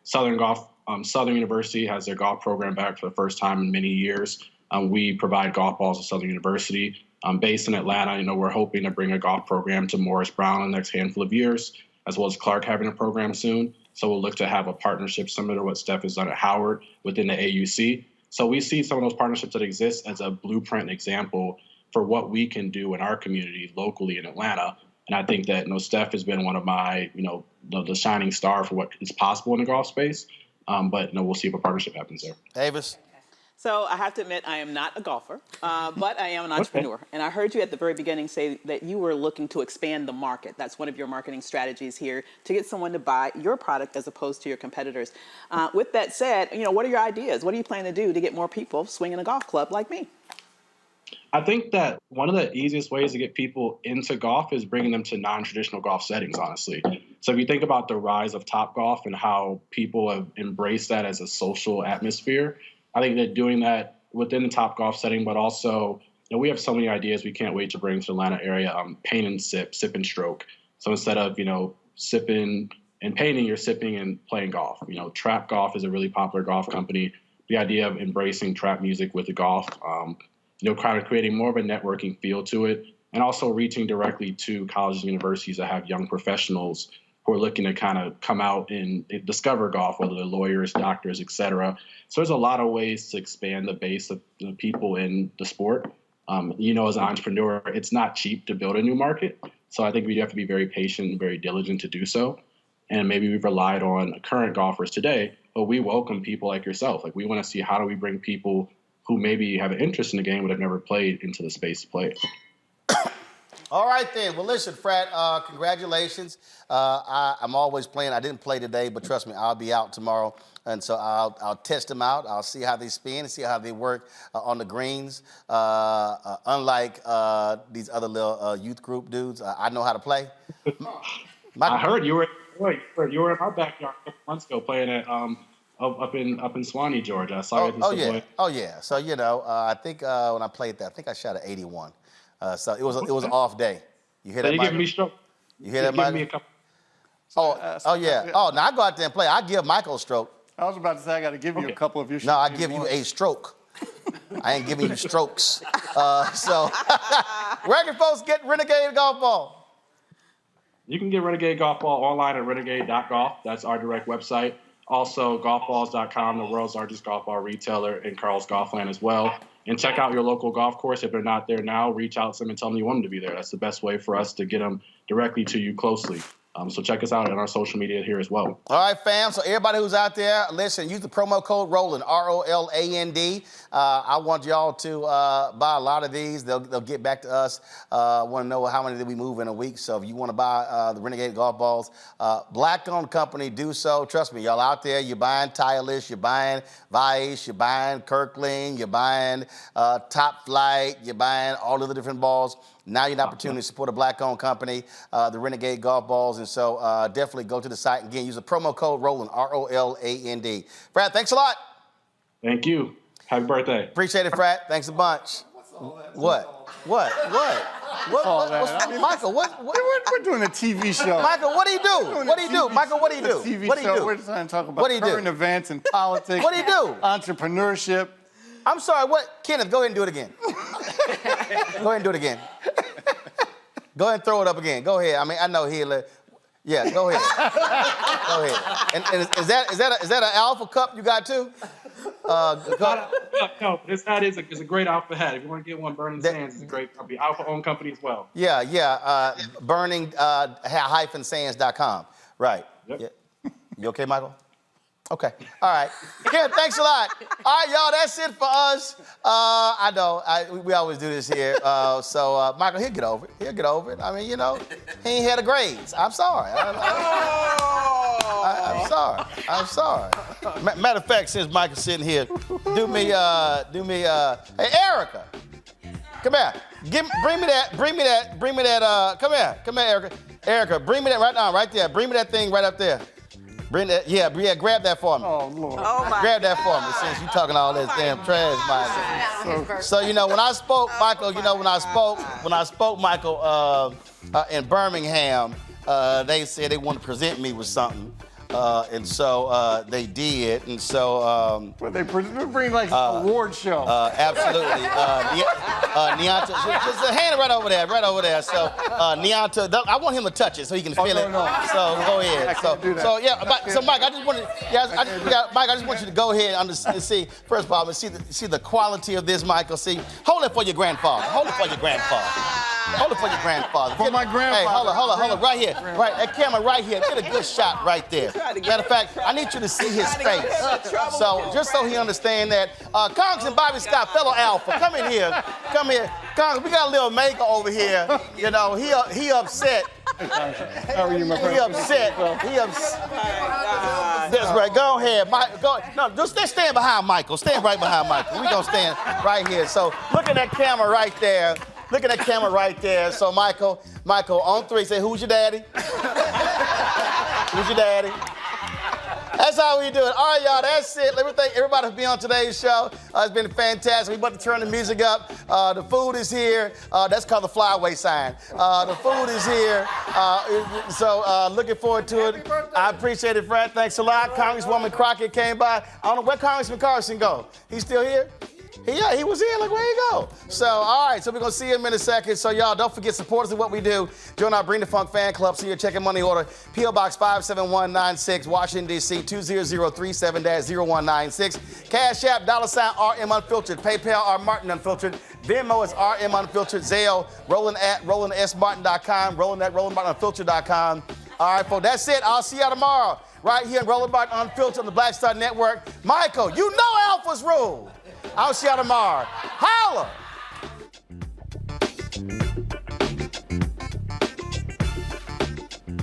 Southern University has their golf program back for the first time in many years. We provide golf balls at Southern University. Based in Atlanta, we're hoping to bring a golf program to Morris Brown in the next handful of years, as well as Clark having a program soon. So we'll look to have a partnership similar to what Steph has done at Howard within the AUC. So we see some of those partnerships that exist as a blueprint and example for what we can do in our community locally in Atlanta. And I think that Steph has been one of my, the shining star for what is possible in the golf space. But we'll see if a partnership happens there. Avis. So I have to admit, I am not a golfer, but I am an entrepreneur. And I heard you at the very beginning say that you were looking to expand the market. That's one of your marketing strategies here, to get someone to buy your product as opposed to your competitors. With that said, what are your ideas? What do you plan to do to get more people swinging a golf club like me? I think that one of the easiest ways to get people into golf is bringing them to non-traditional golf settings, honestly. So if you think about the rise of Topgolf and how people have embraced that as a social atmosphere, I think that doing that within the Topgolf setting, but also, we have so many ideas we can't wait to bring to the Atlanta area. Paint and sip, sip and stroke. So instead of, sipping and painting, you're sipping and playing golf. Trap Golf is a really popular golf company. The idea of embracing trap music with the golf, kind of creating more of a networking feel to it, and also reaching directly to colleges and universities that have young professionals who are looking to kind of come out and discover golf, whether they're lawyers, doctors, et cetera. So there's a lot of ways to expand the base of the people in the sport. As an entrepreneur, it's not cheap to build a new market. So I think we have to be very patient and very diligent to do so. And maybe we've relied on current golfers today, but we welcome people like yourself. We want to see, how do we bring people who maybe have an interest in the game but have never played into the space to play it. All right, then. Well, listen, Fred, congratulations. I'm always playing. I didn't play today, but trust me, I'll be out tomorrow. And so I'll test them out. I'll see how they spin and see how they work on the greens. Unlike these other little youth group dudes, I know how to play. I heard you were in our backyard a couple months ago playing at up in Swanee, Georgia. I saw you. Oh yeah. So I think when I played that, I think I shot an 81. So it was an off day. You hear that? You giving me stroke? You hear that, Michael? Oh yeah. Oh, now I go out there and play. I give Michael a stroke. I was about to say I got to give you a couple of your. No, I give you a stroke. I ain't giving you strokes. So where can folks get Renegade Golf Ball? You can get Renegade Golf Ball online at renegade.golf. That's our direct website. Also, golfballs.com, the world's largest golf ball retailer in Carl's Golfland as well. And check out your local golf course. If they're not there now, reach out to them and tell them you want them to be there. That's the best way for us to get them directly to you closely. So check us out on our social media here as well. All right, fam. So everybody who's out there, listen, use the promo code Roland, ROLAND. I want y'all to buy a lot of these. They'll get back to us. Want to know how many did we move in a week. So if you want to buy the Renegade golf balls, black-owned company, do so. Trust me, y'all out there, you're buying Titleist, you're buying Vice, you're buying Kirkland, you're buying Top Flight, you're buying all of the different balls. Now you have an opportunity to support a black-owned company, the Renegade golf balls. And so definitely go to the site. Again, use the promo code Roland, ROLAND. Brad, thanks a lot. Thank you. Happy birthday. Appreciate it, Frat. Thanks a bunch. What? Michael, what? We're doing a TV show. Michael, what do you do? What do you do? Michael, what do you do? TV What do you show. do? We're trying to talk about current events and politics. What do you do? Entrepreneurship. I'm sorry, what? Kenneth, go ahead and do it again. Go ahead and do it again. Go ahead and throw it up again. Go ahead. I mean, I know he'll. Yeah, go ahead. Go ahead. And is that an alpha cup you got too? No, this hat is a great alpha hat. If you want to get one, Burning Sands is a great company. Alpha-owned company as well. Yeah. Burning-sands.com. Right. Yep. Yeah. You okay, Michael? Okay. All right. Again, thanks a lot. All right, y'all, that's it for us. I know, we always do this here. So Michael, he'll get over it. He'll get over it. I mean, you know, he ain't had the grades. I'm sorry. I'm sorry. I'm sorry. Matter of fact, since Michael's sitting here, do me, hey, Erica, come here. Bring me that, come here, Erica. Erica, bring me that right now, right there. Bring me that thing right up there. Bring that, yeah, grab that for me. Oh, Lord. Grab that for me, since you talking all this damn trash, Michael. So, you know, when I spoke, Michael, Michael, in Birmingham, they said they want to present me with something. And so they did, and so they bring like an award show. Absolutely. Neonta, just a hand right over there. So Neonta, I want him to touch it so he can feel it. No. So go ahead. So Mike, I just want you to go ahead and see. First of all, see the quality of this, Michael. See, hold it for your grandfather. Hold it for your grandfather. For my grandfather. Hey, hold on, right here. Right, that camera right here. Get a good shot right there. Matter of fact, I need you to see his face. So, just so he understand that. Congressman Bobby Scott, fellow Alpha, come in here. Congress, we got a little maker over here. You know, he upset. How are you, my friend? He upset. That's right. Go ahead, Mike. No, just stand behind Michael. Stand right behind Michael. We gonna stand right here. So, look at that camera right there. So, Michael, on three, say, who's your daddy? Who's your daddy? That's how we do it. All right, y'all, that's it. Let me thank everybody for being on today's show. It's been fantastic. We're about to turn the music up. The food is here. That's called the flyaway sign. The food is here. So looking forward to it. I appreciate it, Fred. Thanks a lot. Congresswoman Crockett came by. I don't know where Congressman Carson go. He's still here? Yeah, he was here. Like, where'd he go? So, all right, so we're going to see him in a second. So, y'all, don't forget, support us in what we do. Join our Bring the Funk fan club. See your check and money order. P.O. Box 57196, Washington, D.C., 20037-0196. Cash App, $RM Unfiltered. PayPal, R Martin Unfiltered. Venmo is RM Unfiltered. Zelle, Roland at RolandSMartin.com. Roland at RolandMartinUnfiltered.com. All right, folks, that's it. I'll see y'all tomorrow right here in Roland Martin Unfiltered on the Black Star Network. Michael, you know Alpha's rule. I'll see y'all tomorrow. Holla!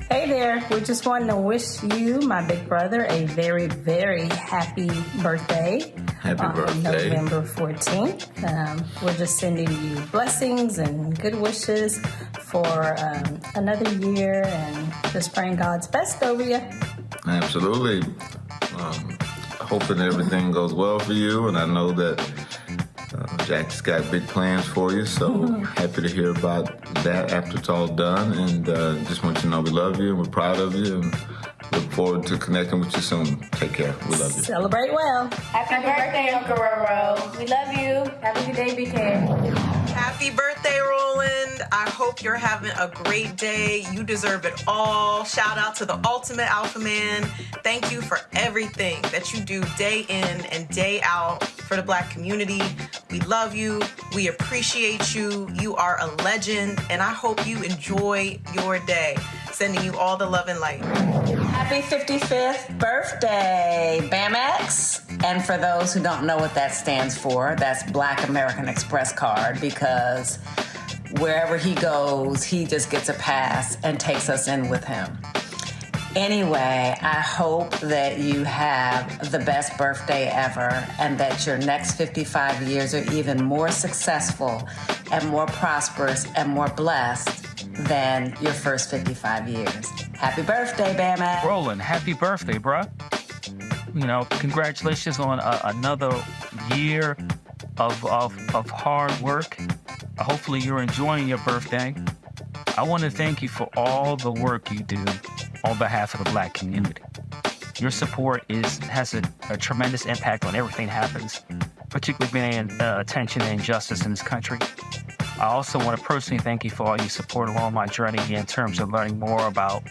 Hey there. We just wanted to wish you, my big brother, a very, very happy birthday. Happy birthday. November 14th. We're just sending you blessings and good wishes for another year and just praying God's best over you. Absolutely. Hoping everything goes well for you, and I know that Jack's got big plans for you, so happy to hear about that after it's all done, and just want you to know we love you, and we're proud of you, and look forward to connecting with you soon. Take care. We love you. Celebrate well. Happy birthday, Uncle Roro. We love you. Have a good day, BK. Happy birthday, Roland. I hope you're having a great day. You deserve it all. Shout out to the ultimate alpha man. Thank you for everything that you do day in and day out for the Black community. We love you. We appreciate you. You are a legend, and I hope you enjoy your day. Sending you all the love and light. Happy 55th birthday, BAMX. And for those who don't know what that stands for, that's Black American Express card, because wherever he goes, he just gets a pass and takes us in with him. Anyway, I hope that you have the best birthday ever and that your next 55 years are even more successful and more prosperous and more blessed than your first 55 years. Happy birthday, BAMX. Roland, happy birthday, bruh. You know, congratulations on another year of hard work. Hopefully you're enjoying your birthday. I want to thank you for all the work you do on behalf of the Black community. Your support has a tremendous impact on everything that happens, particularly paying attention to injustice in this country. I also want to personally thank you for all your support along my journey in terms of learning more about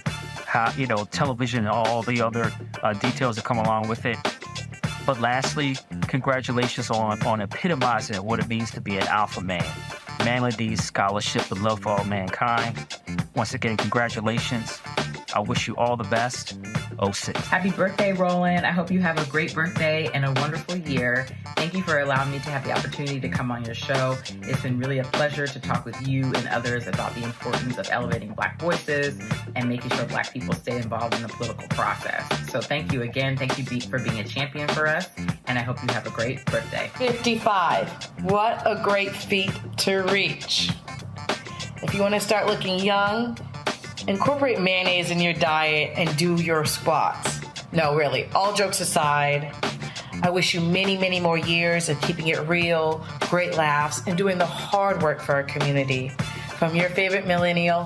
how, television and all the other details that come along with it. But lastly, congratulations on epitomizing what it means to be an alpha man. Manly scholarship and love for all mankind. Once again, congratulations. I wish you all the best. 06. Happy birthday, Roland. I hope you have a great birthday and a wonderful year. Thank you for allowing me to have the opportunity to come on your show. It's been really a pleasure to talk with you and others about the importance of elevating Black voices and making sure Black people stay involved in the political process. So thank you again. Thank you for being a champion for us, and I hope you have a great birthday. 55. What a great feat to reach. If you want to start looking young, incorporate mayonnaise in your diet and do your squats. No, really, all jokes aside, I wish you many, many more years of keeping it real, great laughs, and doing the hard work for our community. From your favorite millennial,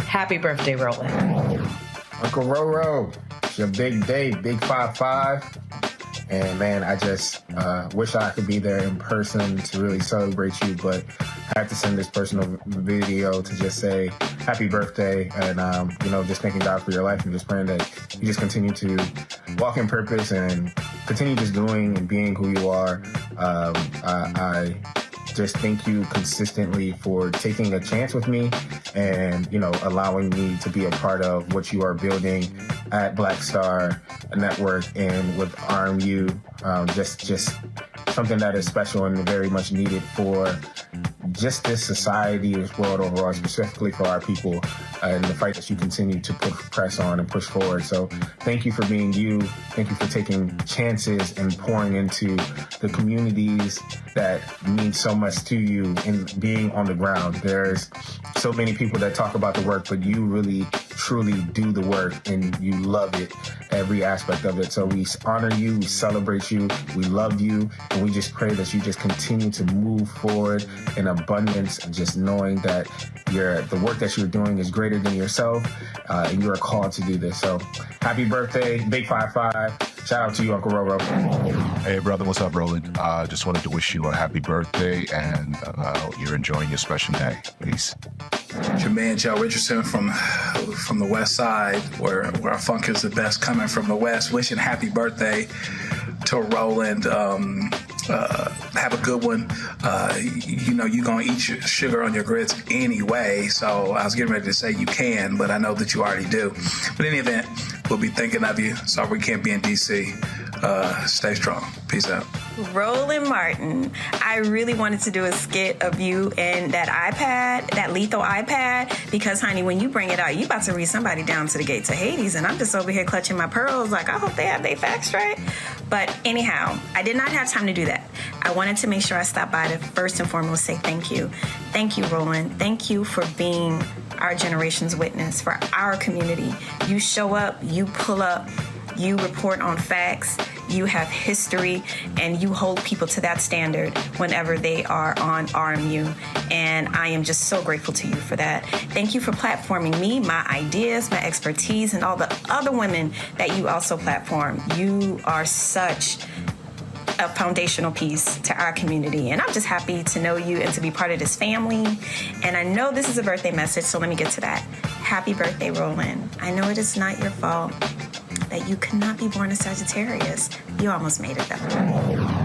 happy birthday, Roland. Uncle Roro, it's your big day, big 5-5. And man, I just wish I could be there in person to really celebrate you, but I have to send this personal video to just say happy birthday and, just thanking God for your life and just praying that you just continue to walk in purpose and continue just doing and being who you are. I just thank you consistently for taking a chance with me and, allowing me to be a part of what you are building at Black Star Network and with RMU. Just something that is special and very much needed for just this society, this world overall, specifically for our people, and the fight that you continue to press on and push forward. So thank you for being you. Thank you for taking chances and pouring into the communities that mean so much to you and being on the ground. There's so many people that talk about the work, but you really, truly do the work and you love it, every aspect of it. So we honor you, we celebrate you, we love you, and we just pray that you just continue to move forward in abundance, and just knowing that the work that you're doing is greater than yourself, and you are called to do this. So happy birthday, big 5-5. Shout out to you, Uncle Roro. Hey, brother, what's up, Roland? Just wanted to wish you a happy birthday, and you're enjoying your special day. Peace. It's your man, Joe Richardson from the West Side, where our funk is the best, coming from the West. Wishing happy birthday to Roland. Have a good one. You're going to eat sugar on your grits anyway, so I was getting ready to say you can, but I know that you already do. But in any event, we'll be thinking of you. Sorry we can't be in D.C. Stay strong. Peace out. Roland Martin, I really wanted to do a skit of you and that iPad, that lethal iPad, because, honey, when you bring it out, you about to read somebody down to the gates of Hades, and I'm just over here clutching my pearls like, I hope they have their facts straight. But anyhow, I did not have time to do that. I wanted to make sure I stopped by to first and foremost say thank you. Thank you, Roland. Thank you for being our generation's witness for our community. You show up, you pull up, you report on facts, you have history, and you hold people to that standard whenever they are on RMU. And I am just so grateful to you for that. Thank you for platforming me, my ideas, my expertise, and all the other women that you also platform. You are such a foundational piece to our community, and I'm just happy to know you and to be part of this family. And I know this is a birthday message, so let me get to that. Happy birthday, Roland. I know it is not your fault that you could not be born a Sagittarius. You almost made it, though.